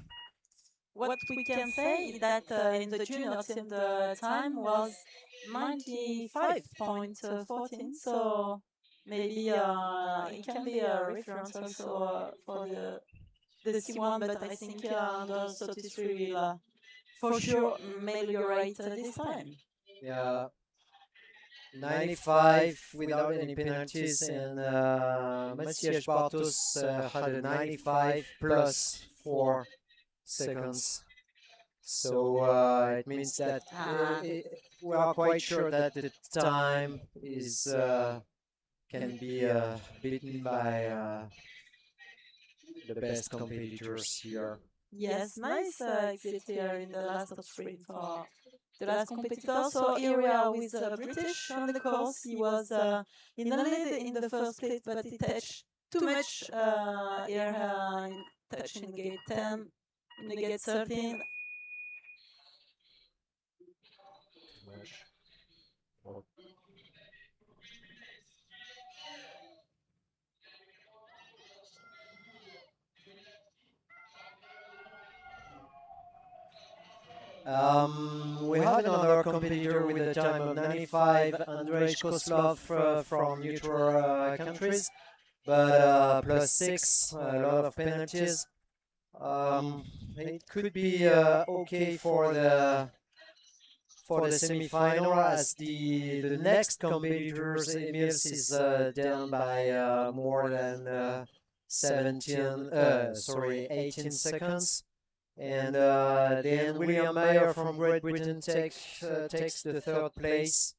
What we can say is that in the junior team the time was 95.14, so maybe it can be a reference also for the C1, but I think under 33 will for sure ameliorate this time. Yeah, 95 without any penalties, and Maciej Bartos had a 95 plus 4 seconds. So it means that we are quite sure that the time is can be beaten by the best competitors here. Yes, nice exit here in the last of 3 for the last competitor. So here we are with British on the course. He was in the lead in the first split, but he touched too much here, touching gate 10, in the gate 13. We have another competitor with a time of 95, Andrzej Koslov from neutral countries, but plus 6, a lot of penalties. It could be okay for the semi-final, as the next competitors, Emils is down by more than 18 seconds. And then William Mayer from Great Britain takes the 3rd place.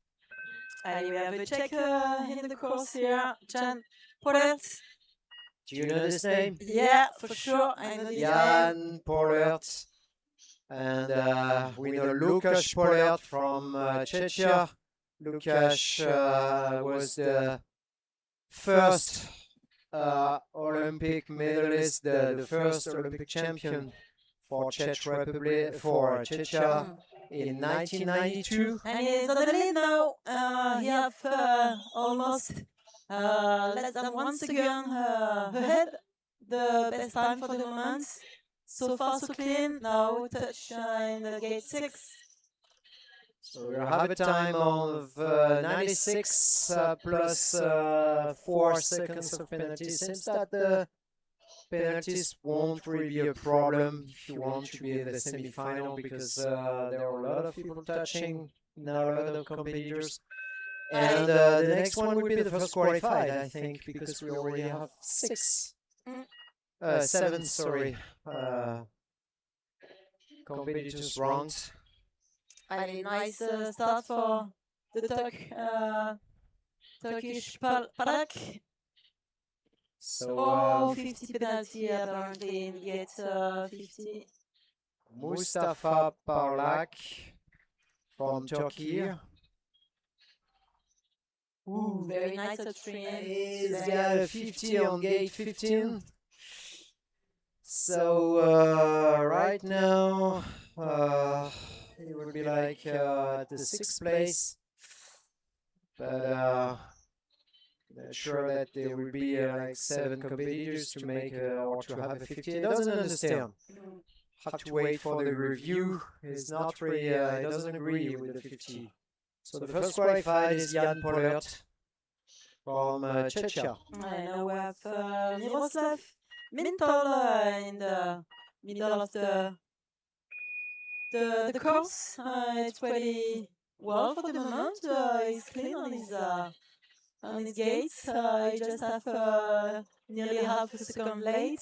And we have a Czech in the course here, Jan Pollert. Do you know this name? Yeah, for sure. I know this Jan Pollert. And we know Lukáš Pollert from Czechia. Lukáš was the first Olympic medalist, the first Olympic champion for Czechia in 1992. And he's on the lead now. He have almost less than 1 second ahead. The best time for the moment. So far, so clean. Now touch in the gate 6. So we have a time of 96 plus 4 seconds of penalty. Seems that the penalties won't really be a problem if you want to be in the semi-final, because there are a lot of people touching, not a lot of competitors. And the next one will be the first qualified, I think, because we already have 7, sorry, competitors ranked. A nice start for the Turkish Parak. So 50 penalty apparently in gate 50. Mustafa Parlak from Turkey. Ooh, very nice stream. He's got a 50 on gate 15. So right now it would be like the 6th place, but not sure that there will be like 7 competitors to make or to have a 50. He doesn't understand. Have to wait for the review. He's not really, he doesn't agree with the 50. So the first qualified is Jan Pollert from Czechia. I know we have Miroslav Mintal in the middle of the course. It's pretty well for the moment. He's clean on his gates. He just have nearly half a second late.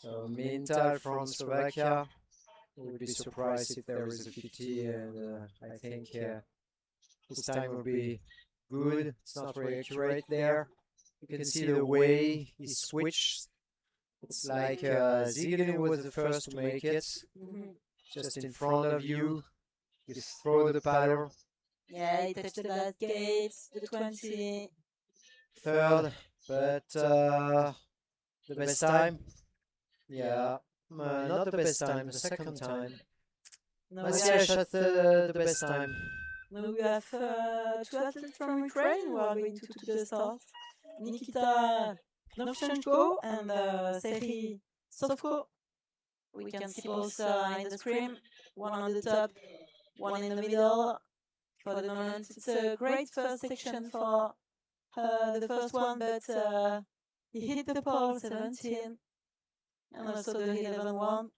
So Mintal from Slovakia. Would be surprised if there is a 50, and I think his time will be good. It's not very accurate there. You can see the way he switched. It's like Zigelin was the first to make it. Just in front of you. You throw the paddle. Yeah, he touched the last gate, the 20. Third, but the best time? Yeah. Not the best time, the second time. No, Masiash at the best time. Now we have 2 athletes from Ukraine who are going to the start. Nikita Knovchenko and Serhiy Sovko. We can see both in the screen, one on the top, one in the middle. For the moment, it's a great first section for the first one, but he hit the pole 17. And also the 11-1.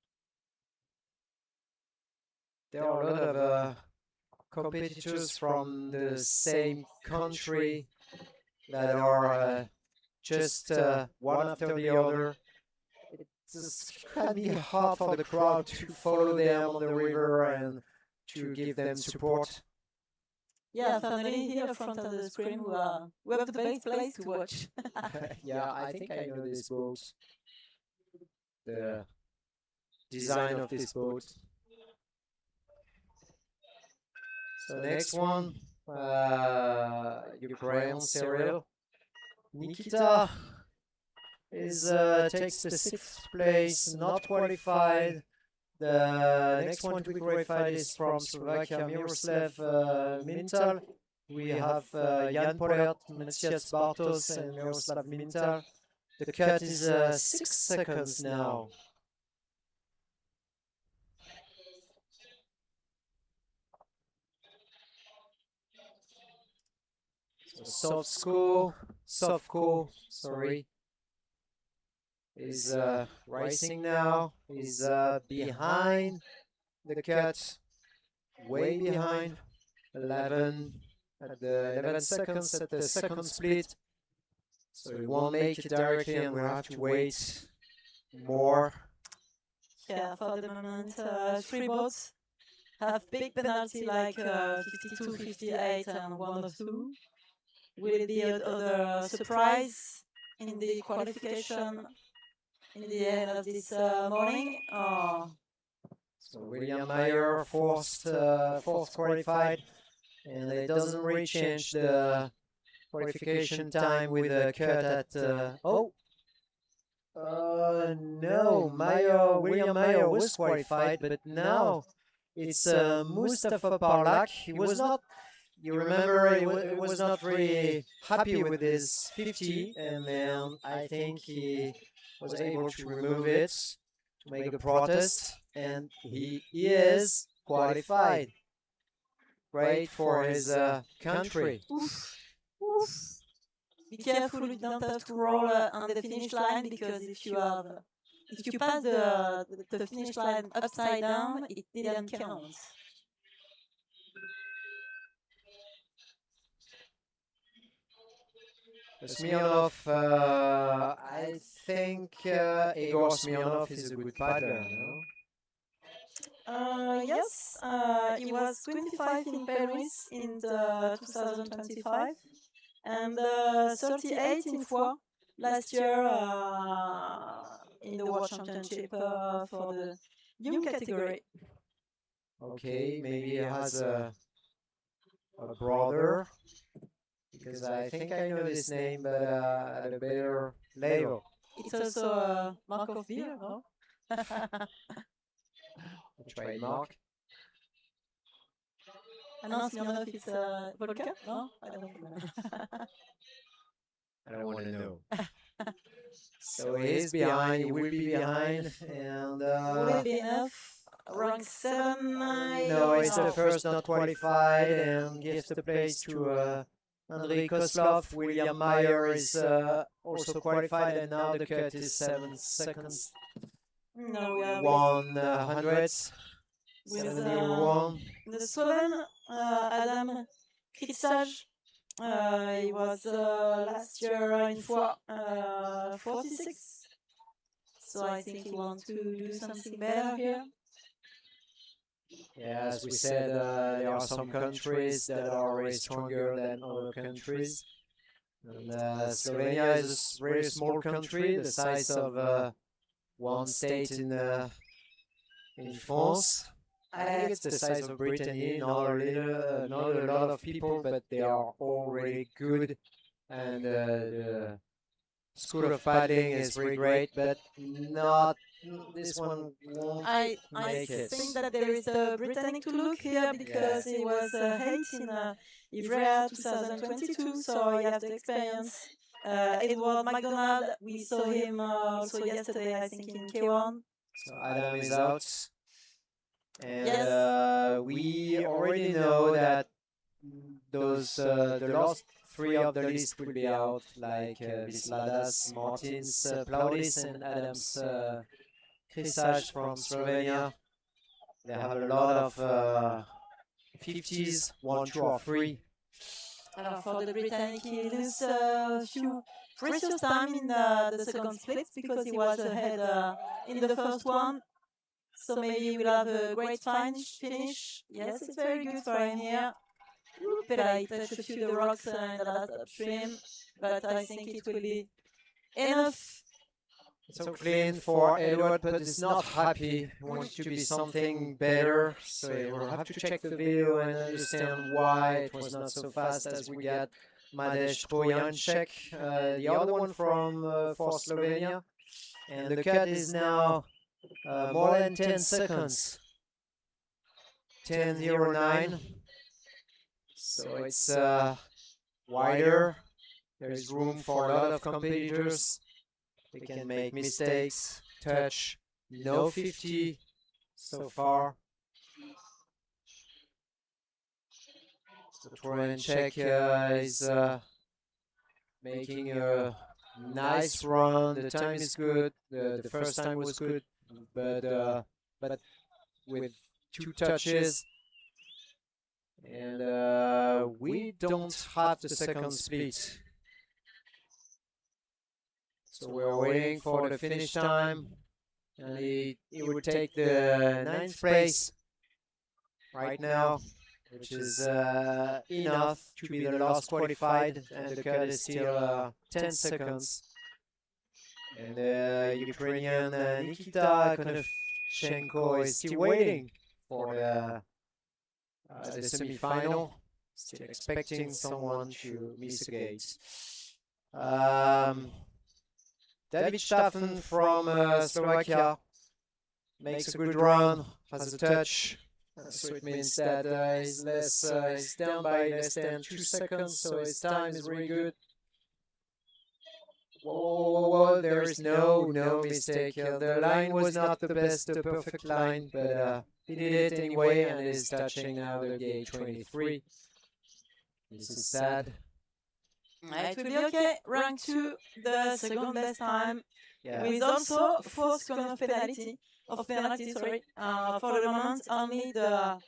There are a lot of competitors from the same country that are just one after the other. It can be hard for the crowd to follow them on the river and to give them support. Yeah, finally here front of the screen we have the best place to watch. Yeah, I think I know this boat. The design of this boat. So next one, Ukraine serial. Nikita takes the 6th place, not qualified. The next one to be qualified is from Slovakia, Miroslav Mintal. We have Jan Pollert, Matthias Bartos, and Miroslav Mintal. The cut is 6 seconds now. So Sovko, sorry, is racing now. Is behind the cut, way behind. 11 at the 11 seconds at the second split. So we won't make it directly, and we'll have to wait more. Yeah, for the moment, 3 boats have big penalty like 52, 58, and 1 or 2. Will it be another surprise in the qualification in the end of this morning? So William Meyer fourth qualified, and it doesn't really change the qualification time with a cut at no, William Meyer was qualified, but now it's Mustafa Parlak. He was not, you remember, he was not really happy with his 50, and then I think he was able to remove it, to make a protest, and he is qualified. Great for his country. Oof. Oof. Be careful, you don't have to roll on the finish line, because if you pass the finish line upside down, it didn't count. Smirnov, I think Igor Smirnov is a good paddler, no? Yes, he was 25 in Paris in the 2025 and 38 in Foix last year in the World Championship for the young category. Okay, maybe he has a brother, because I think I know this name, but at a better level. It's also Mark of Beer, no? Trademark. No, Smirnov, it's vodka? No? I don't know. I don't want to know. So he's behind, he will be behind, and Will it be enough? Rank 7? no, it's the first not qualified, and gives the place to Andrei Koslov. William Meyer is also qualified, and now the cut is 7 seconds. No, we are 100. with 71. the Sloven, Adam Kritsaj. He was last year in Foix 46. So I think he wants to do something better here. Yeah, as we said, there are some countries that are way stronger than other countries. And Slovenia is a very small country, the size of one state in France. I think it's the size of Brittany, not a lot of people, but they are all really good. And the school of paddling is very great, but not this one won't I make it. think that there is a Britannic to look here, because he was 8 in Ivrea 2022, so he has the experience. Edward McDonald, we saw him also yesterday, I think, in K1. So Adam is out. And Yes. we already know that those the last three of the list will be out, like Visladas, Martins, Plaudis, and Adams Krisaj from Slovenia. They have a lot of 50s, 1, 2, or 3. For the Britannic, he lose a few precious time in the second split, because he was ahead in the first one. So maybe we'll have a great finish. Yes, it's very good for him here. Pera, he touched a few of the rocks in the last upstream, but I think it will be enough. So clean for Edward, but he's not happy. He wants to be something better. So we'll have to check the video and understand why it was not so fast as we got Madej Trojanček, the other one from for Slovenia. And the cut is now more than 10 seconds. 10:09. So it's wider. There's room for a lot of competitors. They can make mistakes, touch, no 50 so far. So Trojanček is making a nice run. The time is good. The first time was good, but with 2 touches. And we don't have the second split. So we're waiting for the finish time, and he would take the 9th place right now, which is enough to be the last qualified, and the cut is still 10 seconds. And Ukrainian Nikita Konevchenko is still waiting for the semi-final, still expecting someone to miss a gate. David Staffen from Slovakia makes a good run, has a touch, so it means that he's down by less than 2 seconds, so his time is really good. Whoa, there is no mistake. The line was not the best, the perfect line, but he did it anyway and is touching now the gate 23. This is sad. It will be okay. Rank 2, the second best time, Yeah. with also 4 seconds of penalty. Sorry. For the moment, only the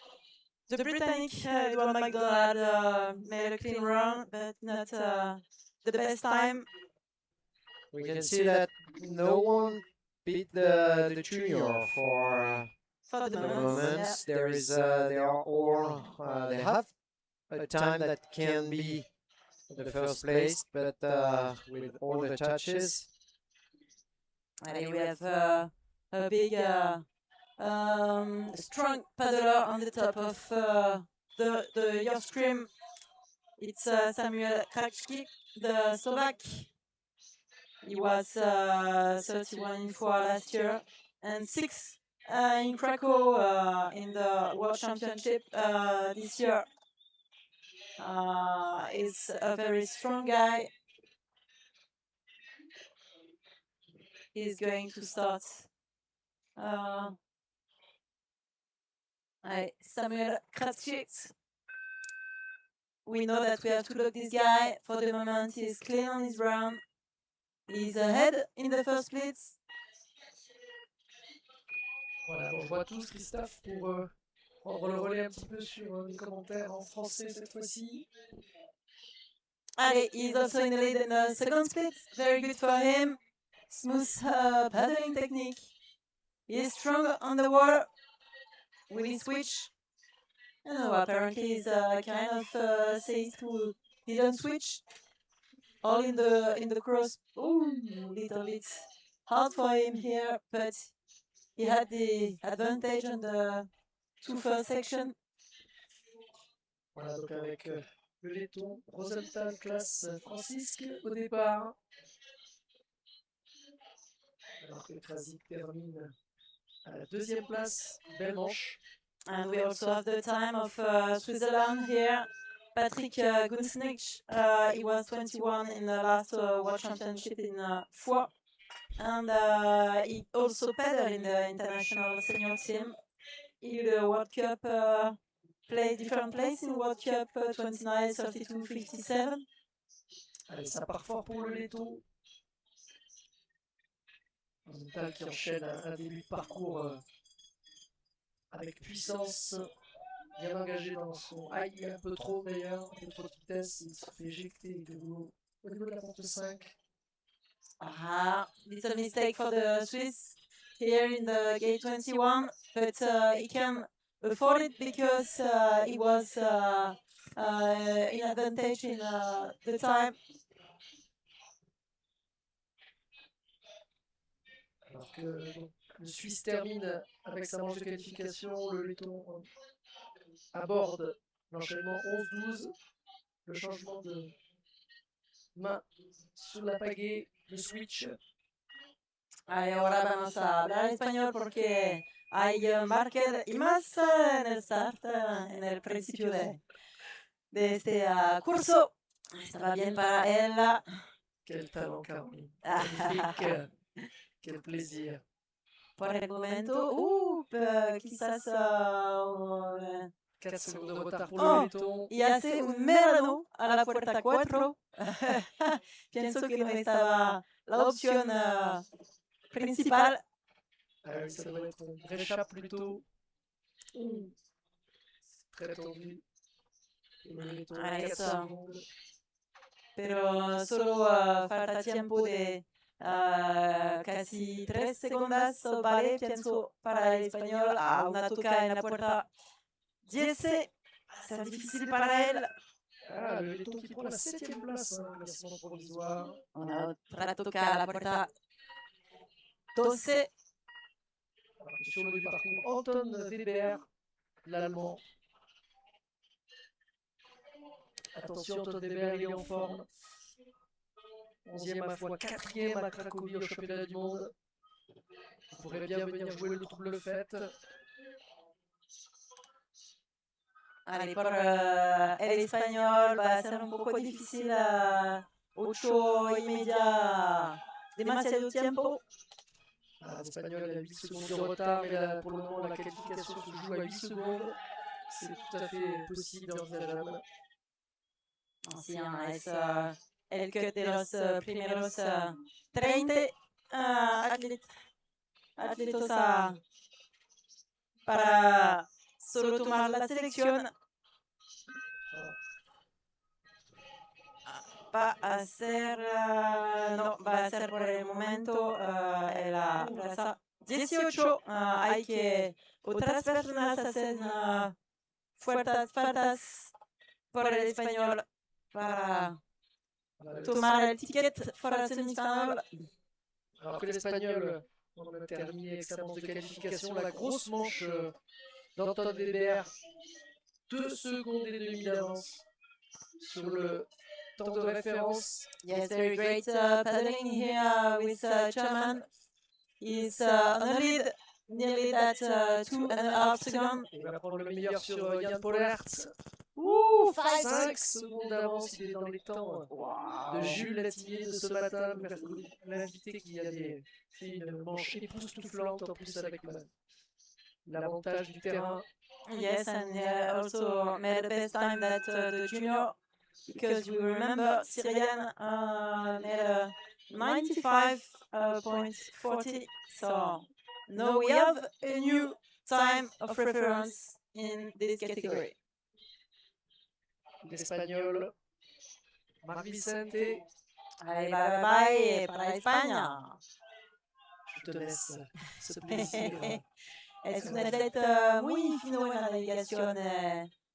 Britannic Edward McDonald made a clean run, but not the best time. We can see that no one beat the junior for For the the moment, moment. yeah. They are all they have a time that can be the first place, but with all the touches. And we have a big, strong paddler on the top of the your stream. It's Samuel Krakski, the Slovak. He was 31 in four last year and 6 in Krakow in the World Championship this year. He's a very strong guy. He's going to start. Samuel Kratschik. We know that we have to look this guy. For the moment, he's clean on his round. He's ahead in the first splits. Voilà, bon, je vois tous, Christophe, pour prendre le relais un petit peu sur les commentaires en français cette fois-ci. Allez, he's also in the lead in the second split. Very good for him. Smooth paddling technique. He's strong on the wall. Will he switch? I don't know, apparently he's kind of says to didn't switch. All in the cross. Ooh, little bit hard for him here, but he had the advantage on the two first section. Voilà, donc avec le laiton Rosenthal classe Francisque au départ. Alors que Krasik termine à la deuxième place, belle manche. And we also have the time of Switzerland here. Patrick Gunsnich, he was 21 in the last World Championship in Foix. And he also paddled in the international senior team. He did a World Cup, played different places in World Cup 29, 32, 57. Allez, ça part fort pour le laiton. Rosenthal qui enchaîne un début de parcours avec puissance, bien engagé dans son high, un peu trop d'ailleurs, un peu trop de vitesse, il se fait éjecter au niveau de la porte 5. Little mistake for the Swiss here in the gate 21, but he can afford it because he was in advantage in the time. Alors que donc, le Suisse termine avec sa manche de qualification, le laiton aborde l'enchaînement 11-12, le changement de main sur la pagaie, le switch. Allez, ahora vamos a hablar español porque hay marker y más en el start, en el principio de este curso. Estaba bien para él. Quel talent, Caroline. Magnifique. Quel plaisir. Por el momento, quizás 4 secondes de retard pour le laiton. y hace un merano a la puerta 4. Pienso que no estaba la opción principal. Ah oui, ça doit être une réchappe plutôt. Très tendu. Et le laiton, 4 secondes. Pero solo falta tiempo de casi 3 segundos, vale, pienso, para el español, a una toca en la puerta 10, va a ser difícil para él. Ah, le laiton qui prend la 7e place, hein, classement provisoire. Una otra toca a la puerta 12. Alors que sur le parcours, Anton Weber, l'Allemand. Attention, Anton Weber, il est en forme. 11e à fois 4e à Cracovie au championnat du monde. Il pourrait bien venir jouer le double fait. Allez, por el español va a ser un poco difícil 8 y media. Demasiado tiempo. L'Espagnol a 8 secondes de retard, mais là, pour le moment, la qualification se joue à 8 secondes. C'est tout à fait possible et envisageable. Así es el que de los primeros 30 atletas para solo tomar la selección. Va a ser, no, va a ser por el momento en la plaza 18. Hay que otras personas hacen fuertes faltas por el español para tomar el ticket para la semifinal. Alors que l'Espagnol, on a terminé avec sa manche de qualification, la grosse manche d'Anton Weber, 2 secondes et demie d'avance sur le temps de référence. Yes, very great paddling here with German. He's on the lead, nearly at 2.5 seconds. Il va prendre le meilleur sur Jan Pollert. 5 secondes d'avance, il est dans les temps de Jules Latinier de ce matin, l'invité qui a fait une manche époustouflante, en plus avec l'avantage du terrain. Yes, and also made the best time that the junior, because we remember Syrian made a 95.40. So now we have a new time of reference in this category. L'Espagnol, Marc Vicente. Allez, bye bye para España. Je te laisse ce plaisir. Es un atleta muy fino en la navegación,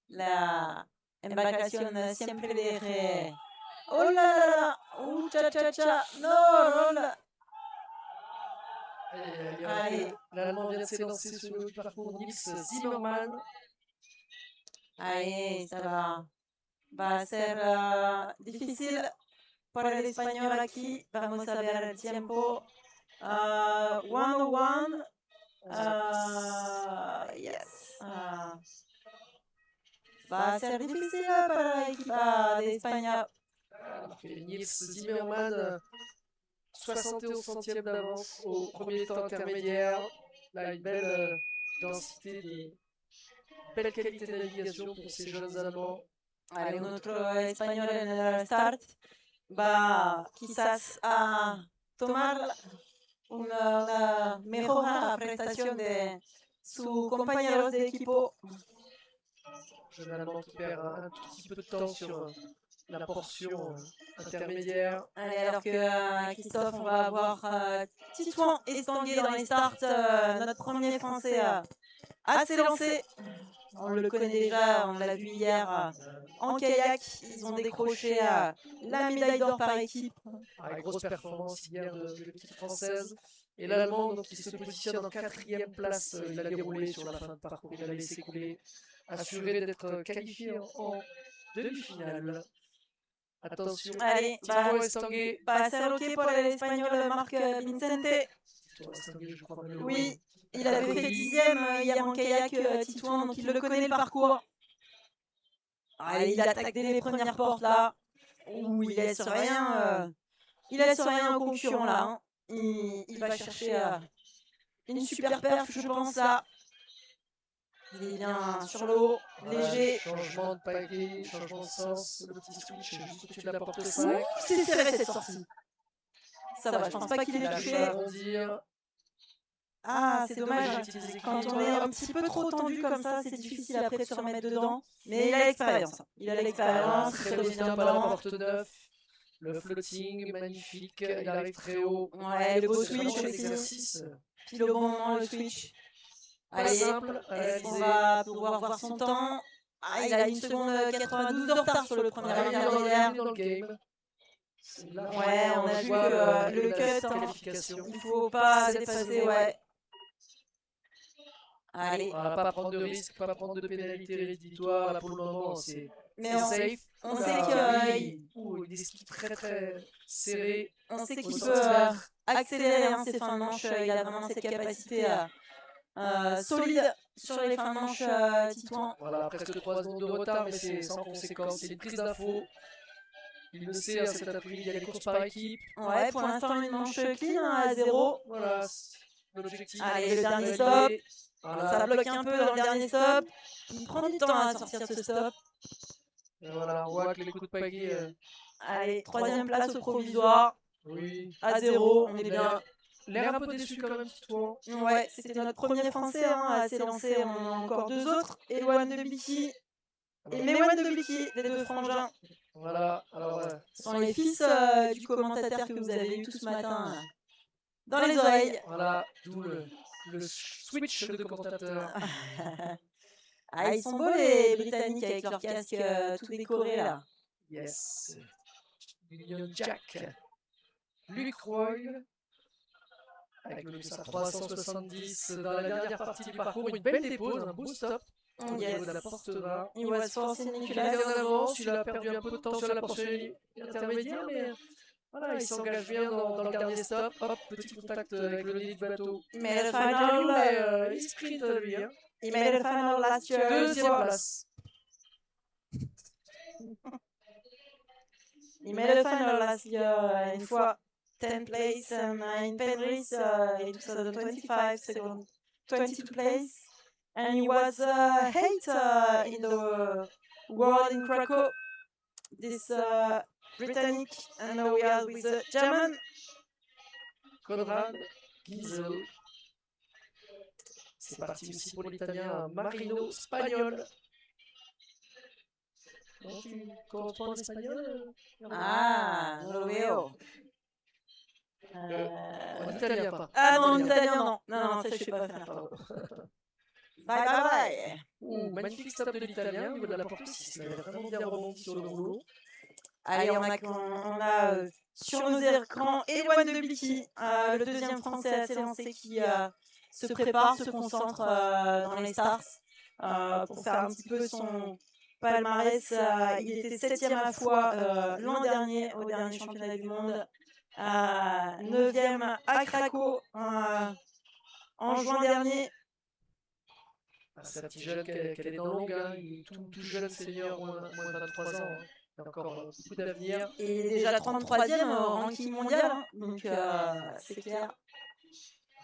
la embarcación siempre deje. ¡Oh la la la! ¡Cha cha cha! ¡No! ¡No! Allez. L'Allemand vient de s'élancer sur le parcours Nils Zimmermann. Ahí está. Va a ser difícil para el español aquí. Vamos a ver el tiempo. 101. Yes. Va a ser difícil para la equipa de España. Nils Zimmermann, 71 centièmes d'avance au premier temps intermédiaire. Là, une belle densité, belle qualité de navigation pour ces jeunes Allemands. Allez, un otro español en el start va quizás a tomar una mejor prestación de sus compañeros de equipo. Jeune Allemand qui perd un tout petit peu de temps sur la portion intermédiaire. Allez, alors que Christophe, on va avoir Titouan et Stanguet dans les starts. Notre premier Français à s'élancer. On le connaît déjà, on l'a vu hier en kayak. Ils ont décroché la médaille d'or par équipe. Avec grosse performance hier de l'équipe française. Et l'Allemand qui se positionne en 4e place, il a déroulé sur la fin de parcours, il a laissé couler, assuré d'être qualifié en demi-finale. Attention, allez, Tito Estanguet. Va a ser ok pour l'Espagnol Marc Vincente. Tito Estanguet, je crois. Oui, il avait fait 10e hier en kayak, Titouan, donc il le connaît le parcours. Allez, il attaque dès les premières portes là. Ouh, il laisse rien au concurrent là. Hein. Il va chercher une super perf, je pense là. Il est bien sur l'eau, léger. Changement de paquet, changement de sens, le petit switch juste au-dessus de la porte 5. C'est serré cette sortie. Ça va, je pense pas qu'il ait touché. Ah, c'est dommage. Quand on est un petit peu trop tendu comme ça, c'est difficile après de se remettre dedans. Mais il a l'expérience. Il a l'expérience, très bien pas la porte 9. Le floating, magnifique. Il arrive très haut. Ouais, le beau switch aussi. Puis au bon moment, le switch. Allez, simple, est-ce qu'on va pouvoir voir son temps? Ah, il a 1 seconde 92 de retard sur le premier intermédiaire. Ouais, on a vu que le cut, hein, il faut pas dépasser, ouais. Allez. On va pas prendre de risque, pas prendre de pénalité rédhibitoire, là pour le moment c'est safe. On sait qu'il est très très serré. On sait qu'il peut accélérer hein, ses fins de manche, il a vraiment cette capacité solide sur les fins de manche Titouan. Voilà, presque 3 secondes de retard, mais c'est sans conséquence, c'est une prise d'info. Il le sait, cet après-midi, il y a des courses par équipe. Ouais, pour l'instant, une manche clean à 0. Voilà, l'objectif. Allez, le dernier stop. Voilà. Ça bloque un peu dans le dernier stop. Il prend du temps à sortir de ce stop. Et voilà, on voit que les coups de pagaie. Allez, 3e place au provisoire. Oui. À 0, on est bien. L'air un peu déçu quand même, toi. Ouais, c'était notre premier français à s'élancer. On en a encore 2 autres. Eloane de Biki et Mewan de Biki, les 2 frangins. Voilà, alors. Ce sont les fils du commentateur que vous avez eu tout ce matin dans les oreilles. Voilà, d'où le switch de commentateur. Ah, ils sont beaux les Britanniques avec leur casque tout décoré là. Yes. Union Jack. Luc Roy. Avec le bus à 370 dans la dernière partie du parcours. Une belle dépose, un beau stop. Au niveau de la porte 20. Il was forcing Il est Nicolas. en avance, il a perdu un peu de temps sur la portion intermédiaire, mais voilà, il s'engage bien dans le dernier stop. Hop, petit contact avec le nez du bateau. Il made a Mais il sprint lui. Hein. Il made a final last year. Deuxième place. Il made a final last year une fois 10th place in Penrith in 2025, second 22 place. And he was 8th in the world in Krakow. This Britannic, and now we are with the German. Conrad Giesel. C'est parti aussi pour l'italien Marino Spagnol. Non, tu corresponds en espagnol Ah, non lo veo. En italien pas. Ah non, en italien non. Non, ça je sais pas faire. Pardon. Bye bye bye. Magnifique stop de l'italien au niveau de la porte 6. Il a vraiment bien rebondi sur le rouleau. Allez, on a sur nos écrans Eloane de Biki, le 2e français à s'élancer qui se prépare, se concentre dans les stars pour faire un petit peu son palmarès. Il était 7e à la fois l'an dernier au dernier championnat du monde, 9e à Krakow en juin dernier. C'est un petit jeune qu'elle est dans longue, hein. Il est tout jeune senior, moins de 23 ans. Hein. Il a encore beaucoup d'avenir. Et il est déjà 33e au ranking mondial, hein. Donc c'est clair.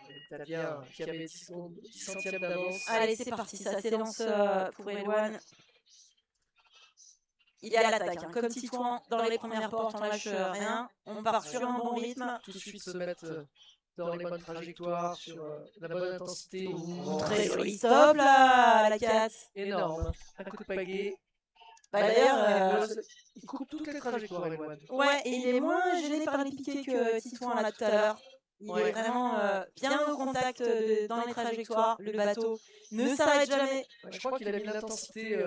L'Italien qui avait 10 centièmes d'avance. Allez, c'est parti, ça s'élance pour Eloane. Il est à l'attaque, hein. Comme Titouan, dans les premières portes, on lâche rien. On part sur un bon rythme. Tout de suite se mettre dans les bonnes trajectoires, sur la bonne intensité. Très joli stop là, la 4. Énorme, un coup de pagaie. D'ailleurs, il coupe toutes les trajectoires, Eloane. Ouais, et il est moins gêné par les piquets que Titouan là tout à l'heure. Il est vraiment bien au contact dans les trajectoires. Le bateau ne s'arrête jamais. Ouais, je crois qu'il a mis l'intensité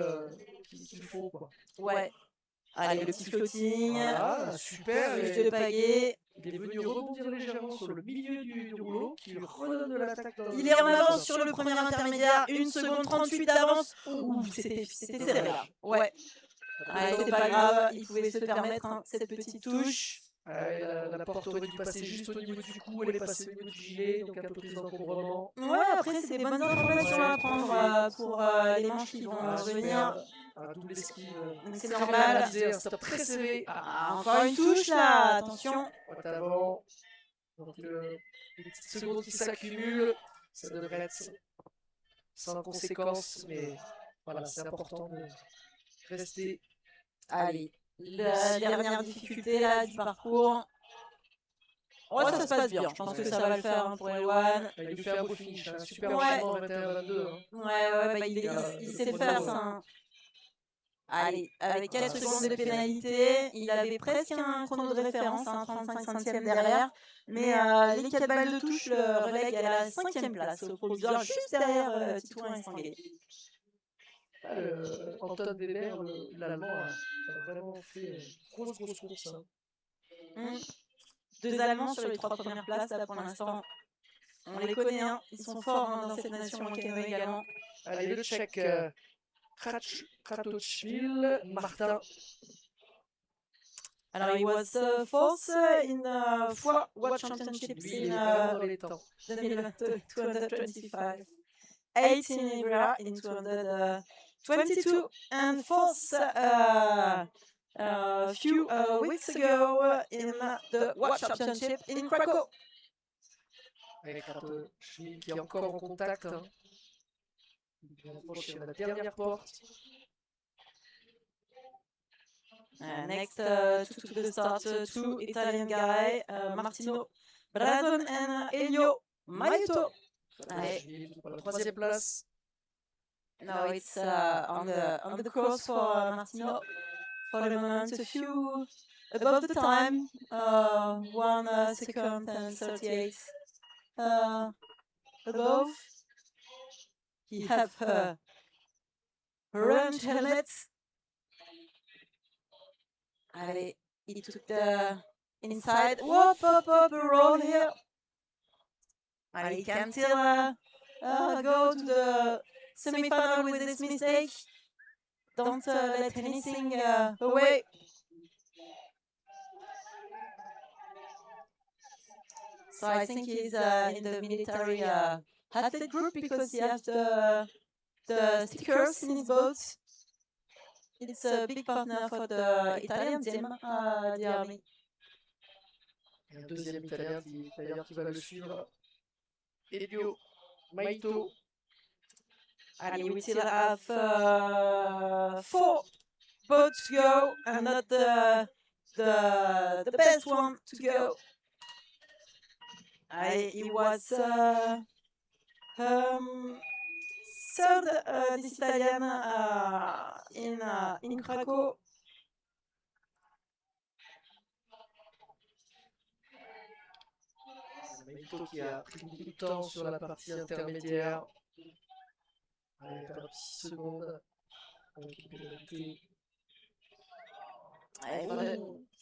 qu'il faut, quoi. Ouais. Allez, le petit floating. Voilà, super. Switch de pagaie. Il est venu rebondir légèrement sur le milieu du rouleau, qui lui redonne de l'attaque. Il est en avance sur le premier intermédiaire, 1 seconde 38 d'avance. Ouh, c'était serré là. Ouais. Allez, c'est pas grave, il pouvait se permettre cette petite touche. La porte aurait dû passer juste au niveau du cou, elle est passée au niveau du gilet, donc un peu plus d'encombrement. Ouais, après, c'est des bonnes informations à prendre pour les manches qui vont venir. Un double esquive. C'est normal. Un stop très serré. Encore une touche là, attention. Pointe avant. Donc les petites secondes qui s'accumulent, ça devrait être sans conséquence, mais voilà, c'est important de rester. Allez, la dernière difficulté là du parcours. Oh, ça se passe bien, je pense que ça va le faire pour Eloane. Il lui fait un beau finish, un super enchaînement 21-22. Ouais, il sait le faire ça. Allez, avec 4 secondes de pénalité, il avait presque un chrono de référence, 35 centièmes derrière, mais les 4 balles de touche le relèguent à la 5e place, au provisoire, juste derrière Titouan et Stanguet. Anton Weber, l'Allemand, a vraiment fait une grosse course. Hein. 2 Allemands sur les 3 premières places, là pour l'instant. On les connaît, hein. Ils sont forts dans cette nation en canoë également. Allez, le Tchèque Kratochvil, Martin. Alors, il was fourth in the FOI World Championships in 225. 8 in Ibera in 222 and fourth a few weeks ago in the World Championship in Krakow. Avec Schmid qui est encore en contact. Hein. Il approche la dernière porte. Next to the start, two Italian guys, Martino Brazon and Elio Maiuto. Pour la troisième place. Now it's on the course for Martino. For the moment, a few above the time, 1 second and 38 above. He have orange helmets. Allez, he took the inside. Whoop, up, a roll here. Allez, he can still go to the semi-final with this mistake. Don't let anything away. So I think he's in the military athlete group because he has the stickers in his boat. It's a big partner for the Italian team, the army. Un deuxième Italien d'ailleurs qui va le suivre. Elio Maito. And we still have 4 boats to go, and not the best one to go. He was third, this Italian in Krakow. Maito qui a pris beaucoup de temps sur la partie intermédiaire. Allez, perdu 6 secondes. Donc une pénalité.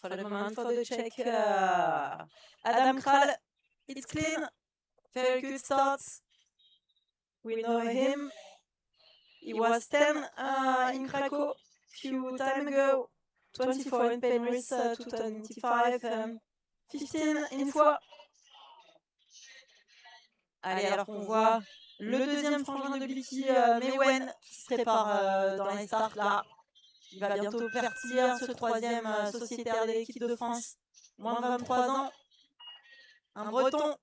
For the moment, for the Czech, Adam Kral, it's clean. Very good start. We know him. He was 10 in Krakow few time ago, 24 in Paris 2025, and 15 in Foix. Allez, alors qu'on voit le deuxième frangin de Bilky, Mewen, qui se prépare dans les starts là. Il va bientôt partir, ce troisième sociétaire de l'équipe de France, moins de 23 ans. Un breton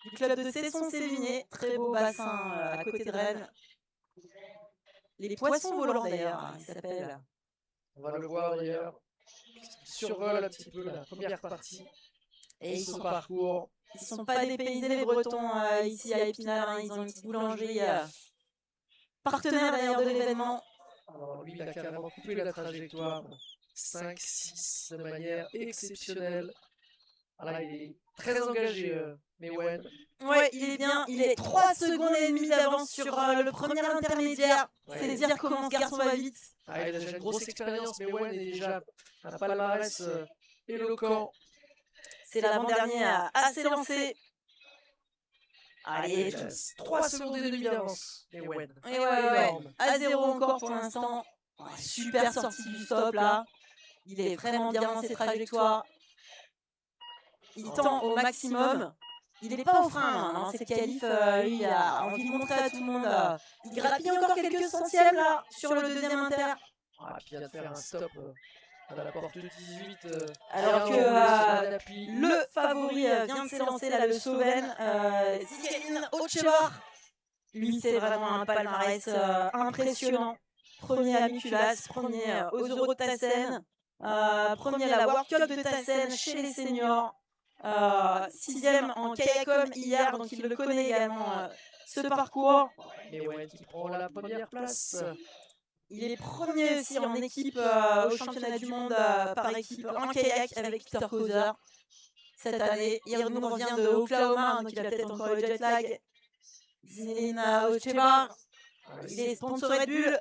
du club de Cesson-Sévigné, très beau bassin à côté de Rennes. Les poissons volants d'ailleurs, il s'appelle. On va le voir d'ailleurs. Il survole un petit peu la première partie. Et son parcours. Ils ne sont pas dépaysés les Bretons ici à Épinal, hein. Ils ont une petite boulangerie partenaire d'ailleurs de l'événement. Alors lui il a carrément coupé la trajectoire 5-6 de manière exceptionnelle. Voilà, il est très engagé, Mewen. Ouais, il est bien, il est 3 secondes et demie d'avance sur le premier intermédiaire. Ouais. C'est dire comment ce garçon va vite. Ah, il a déjà une grosse expérience, Mewen est déjà un palmarès éloquent. C'est l'avant-dernier assez lancé. Allez, 3 secondes et demie d'avance, Mewen. Ouais. À 0 encore pour l'instant. Ouais, super sortie du stop là. Il est vraiment bien dans ses trajectoires. Il tend au maximum. Il n'est pas au frein dans cette qualif. Il a envie de montrer à tout le monde. Il grappille encore quelques centièmes là sur le deuxième inter. Ah, puis il vient de faire un stop à la porte 18. Alors que le favori vient de s'élancer là, le Slovène, Zigelin Ochevar. Lui, c'est vraiment un palmarès impressionnant. Premier à Mikulas, premier aux Euros de Tassen, premier à la World Cup de Tassen chez les seniors. 6e en kayakom hier, donc il le connaît également ce parcours. Et ouais, qui prend la première place. Il est premier aussi en équipe au championnat du monde par équipe en kayak avec Peter Kauser cette année. Il nous revient de Oklahoma, donc il a peut-être encore le jet lag. Zinelina Ocheba, il est sponsor Red Bull.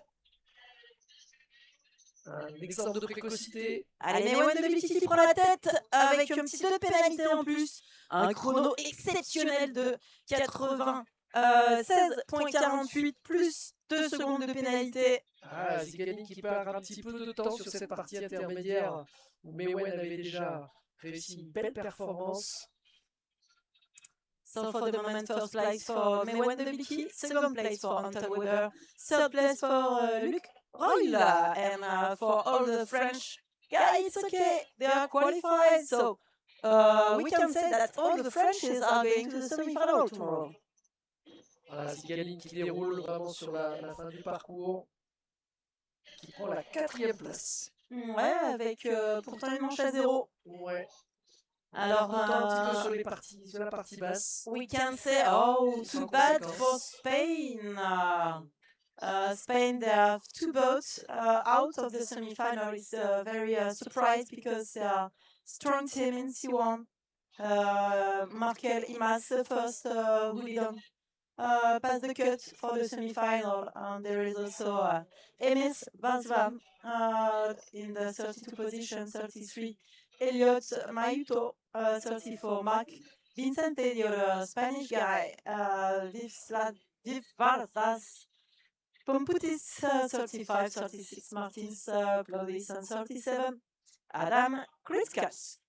Un exemple de précocité. Allez, Mewen de Bilky qui prend la tête avec un petit 2 de pénalité en plus. Un chrono exceptionnel de 96.48 plus 2 secondes de pénalité. Ah, Zigelin qui perd un petit peu de temps sur cette partie intermédiaire où Mewen avait déjà réussi une belle performance. So for the moment, first place for Mewen de Bilky, second place for Hunter Weber, third place for Luc Royle, and for all the French guys, it's okay, they are qualified, so we can say that all the Frenchies are going to the semi-final tomorrow. Voilà, Zigaline qui déroule vraiment sur la fin du parcours, qui prend la 4e place. Ouais, avec pourtant une manche à 0. Ouais. Alors, un petit peu sur la partie basse. we can say, oh, too bad for Spain. Spain, they have 2 boats out of the semi-final. It's very surprised because they are strong team in C1. Markel Imas, the first who didn't pass the cut for the semi-final. And there is also Emis Vasvan in the 32 position, 33. Elliot Mayuto, 34. Mark Vincente, the other Spanish guy. Viv Varzas. Pomputis, 35, 36. Martins, Claudius, and 37. Adam Kritskas.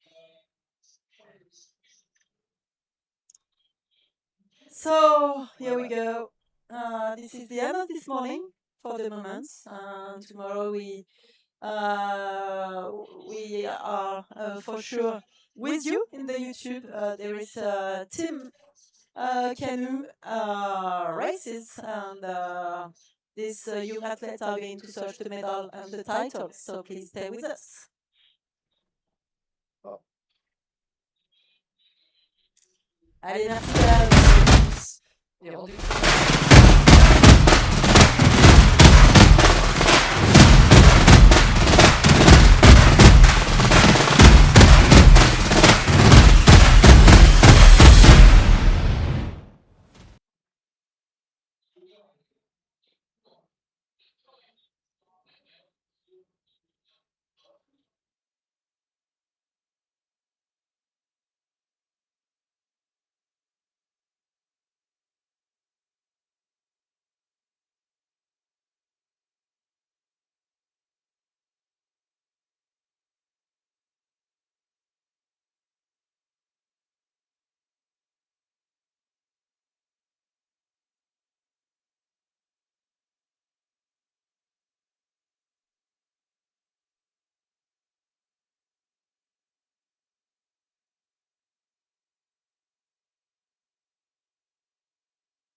So here we go. This is the end of this morning for the moment. Tomorrow we are for sure with you in the YouTube. There is a team canoe races, and these young athletes are going to search the medal and the title. So please stay with us. Allez, merci. Et rendez-vous.